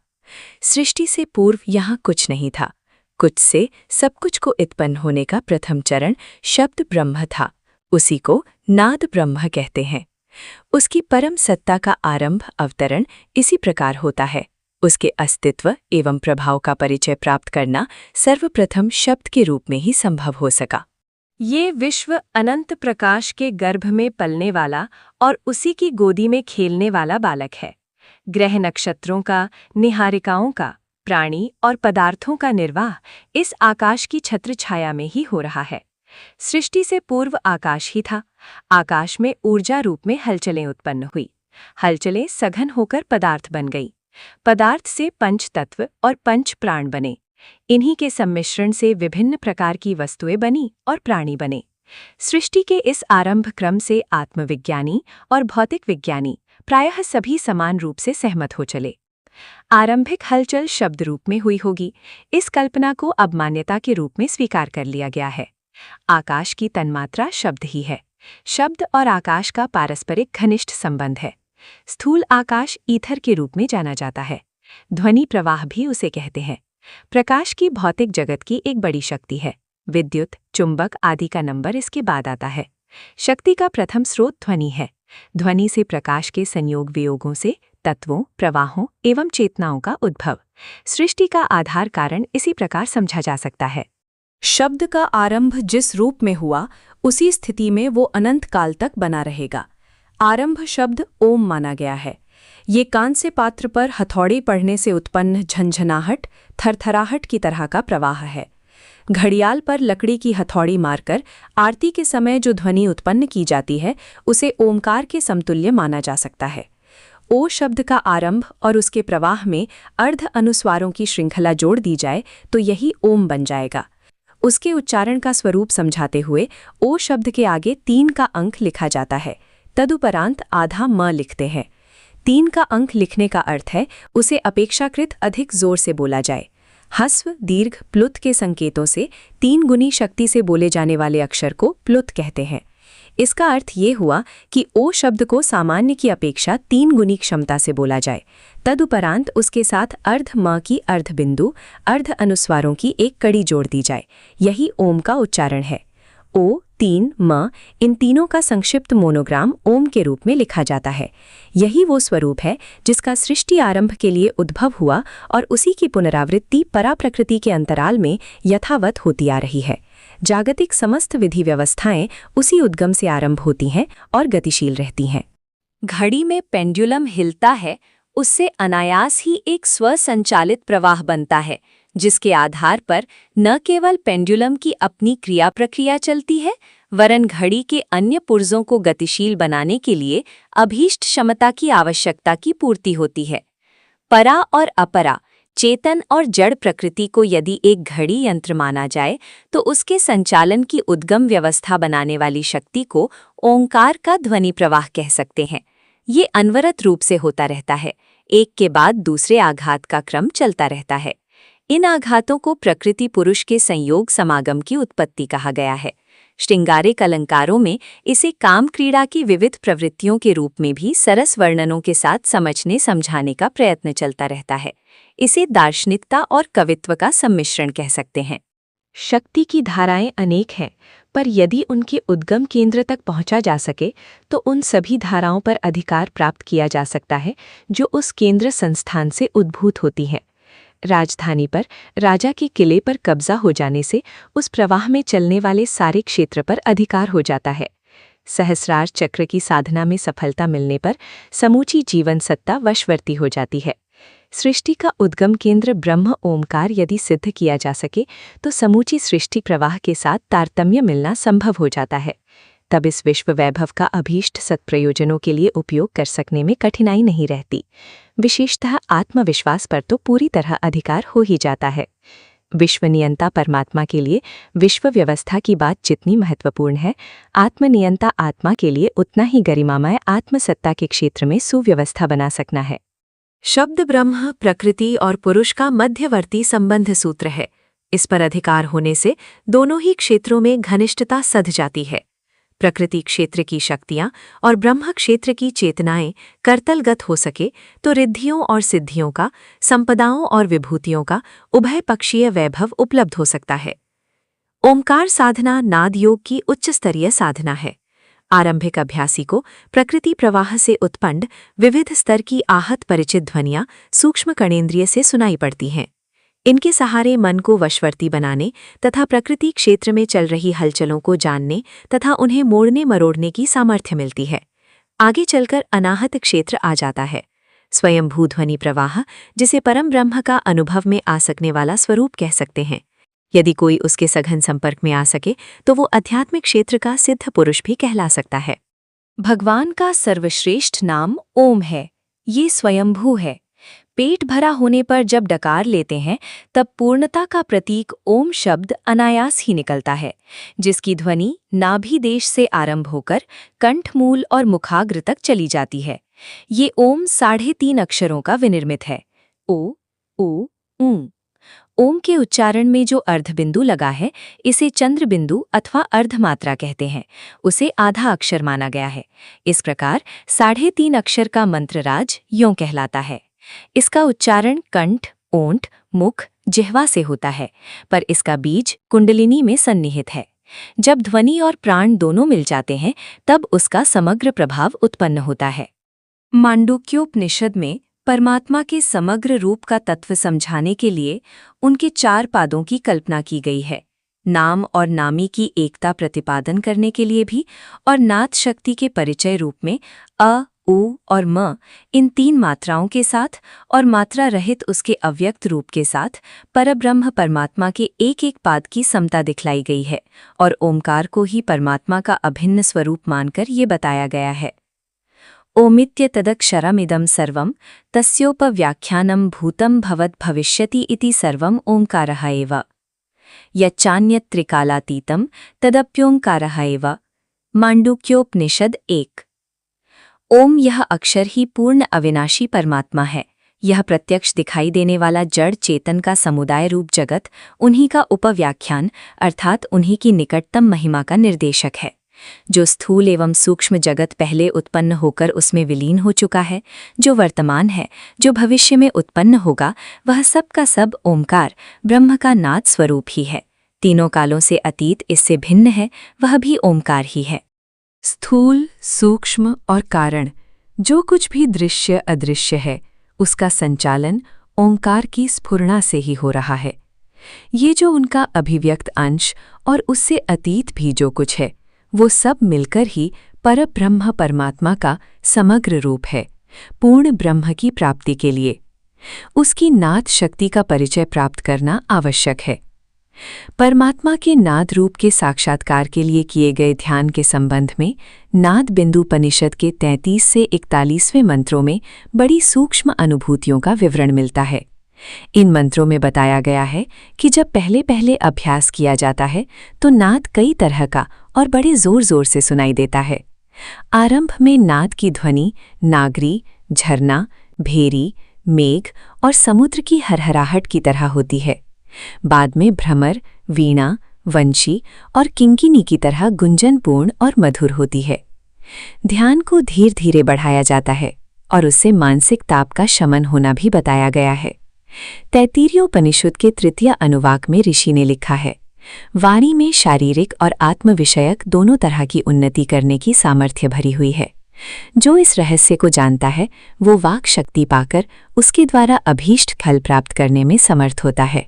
[SPEAKER 2] सृष्टि से पूर्व यहाँ कुछ नहीं था। कुछ से सब कुछ को उत्पन्न होने का प्रथम चरण शब्द ब्रह्म था। उसी को नाद ब्रह्म कहते हैं। उसकी परम सत्ता का आरंभ अवतरण इसी प्रकार होता है। उसके अस्तित्व एवं प्रभाव का परिचय प्राप्त करना सर्वप्रथम शब्द के रूप में ही संभव हो सका। ये विश्व अनंत प्रकाश के गर्भ में पलने वाला और उसी की गोदी में खेलने वाला बालक है। ग्रह नक्षत्रों का, निहारिकाओं का, प्राणी और पदार्थों का निर्वाह इस आकाश की छत्र छाया में ही हो रहा है। सृष्टि से पूर्व आकाश ही था। आकाश में ऊर्जा रूप में हलचलें उत्पन्न हुई। हलचलें सघन होकर पदार्थ बन गई। पदार्थ से पंच तत्व और पंच प्राण बने। इन्हीं के सम्मिश्रण से विभिन्न प्रकार की वस्तुएं बनी और प्राणी बने। सृष्टि के इस आरंभ क्रम से आत्मविज्ञानी और भौतिक विज्ञानी प्रायः सभी समान रूप से सहमत हो चले। आरंभिक हलचल शब्द रूप में हुई होगी। इस कल्पना को अब मान्यता के रूप में स्वीकार कर लिया गया है। आकाश की तन्मात्रा शब्द ही है। शब्द और आकाश का पारस्परिक घनिष्ठ संबंध है। स्थूल आकाश ईथर के रूप में जाना जाता है। ध्वनि प्रवाह भी उसे कहते हैं। प्रकाश की भौतिक जगत की एक बड़ी शक्ति है। विद्युत, चुंबक आदि का नंबर इसके बाद आता है। शक्ति का प्रथम स्रोत ध्वनि है। ध्वनि से प्रकाश के संयोग वियोगों से तत्वों, प्रवाहों एवं चेतनाओं का उद्भव। सृष्टि का आधार कारण इसी प्रकार समझा जा सकता है। शब्द का आरंभ जिस रूप में हुआ उसी स्थिति में वो अनंत काल तक बना रहेगा। आरंभ शब्द ओम माना गया है। ये कान से पात्र पर हथौड़ी पड़ने से उत्पन्न झंझनाहट, थरथराहट की तरह का प्रवाह है। घड़ियाल पर लकड़ी की हथौड़ी मारकर आरती के समय जो ध्वनि उत्पन्न की जाती है उसे ओमकार के समतुल्य माना जा सकता है। ओ शब्द का आरंभ और उसके प्रवाह में अर्ध अनुस्वारों की श्रृंखला जोड़ दी जाए तो यही ओम बन जाएगा। उसके उच्चारण का स्वरूप समझाते हुए ओ शब्द के आगे 3 का अंक लिखा जाता है। तदुपरांत आधा म लिखते हैं। 3 का अंक लिखने का अर्थ है उसे अपेक्षाकृत अधिक जोर से बोला जाए। हस्व, दीर्घ, प्लुत के संकेतों से 3 गुनी शक्ति से बोले जाने वाले अक्षर को प्लुत कहते हैं। इसका अर्थ ये हुआ कि ओ शब्द को सामान्य की अपेक्षा 3 गुनी क्षमता से बोला जाए। तदुपरांत उसके साथ अर्ध म की अर्ध बिंदु, अर्ध अनुस्वारों की एक कड़ी जोड़ दी जाए। यही ओम का उच्चारण है। ओ, 3, म इन तीनों का संक्षिप्त मोनोग्राम ओम के रूप में लिखा जाता है। यही वो स्वरूप है जिसका सृष्टि आरंभ के लिए उद्भव हुआ और उसी की पुनरावृत्ति पराप्रकृति के अंतराल में यथावत होती आ रही है। जागतिक समस्त विधि व्यवस्थाएं उसी उद्गम से आरंभ होती हैं और गतिशील रहती हैं। घड़ी में पेंडुलम हिलता है, उससे अनायास ही एक स्वसंचालित प्रवाह बनता है, जिसके आधार पर न केवल पेंडुलम की अपनी क्रिया प्रक्रिया चलती है, वरन घड़ी के अन्य पुर्जों को गतिशील बनाने के लिए अभीष्ट क्षमता की आवश्यकता की पूर्ति होती है। परा और अपरा, चेतन और जड़ प्रकृति को यदि एक घड़ी यंत्र माना जाए तो उसके संचालन की उद्गम व्यवस्था बनाने वाली शक्ति को ओंकार का ध्वनि प्रवाह कह सकते हैं। ये अनवरत रूप से होता रहता है। एक के बाद दूसरे आघात का क्रम चलता रहता है। इन आघातों को प्रकृति पुरुष के संयोग समागम की उत्पत्ति कहा गया है। श्रृंगारिक अलंकारों में इसे काम क्रीड़ा की विविध प्रवृत्तियों के रूप में भी सरस वर्णनों के साथ समझने समझाने का प्रयत्न चलता रहता है। इसे दार्शनिकता और कवित्व का सम्मिश्रण कह सकते हैं। शक्ति की धाराएं अनेक हैं, पर यदि उनके उद्गम केंद्र तक पहुंचा जा सके तो उन सभी धाराओं पर अधिकार प्राप्त किया जा सकता है जो उस केंद्र संस्थान से उद्भूत होती हैं। राजधानी पर राजा के किले पर कब्जा हो जाने से उस प्रवाह में चलने वाले सारे क्षेत्र पर अधिकार हो जाता है। सहस्रार चक्र की साधना में सफलता मिलने पर समूची जीवन सत्ता वशवर्ती हो जाती है। सृष्टि का उद्गम केंद्र ब्रह्म ओमकार यदि सिद्ध किया जा सके तो समूची सृष्टि प्रवाह के साथ तारतम्य मिलना संभव हो जाता है। तब इस विश्व वैभव का अभीष्ट सत्प्रयोजनों के लिए उपयोग कर सकने में कठिनाई नहीं रहती। विशेषतः आत्मविश्वास पर तो पूरी तरह अधिकार हो ही जाता है। विश्वनियंता परमात्मा के लिए विश्व व्यवस्था की बात जितनी महत्वपूर्ण है, आत्मनियंता आत्मा के लिए उतना ही गरिमामय आत्मसत्ता के क्षेत्र में सुव्यवस्था बना सकना है।
[SPEAKER 1] शब्द ब्रह्म प्रकृति और पुरुष का मध्यवर्ती संबंध सूत्र है। इस पर अधिकार होने से दोनों ही क्षेत्रों में घनिष्ठता सध जाती है। प्रकृति क्षेत्र की शक्तियां और ब्रह्म क्षेत्र की चेतनाएं करतलगत हो सके तो रिद्धियों और सिद्धियों का, संपदाओं और विभूतियों का उभय पक्षीय वैभव उपलब्ध हो सकता है। ओमकार साधना नाद योग की उच्च स्तरीय साधना है। आरंभिक अभ्यासी को प्रकृति प्रवाह से उत्पन्न विविध स्तर की आहत परिचित ध्वनियां सूक्ष्म कणेन्द्रिय से सुनाई पड़ती हैं। इनके सहारे मन को वशवर्ती बनाने तथा प्रकृति क्षेत्र में चल रही हलचलों को जानने तथा उन्हें मोड़ने मरोड़ने की सामर्थ्य मिलती है। आगे चलकर अनाहत क्षेत्र आ जाता है। स्वयंभू ध्वनि प्रवाह, जिसे परम ब्रह्म का अनुभव में आ सकने वाला स्वरूप कह सकते हैं। यदि कोई उसके सघन संपर्क में आ सके तो वो आध्यात्मिक क्षेत्र का सिद्ध पुरुष भी कहला सकता है। भगवान का सर्वश्रेष्ठ नाम ओम है। ये स्वयंभू है। पेट भरा होने पर जब डकार लेते हैं तब पूर्णता का प्रतीक ओम शब्द अनायास ही निकलता है, जिसकी ध्वनि नाभि देश से आरंभ होकर कंठमूल और मुखाग्र तक चली जाती है। ये ओम 3.5 अक्षरों का विनिर्मित है। ओ, ऊ, ऊ। ओम के उच्चारण में जो अर्धबिंदु लगा है, इसे चंद्र बिंदु अथवा अर्धमात्रा कहते हैं। उसे आधा अक्षर माना गया है। इस प्रकार 3.5 अक्षर का मंत्रराज यों कहलाता है। इसका उच्चारण कंठ, ओंठ, मुख, जिह्वा से होता है, पर इसका बीज कुंडलिनी में सन्निहित है। जब ध्वनि और प्राण दोनों मिल जाते हैं तब उसका समग्र प्रभाव उत्पन्न होता है। मांडूक्योपनिषद में परमात्मा के समग्र रूप का तत्व समझाने के लिए उनके 4 पादों की कल्पना की गई है। नाम और नामी की एकता प्रतिपादन करने के लिए भी और नाद शक्ति के परिचय रूप में अ, उ और म इन 3 मात्राओं के साथ और मात्रा रहित उसके अव्यक्त रूप के साथ परब्रह्म परमात्मा के एक पाद की समता दिखलाई गई है और ओमकार को ही परमात्मा का अभिन्न स्वरूप मानकर ये बताया गया है। ओमित्य तदक्षरमिदं सर्वं तस्योपव्याख्यानं भूतं भवद् भविष्यति इति सर्वं ओंकारः एव। यच्चान्यत् त्रिकालातीतं तदप्योंकारः एव। मांडूक्योपनिषद 1। ओम यह अक्षर ही पूर्ण अविनाशी परमात्मा है। यह प्रत्यक्ष दिखाई देने वाला जड़ चेतन का समुदाय रूप जगत उन्हीं का उपव्याख्यान अर्थात उन्हीं की निकटतम महिमा का निर्देशक है। जो स्थूल एवं सूक्ष्म जगत पहले उत्पन्न होकर उसमें विलीन हो चुका है, जो वर्तमान है, जो भविष्य में उत्पन्न होगा, वह सब का सब ओमकार ब्रह्म का नाद स्वरूप ही है। तीनों कालों से अतीत इससे भिन्न है, वह भी ओमकार ही है। स्थूल, सूक्ष्म और कारण, जो कुछ भी दृश्य अदृश्य है, उसका संचालन ओंकार की स्फुरणा से ही हो रहा है। ये जो उनका अभिव्यक्त अंश और उससे अतीत भी जो कुछ है, वो सब मिलकर ही परब्रह्म परमात्मा का समग्र रूप है। पूर्ण ब्रह्म की प्राप्ति के लिए उसकी नाद शक्ति का परिचय प्राप्त करना आवश्यक है। परमात्मा के नाद रूप के साक्षात्कार के लिए किए गए ध्यान के संबंध में नाद बिंदुपनिषद के 33 से 41वें मंत्रों में बड़ी सूक्ष्म अनुभूतियों का विवरण मिलता है। इन मंत्रों में बताया गया है कि जब पहले पहले अभ्यास किया जाता है तो नाद कई तरह का और बड़े जोर जोर से सुनाई देता है। आरंभ में नाद की ध्वनि नागरी, झरना, भेरी, मेघ और समुद्र की हरहराहट की तरह होती है। बाद में भ्रमर, वीणा, वंशी और किंकिनी की तरह गुंजनपूर्ण और मधुर होती है। ध्यान को धीरे धीरे बढ़ाया जाता है और उससे मानसिक ताप का शमन होना भी बताया गया है। तैत्तिरीयोपनिषद के 3 अनुवाक में ऋषि ने लिखा है, वाणी में शारीरिक और आत्म विषयक दोनों तरह की उन्नति करने की सामर्थ्य भरी हुई है। जो इस रहस्य को जानता है वो वाक शक्ति पाकर उसके द्वारा अभीष्ट फल प्राप्त करने में समर्थ होता है।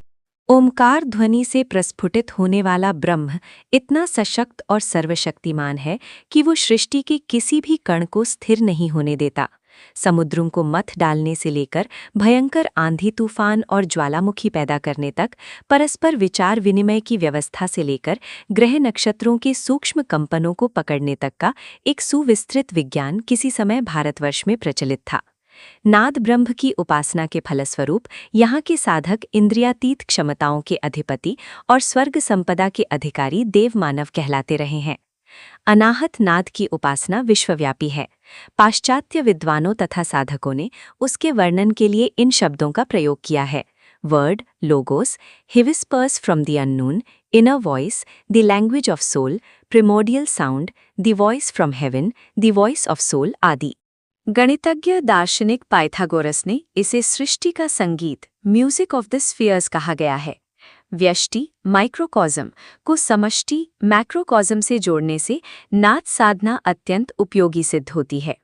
[SPEAKER 1] ओमकार ध्वनि से प्रस्फुटित होने वाला ब्रह्म इतना सशक्त और सर्वशक्तिमान है कि वो सृष्टि के किसी भी कण को स्थिर नहीं होने देता। समुद्रों को मथ डालने से लेकर भयंकर आंधी तूफान और ज्वालामुखी पैदा करने तक, परस्पर विचार विनिमय की व्यवस्था से लेकर ग्रह नक्षत्रों के सूक्ष्म कंपनों को पकड़ने तक का एक सुविस्तृत विज्ञान किसी समय भारतवर्ष में प्रचलित था। नाद ब्रह्म की उपासना के फलस्वरूप यहाँ के साधक इंद्रियातीत क्षमताओं के अधिपति और स्वर्ग संपदा के अधिकारी देवमानव कहलाते रहे हैं। अनाहत नाद की उपासना विश्वव्यापी है। पाश्चात्य विद्वानों तथा साधकों ने उसके वर्णन के लिए इन शब्दों का प्रयोग किया है: word, logos, he whispers from the unknown, inner voice, the language of soul, primordial sound, the voice from heaven, the voice of soul आदि। गणितज्ञ दार्शनिक पाइथागोरस ने इसे सृष्टि का संगीत, म्यूजिक ऑफ द स्फीयर्स कहा गया है। व्यष्टि, माइक्रोकॉज़म को समष्टि, मैक्रोकॉज़म से जोड़ने से नाद साधना अत्यंत उपयोगी सिद्ध होती है।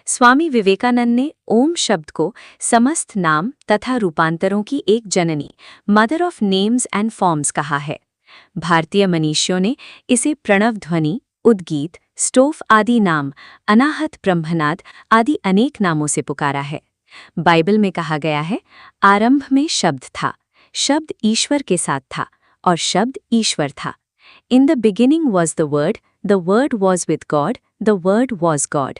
[SPEAKER 1] स्वामी विवेकानंद ने ओम शब्द को समस्त नाम तथा रूपांतरों की एक जननी, mother of names and forms कहा है। भारतीय मनीषियों ने इसे प्रणव ध्वनि, उद्गीत, स्टोफ आदि नाम, अनाहत ब्रह्मनाद आदि अनेक नामों से पुकारा है। बाइबल में कहा गया है, आरंभ में शब्द था, शब्द ईश्वर के साथ था और शब्द ईश्वर था। In the beginning was the word was with God, the word was God.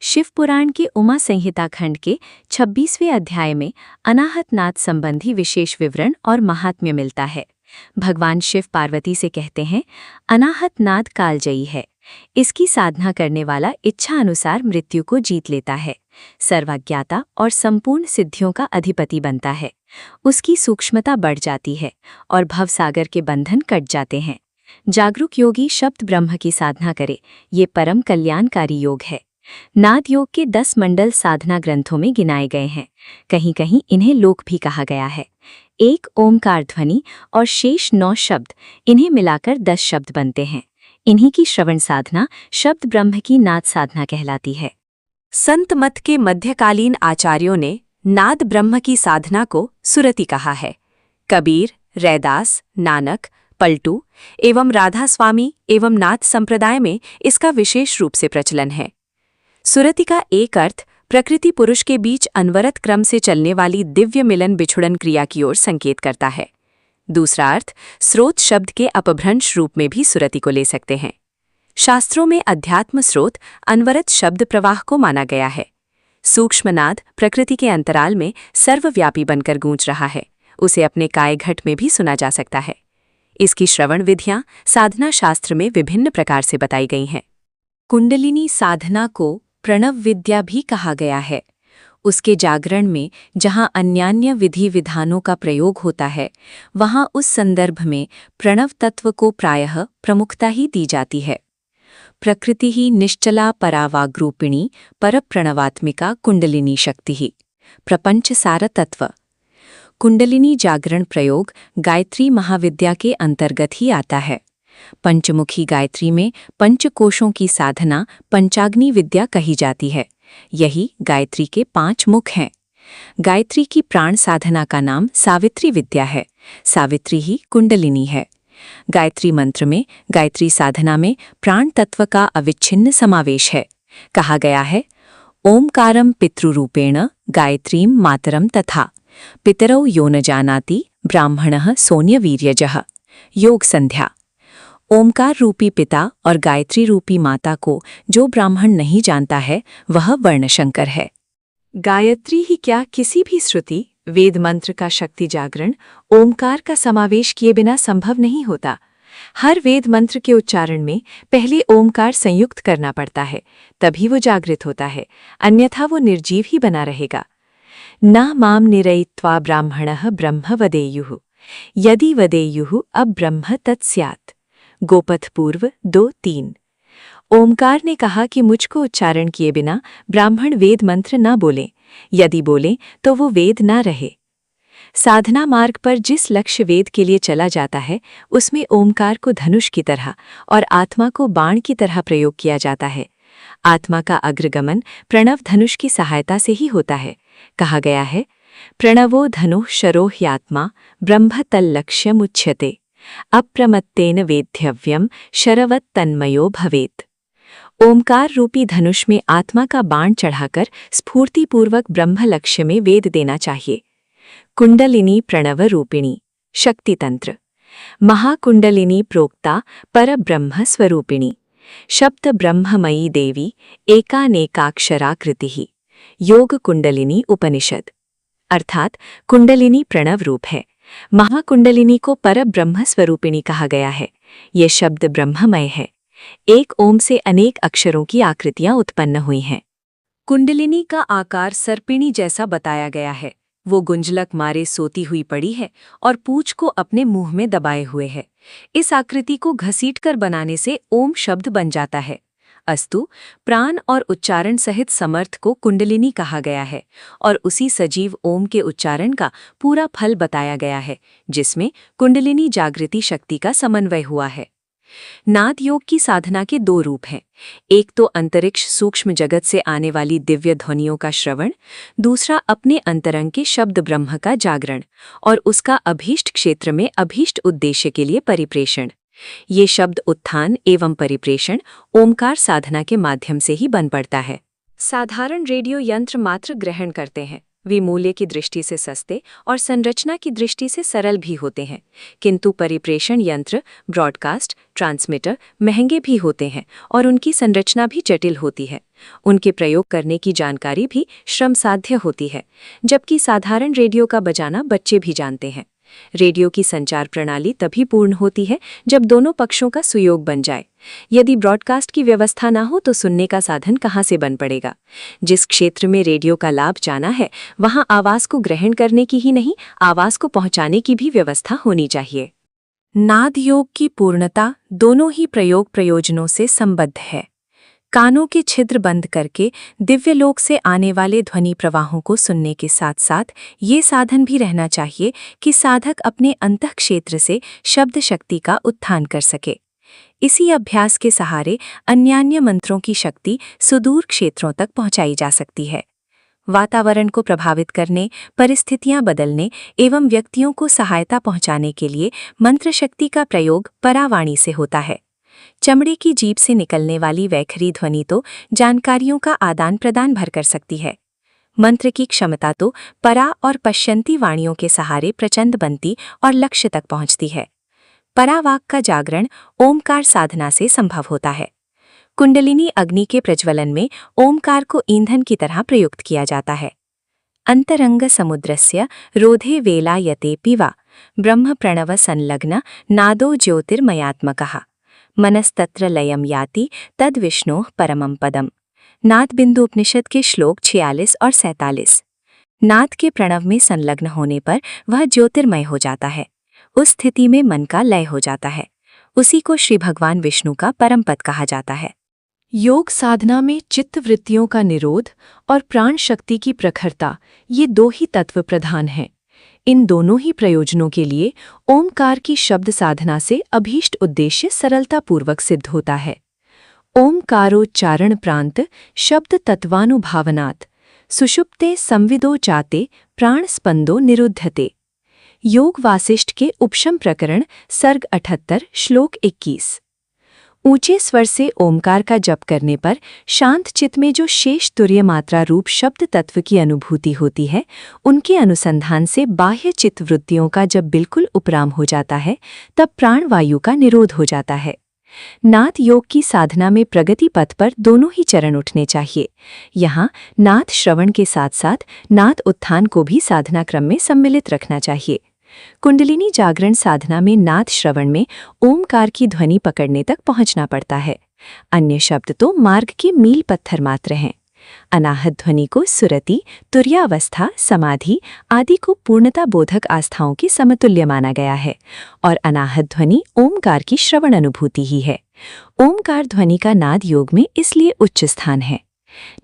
[SPEAKER 1] Shiva Purana के उमा संहिता खंड के 26वें अध्याय में अनाहत नाद संबंधी विशेष विवरण और महात्म्य मिलता है। भगवान शिव पार्वती से कहते हैं, अनाहत नाद कालजयी है। इसकी साधना करने वाला इच्छा अनुसार मृत्यु को जीत लेता है, सर्वज्ञाता और संपूर्ण सिद्धियों का अधिपति बनता है। उसकी सूक्ष्मता बढ़ जाती है और भवसागर के बंधन कट जाते हैं। जागरूक योगी शब्द ब्रह्म की साधना करे, ये परम कल्याणकारी योग है। नाद योग के 10 मंडल साधना ग्रंथों में गिनाए गए हैं। कहीं कहीं इन्हें लोक भी कहा गया है। एक ओमकार ध्वनि और शेष 9 शब्द, इन्हें मिलाकर 10 शब्द बनते हैं। इन्हीं की श्रवण साधना शब्द ब्रह्म की नाद साधना कहलाती है। संत मत के मध्यकालीन आचार्यों ने नाद ब्रह्म की साधना को सुरति कहा है। कबीर, रैदास, नानक, पलटू एवं राधा स्वामी एवं नाथ संप्रदाय में इसका विशेष रूप से प्रचलन है। सुरति का एक अर्थ प्रकृति पुरुष के बीच अनवरत क्रम से चलने वाली दिव्य मिलन बिछुड़न क्रिया की ओर संकेत करता है। दूसरा अर्थ स्रोत शब्द के अपभ्रंश रूप में भी सुरति को ले सकते हैं। शास्त्रों में अध्यात्म स्रोत अनवरत शब्द प्रवाह को माना गया है। सूक्ष्मनाद प्रकृति के अंतराल में सर्वव्यापी बनकर गूंज रहा है। उसे अपने कायघट में भी सुना जा सकता है। इसकी श्रवण विधियां साधना शास्त्र में विभिन्न प्रकार से बताई गई हैं। कुंडलिनी साधना को प्रणव विद्या भी कहा गया है। उसके जागरण में जहाँ अन्यान्य विधि विधानों का प्रयोग होता है, वहाँ उस संदर्भ में प्रणव तत्व को प्रायः प्रमुखता ही दी जाती है। प्रकृति ही निश्चला परावाग्रूपिणी परप्रणवात्मिका कुंडलिनी शक्ति ही प्रपंच सार तत्व। कुंडलिनी जागरण प्रयोग गायत्री महाविद्या के अंतर्गत ही आता है। पंचमुखी गायत्री में पंचकोशों की साधना पंचाग्नि विद्या कही जाती है। यही गायत्री के 5 मुख हैं। गायत्री की प्राण साधना का नाम सावित्री विद्या है। सावित्री ही कुंडलिनी है। गायत्री मंत्र में, गायत्री साधना में प्राण तत्व का अविच्छिन्न समावेश है। कहा गया है, ओमकारम पितृरूपेण गायत्रीं मातरम तथा पितरौ यो न जानाति ब्राह्मणः सोन्यवीर्यजः। योग संध्या। ओमकार रूपी पिता और गायत्री रूपी माता को जो ब्राह्मण नहीं जानता है वह वर्णशंकर है। गायत्री ही क्या, किसी भी श्रुति वेद मंत्र का शक्ति जागरण ओमकार का समावेश किए बिना संभव नहीं होता। हर वेद मंत्र के उच्चारण में पहले ओमकार संयुक्त करना पड़ता है, तभी वो जागृत होता है, अन्यथा वो निर्जीव ही बना रहेगा। न माम निरयित्वा ब्राह्मणः ब्रह्म वदेयुः, यदि वदेयुः अब्रह्म तत्स्यात्। गोपथ पूर्व 2:3। ओमकार ने कहा कि मुझको उच्चारण किए बिना ब्राह्मण वेद मंत्र न बोलें, यदि बोलें तो वो वेद न रहे। साधना मार्ग पर जिस लक्ष्य वेद के लिए चला जाता है उसमें ओमकार को धनुष की तरह और आत्मा को बाण की तरह प्रयोग किया जाता है। आत्मा का अग्रगमन प्रणव धनुष की सहायता से ही होता है। कहा गया है, प्रणवो धनुः शरोह्यात्मा ब्रह्मतल्लक्ष्यमुच्यते अप्रमत्तेन वेद्यव्यम शरवत् तन्मयो भवेत्। ओमकार रूपी धनुष में आत्मा का बाण चढ़ाकर स्फूर्तिपूर्वक ब्रह्म लक्ष्य में वेद देना चाहिए। कुंडलिनी प्रणव रूपिणी शक्ति तंत्र। महाकुंडलिनी प्रोक्ता परब्रह्म स्वरूपिणी शब्द ब्रह्ममयी देवी एकानेकाक्षराकृतिः। योग कुंडलिनी उपनिषद। अर्थात कुंडलिनी प्रणव रूप है। महाकुंडलिनी को परब्रह्म स्वरूपिणी कहा गया है। ये शब्द ब्रह्ममय है। एक ओम से अनेक अक्षरों की आकृतियां उत्पन्न हुई हैं। कुंडलिनी का आकार सर्पिणी जैसा बताया गया है। वो गुंजलक मारे सोती हुई पड़ी है और पूंछ को अपने मुंह में दबाए हुए है। इस आकृति को घसीटकर बनाने से ओम शब्द बन जाता है। अस्तु प्राण और उच्चारण सहित समर्थ को कुंडलिनी कहा गया है और उसी सजीव ओम के उच्चारण का पूरा फल बताया गया है, जिसमें कुंडलिनी जागृति शक्ति का समन्वय हुआ है। नाद योग की साधना के दो रूप हैं। एक तो अंतरिक्ष सूक्ष्म जगत से आने वाली दिव्य ध्वनियों का श्रवण, दूसरा अपने अंतरंग के शब्द ब्रह्म का जागरण और उसका अभीष्ट क्षेत्र में अभीष्ट उद्देश्य के लिए परिप्रेषण। ये शब्द उत्थान एवं परिप्रेषण ओमकार साधना के माध्यम से ही बन पड़ता है। साधारण रेडियो यंत्र मात्र ग्रहण करते हैं। वे मूल्य की दृष्टि से सस्ते और संरचना की दृष्टि से सरल भी होते हैं, किंतु परिप्रेषण यंत्र ब्रॉडकास्ट ट्रांसमीटर महंगे भी होते हैं और उनकी संरचना भी जटिल होती है। उनके प्रयोग करने की जानकारी भी श्रमसाध्य होती है, जबकि साधारण रेडियो का बजाना बच्चे भी जानते हैं। रेडियो की संचार प्रणाली तभी पूर्ण होती है जब दोनों पक्षों का सुयोग बन जाए। यदि ब्रॉडकास्ट की व्यवस्था ना हो तो सुनने का साधन कहाँ से बन पड़ेगा। जिस क्षेत्र में रेडियो का लाभ जाना है वहां आवाज को ग्रहण करने की ही नहीं, आवाज को पहुंचाने की भी व्यवस्था होनी चाहिए। नाद योग की पूर्णता दोनों ही प्रयोजनों से संबद्ध है। कानों के छिद्र बंद करके दिव्य लोक से आने वाले ध्वनि प्रवाहों को सुनने के साथ साथ ये साधन भी रहना चाहिए कि साधक अपने अंतः क्षेत्र से शब्द शक्ति का उत्थान कर सके। इसी अभ्यास के सहारे अन्यान्य मंत्रों की शक्ति सुदूर क्षेत्रों तक पहुंचाई जा सकती है। वातावरण को प्रभावित करने, परिस्थितियां बदलने एवं व्यक्तियों को सहायता पहुंचाने के लिए मंत्र शक्ति का प्रयोग परावाणी से होता है। चमड़े की जीभ से निकलने वाली वैखरी ध्वनि तो जानकारियों का आदान प्रदान भर कर सकती है। मंत्र की क्षमता तो परा और पश्यंती वाणियों के सहारे प्रचंड बनती और लक्ष्य तक पहुंचती है। परावाक का जागरण ओमकार साधना से संभव होता है। कुंडलिनी अग्नि के प्रज्वलन में ओमकार को ईंधन की तरह प्रयुक्त किया जाता है। अंतरंग समुद्रस्य रोधे वेलायते पिवा ब्रह्म प्रणव संलग्न नादो ज्योतिर्मयात्मकः मनस्तत्र लयम याति तद विष्णोः परमं पदम। नाद बिंदु उपनिषद के श्लोक 46 और 47। नाद के प्रणव में संलग्न होने पर वह ज्योतिर्मय हो जाता है। उस स्थिति में मन का लय हो जाता है। उसी को श्री भगवान विष्णु का परम पद कहा जाता है। योग साधना में चित्त वृत्तियों का निरोध और प्राण शक्ति की प्रखरता, ये दो ही तत्व प्रधान हैं। इन दोनों ही प्रयोजनों के लिए ओमकार की शब्द साधना से अभीष्ट उद्देश्य सरलतापूर्वक सिद्ध होता है। ओमकारोच्चारण प्रांत शब्द तत्वानुभावनात् सुषुप्ते संविदो चाते प्राण स्पंदो निरुध्यते। योग वासिष्ठ के उपशम प्रकरण सर्ग 78 श्लोक 21। ऊंचे स्वर से ओमकार का जप करने पर शांत चित्त में जो शेष तुर्य मात्रा रूप शब्द तत्व की अनुभूति होती है, उनके अनुसंधान से बाह्य चित्त वृत्तियों का जब बिल्कुल उपराम हो जाता है, तब प्राण वायु का निरोध हो जाता है। नाद योग की साधना में प्रगति पथ पर दोनों ही चरण उठने चाहिए। यहाँ नाद श्रवण के साथ साथ नाद उत्थान को भी साधना क्रम में सम्मिलित रखना चाहिए। कुंडलिनी जागरण साधना में नाद श्रवण में ओमकार की ध्वनि पकड़ने तक पहुंचना पड़ता है। अन्य शब्द तो मार्ग के मील पत्थर मात्र हैं। अनाहत ध्वनि को सुरति, तुर्यावस्था, समाधि आदि को पूर्णता बोधक आस्थाओं के समतुल्य माना गया है और अनाहत ध्वनि ओमकार की श्रवण अनुभूति ही है। ओमकार ध्वनि का नाद योग में इसलिए उच्च स्थान है।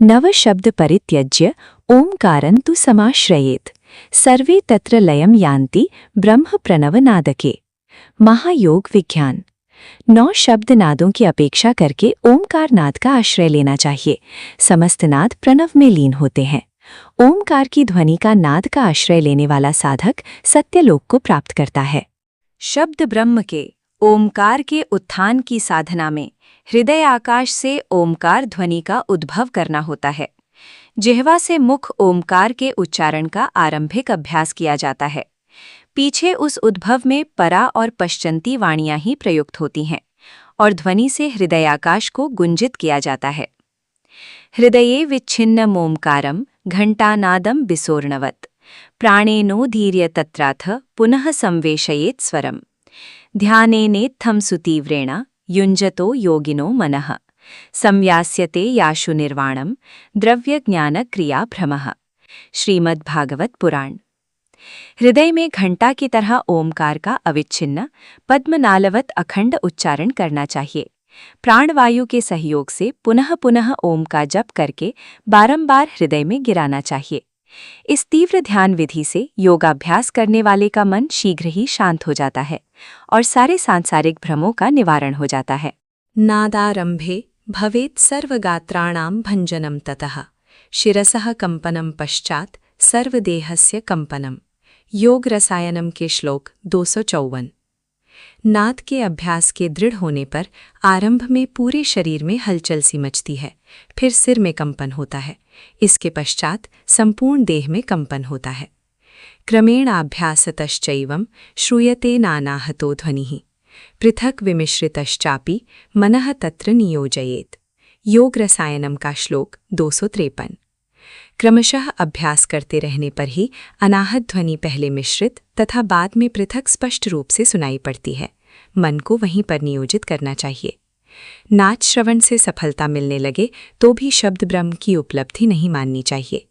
[SPEAKER 1] नव शब्द परित्यज्य ओमकारं तु समाश्रयेत सर्वे तत्र लयम यान्ति ब्रह्म प्रणव नादके। महायोग विज्ञान। 9 शब्द नादों की अपेक्षा करके ओमकार नाद का आश्रय लेना चाहिए। समस्त नाद प्रणव में लीन होते हैं। ओमकार की ध्वनि का नाद का आश्रय लेने वाला साधक सत्यलोक को प्राप्त करता है। शब्द ब्रह्म के ओमकार के उत्थान की साधना में हृदय आकाश से ओमकार ध्वनि का उद्भव करना होता है। जिह्वा से मुख ओमकार के उच्चारण का आरंभिक अभ्यास किया जाता है। पीछे उस उद्भव में परा और पश्चंती वाणियां ही प्रयुक्त होती हैं और ध्वनि से हृदयाकाश को गुंजित किया जाता है। हृदये विच्छिन्नमोमकारं घंटानादं विसोर्णवत् प्राणेनोदीर्य तत्राथ पुनः संवेशयेत् स्वरम् ध्यानेनेत्थं सुतीव्रेण युञ्जतो योगिनो मनः संव्यास्यते याशु निर्वाणं द्रव्यज्ञानक्रिया भ्रमः। श्रीमद्भागवत पुराण। हृदय में घंटा की तरह ओमकार का अविच्छिन्न पद्मनालवत अखंड उच्चारण करना चाहिए। प्राणवायु के सहयोग से पुनः पुनः ओम का जप करके बारंबार हृदय में गिराना चाहिए। इस तीव्र ध्यान विधि से योगाभ्यास करने वाले का मन शीघ्र ही शांत हो जाता है और सारे सांसारिक भ्रमों का निवारण हो जाता है। नादारंभे भवेत् सर्वगात्राणां भञ्जनं ततः शिरसः कंपनं पश्चात् सर्वदेहस्य कंपनम। योग रसायनम के श्लोक 254। नाद के अभ्यास के दृढ़ होने पर आरंभ में पूरे शरीर में हलचल सी मचती है, फिर सिर में कंपन होता है, इसके पश्चात संपूर्ण देह में कंपन होता है। क्रमेणाभ्यासतश्चैवं श्रूयते नानाहतो ध्वनिः पृथक विमिश्रितश्चापि मनः तत्र नियोजयेत्। योग रसायनम का श्लोक 253। क्रमशः अभ्यास करते रहने पर ही अनाहत ध्वनि पहले मिश्रित तथा बाद में पृथक स्पष्ट रूप से सुनाई पड़ती है। मन को वहीं पर नियोजित करना चाहिए। नाद श्रवण से सफलता मिलने लगे तो भी शब्द ब्रह्म की उपलब्धि नहीं माननी चाहिए।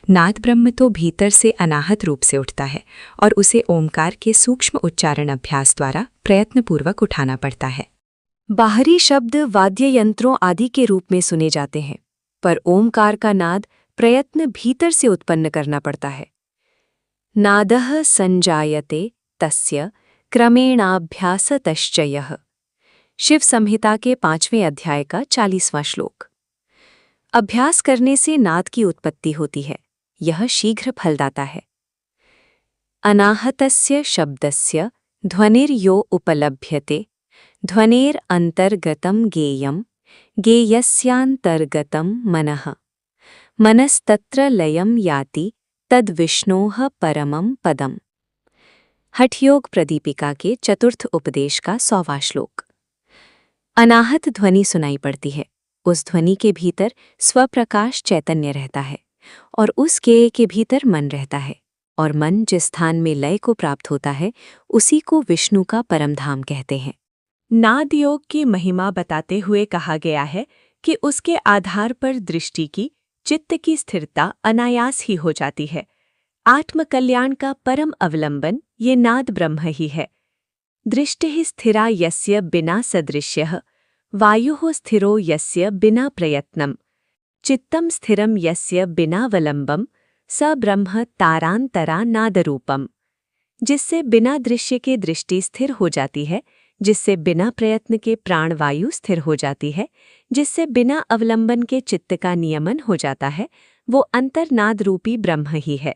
[SPEAKER 1] नाद ब्रह्म तो भीतर से अनाहत रूप से उठता है और उसे ओमकार के सूक्ष्म उच्चारण अभ्यास द्वारा प्रयत्नपूर्वक उठाना पड़ता है। बाहरी शब्द वाद्य यंत्रों आदि के रूप में सुने जाते हैं, पर ओमकार का नाद प्रयत्न भीतर से उत्पन्न करना पड़ता है। नादः संजायते तस्य क्रमेणाभ्यासतश्चयः। शिव संहिता के 5वें अध्याय का 40वां श्लोक। अभ्यास करने से नाद की उत्पत्ति होती है। यह शीघ्र फलदाता है। अनाहतस्य शब्दस्य ध्वनिर्यो उपलभ्यते ध्वनेर अंतर्गतम गेयम गेयस्यांतर्गतम मनः मनस्तत्र लयम याति तद विष्णोः परमं पदम। हठयोग प्रदीपिका के चतुर्थ उपदेश का 100वां श्लोक। अनाहत ध्वनि सुनाई पड़ती है। उस ध्वनि के भीतर स्वप्रकाश चैतन्य रहता है और उस गेय के भीतर मन रहता है, और मन जिस स्थान में लय को प्राप्त होता है उसी को विष्णु का परम धाम कहते हैं।
[SPEAKER 2] नाद योग की महिमा बताते हुए कहा गया है कि उसके आधार पर दृष्टि की, चित्त की स्थिरता अनायास ही हो जाती है। आत्मकल्याण का परम अवलंबन ये नाद ब्रह्म ही है। दृष्टिः स्थिरा यस्य बिना सदृश्यः वायुः स्थिरो यस्य बिना प्रयत्नम चित्तम स्थिरम यस्य बिनावलंबम स ब्रह्म तारांतरा नादरूपम। जिससे बिना दृश्य के दृष्टि स्थिर हो जाती है, जिससे बिना प्रयत्न के प्राणवायु स्थिर हो जाती है, जिससे बिना अवलंबन के चित्त का नियमन हो जाता है, वो अंतर्नाद रूपी ब्रह्म ही है।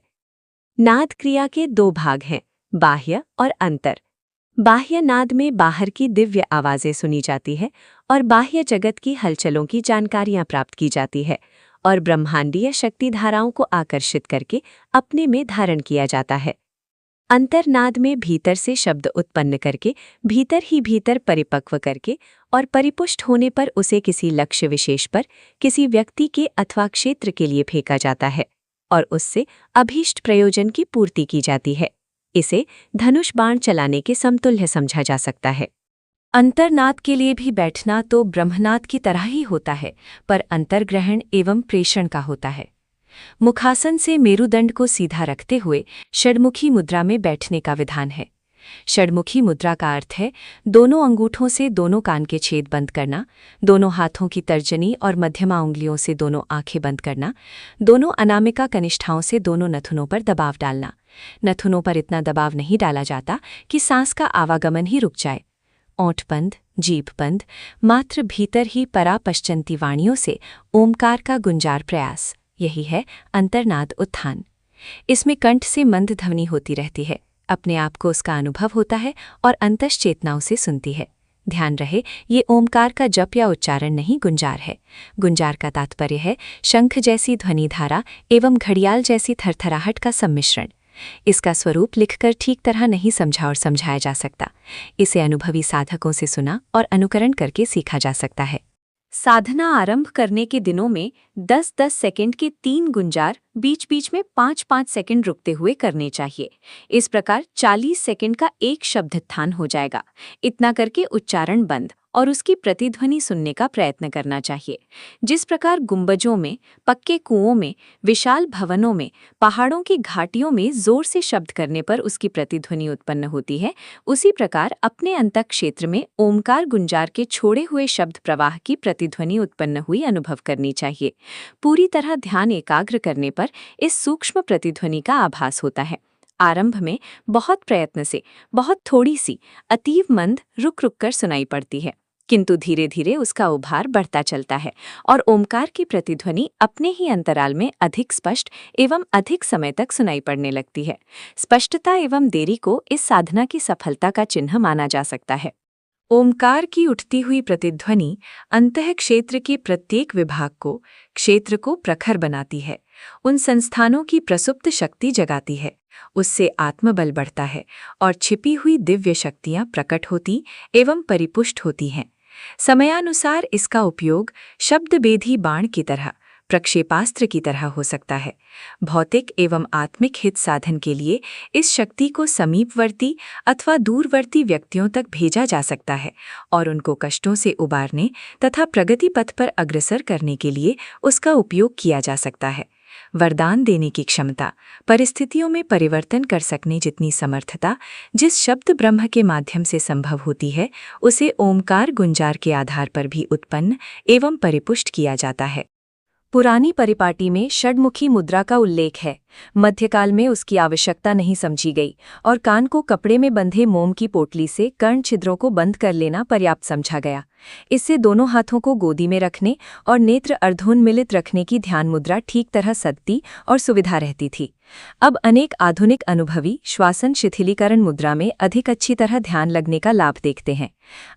[SPEAKER 2] नाद क्रिया के 2 भाग हैं, बाह्य और अंतर। बाह्य नाद में बाहर की दिव्य आवाज़ें सुनी जाती है और बाह्य जगत की हलचलों की जानकारियां प्राप्त की जाती है और ब्रह्मांडीय शक्ति धाराओं को आकर्षित करके अपने में धारण किया जाता है। अंतर्नाद में भीतर से शब्द उत्पन्न करके भीतर ही भीतर परिपक्व करके और परिपुष्ट होने पर उसे किसी लक्ष्य विशेष पर, किसी व्यक्ति के अथवा क्षेत्र के लिए फेंका जाता है और उससे अभीष्ट प्रयोजन की पूर्ति की जाती है। इसे धनुष बाण चलाने के समतुल्य समझा जा सकता है। अंतर्नाद के लिए भी बैठना तो ब्रह्मनाद की तरह ही होता है, पर अंतर्ग्रहण एवं प्रेषण का होता है। मुखासन से मेरुदंड को सीधा रखते हुए षड्मुखी मुद्रा में बैठने का विधान है।
[SPEAKER 1] षडमुखी मुद्रा का अर्थ है दोनों अंगूठों से दोनों कान के छेद बंद करना, दोनों हाथों की तर्जनी और मध्यमा उंगलियों से दोनों आंखें बंद करना, दोनों अनामिका कनिष्ठाओं से दोनों नथुनों पर दबाव डालना। नथुनों पर इतना दबाव नहीं डाला जाता कि सांस का आवागमन ही रुक जाए। ओंठ बंद, जीभ बंद, मात्र भीतर ही परापश्चंती वाणियों से ओमकार का गुंजार प्रयास, यही है अंतर्नाद उत्थान। इसमें कंठ से मंद ध्वनि होती रहती है, अपने आप को उसका अनुभव होता है और अंतश्चेतनाओं से सुनती है। ध्यान रहे, ये ओमकार का जप या उच्चारण नहीं, गुंजार है। गुंजार का तात्पर्य है शंख जैसी ध्वनिधारा एवं घड़ियाल जैसी थरथराहट का सम्मिश्रण। इसका स्वरूप लिखकर ठीक तरह नहीं समझा और समझाया जा सकता। इसे अनुभवी साधकों से सुना और अनुकरण करके सीखा जा सकता है। साधना आरंभ करने के दिनों में 10-10 सेकंड के 3 गुंजार बीच बीच में 5-5 सेकंड रुकते हुए करने चाहिए। इस प्रकार 40 सेकंड का एक शब्दोत्थान हो जाएगा। इतना करके उच्चारण बंद और उसकी प्रतिध्वनि सुनने का प्रयत्न करना चाहिए। जिस प्रकार गुंबजों में, पक्के कुओं में, विशाल भवनों में, पहाड़ों की घाटियों में जोर से शब्द करने पर उसकी प्रतिध्वनि उत्पन्न होती है, उसी प्रकार अपने अंतः क्षेत्र में ओमकार गुंजार के छोड़े हुए शब्द प्रवाह की प्रतिध्वनि उत्पन्न हुई अनुभव करनी चाहिए। पूरी तरह ध्यान एकाग्र करने पर इस सूक्ष्म प्रतिध्वनि का आभास होता है। आरंभ में बहुत प्रयत्न से बहुत थोड़ी सी अतीव मंद रुक रुक कर सुनाई पड़ती है, किंतु धीरे धीरे उसका उभार बढ़ता चलता है और ओमकार की प्रतिध्वनि अपने ही अंतराल में अधिक स्पष्ट एवं अधिक समय तक सुनाई पड़ने लगती है। स्पष्टता एवं देरी को इस साधना की सफलता का चिन्ह माना जा सकता है। ओमकार की उठती हुई प्रतिध्वनि अंतः क्षेत्र के प्रत्येक विभाग को, क्षेत्र को प्रखर बनाती है, उन संस्थानों की प्रसुप्त शक्ति जगाती है, उससे आत्मबल बढ़ता है और छिपी हुई दिव्य शक्तियां प्रकट होती एवं परिपुष्ट होती हैं। समयानुसार इसका उपयोग शब्दभेदी बाण की तरह, प्रक्षेपास्त्र की तरह हो सकता है। भौतिक एवं आत्मिक हित साधन के लिए इस शक्ति को समीपवर्ती अथवा दूरवर्ती व्यक्तियों तक भेजा जा सकता है और उनको कष्टों से उबारने तथा प्रगति पथ पर अग्रसर करने के लिए उसका उपयोग किया जा सकता है। वरदान देने की क्षमता, परिस्थितियों में परिवर्तन कर सकने जितनी समर्थता जिस शब्द ब्रह्म के माध्यम से संभव होती है, उसे ओमकार गुंजार के आधार पर भी उत्पन्न एवं परिपुष्ट किया जाता है। पुरानी परिपाटी में षडमुखी मुद्रा का उल्लेख है। मध्यकाल में उसकी आवश्यकता नहीं समझी गई और कान को कपड़े में बंधे मोम की पोटली से कर्ण छिद्रों को बंद कर लेना पर्याप्त समझा गया। इससे दोनों हाथों को गोदी में रखने और नेत्र अर्धोन्मिलित रखने की ध्यान मुद्रा ठीक तरह सदती और सुविधा रहती थी। अब अनेक आधुनिक अनुभवी श्वासन शिथिलीकरण मुद्रा में अधिक अच्छी तरह ध्यान लगने का लाभ देखते हैं।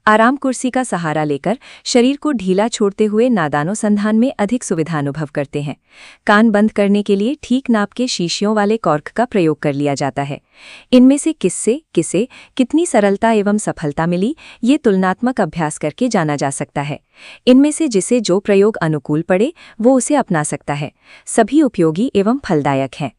[SPEAKER 1] आराम कुर्सी का सहारा लेकर शरीर को ढीला छोड़ते हुए नादानुसंधान में अधिक सुविधा अनुभव करते हैं। कान बंद करने के लिए ठीक नाप के शीशियों वाले कॉर्क का प्रयोग कर लिया जाता है। इनमें से किसे कितनी सरलता एवं सफलता मिली, ये तुलनात्मक अभ्यास करके जाना जा सकता है। इनमें से जिसे जो प्रयोग अनुकूल पड़े वो उसे अपना सकता है। सभी उपयोगी एवं फलदायक हैं।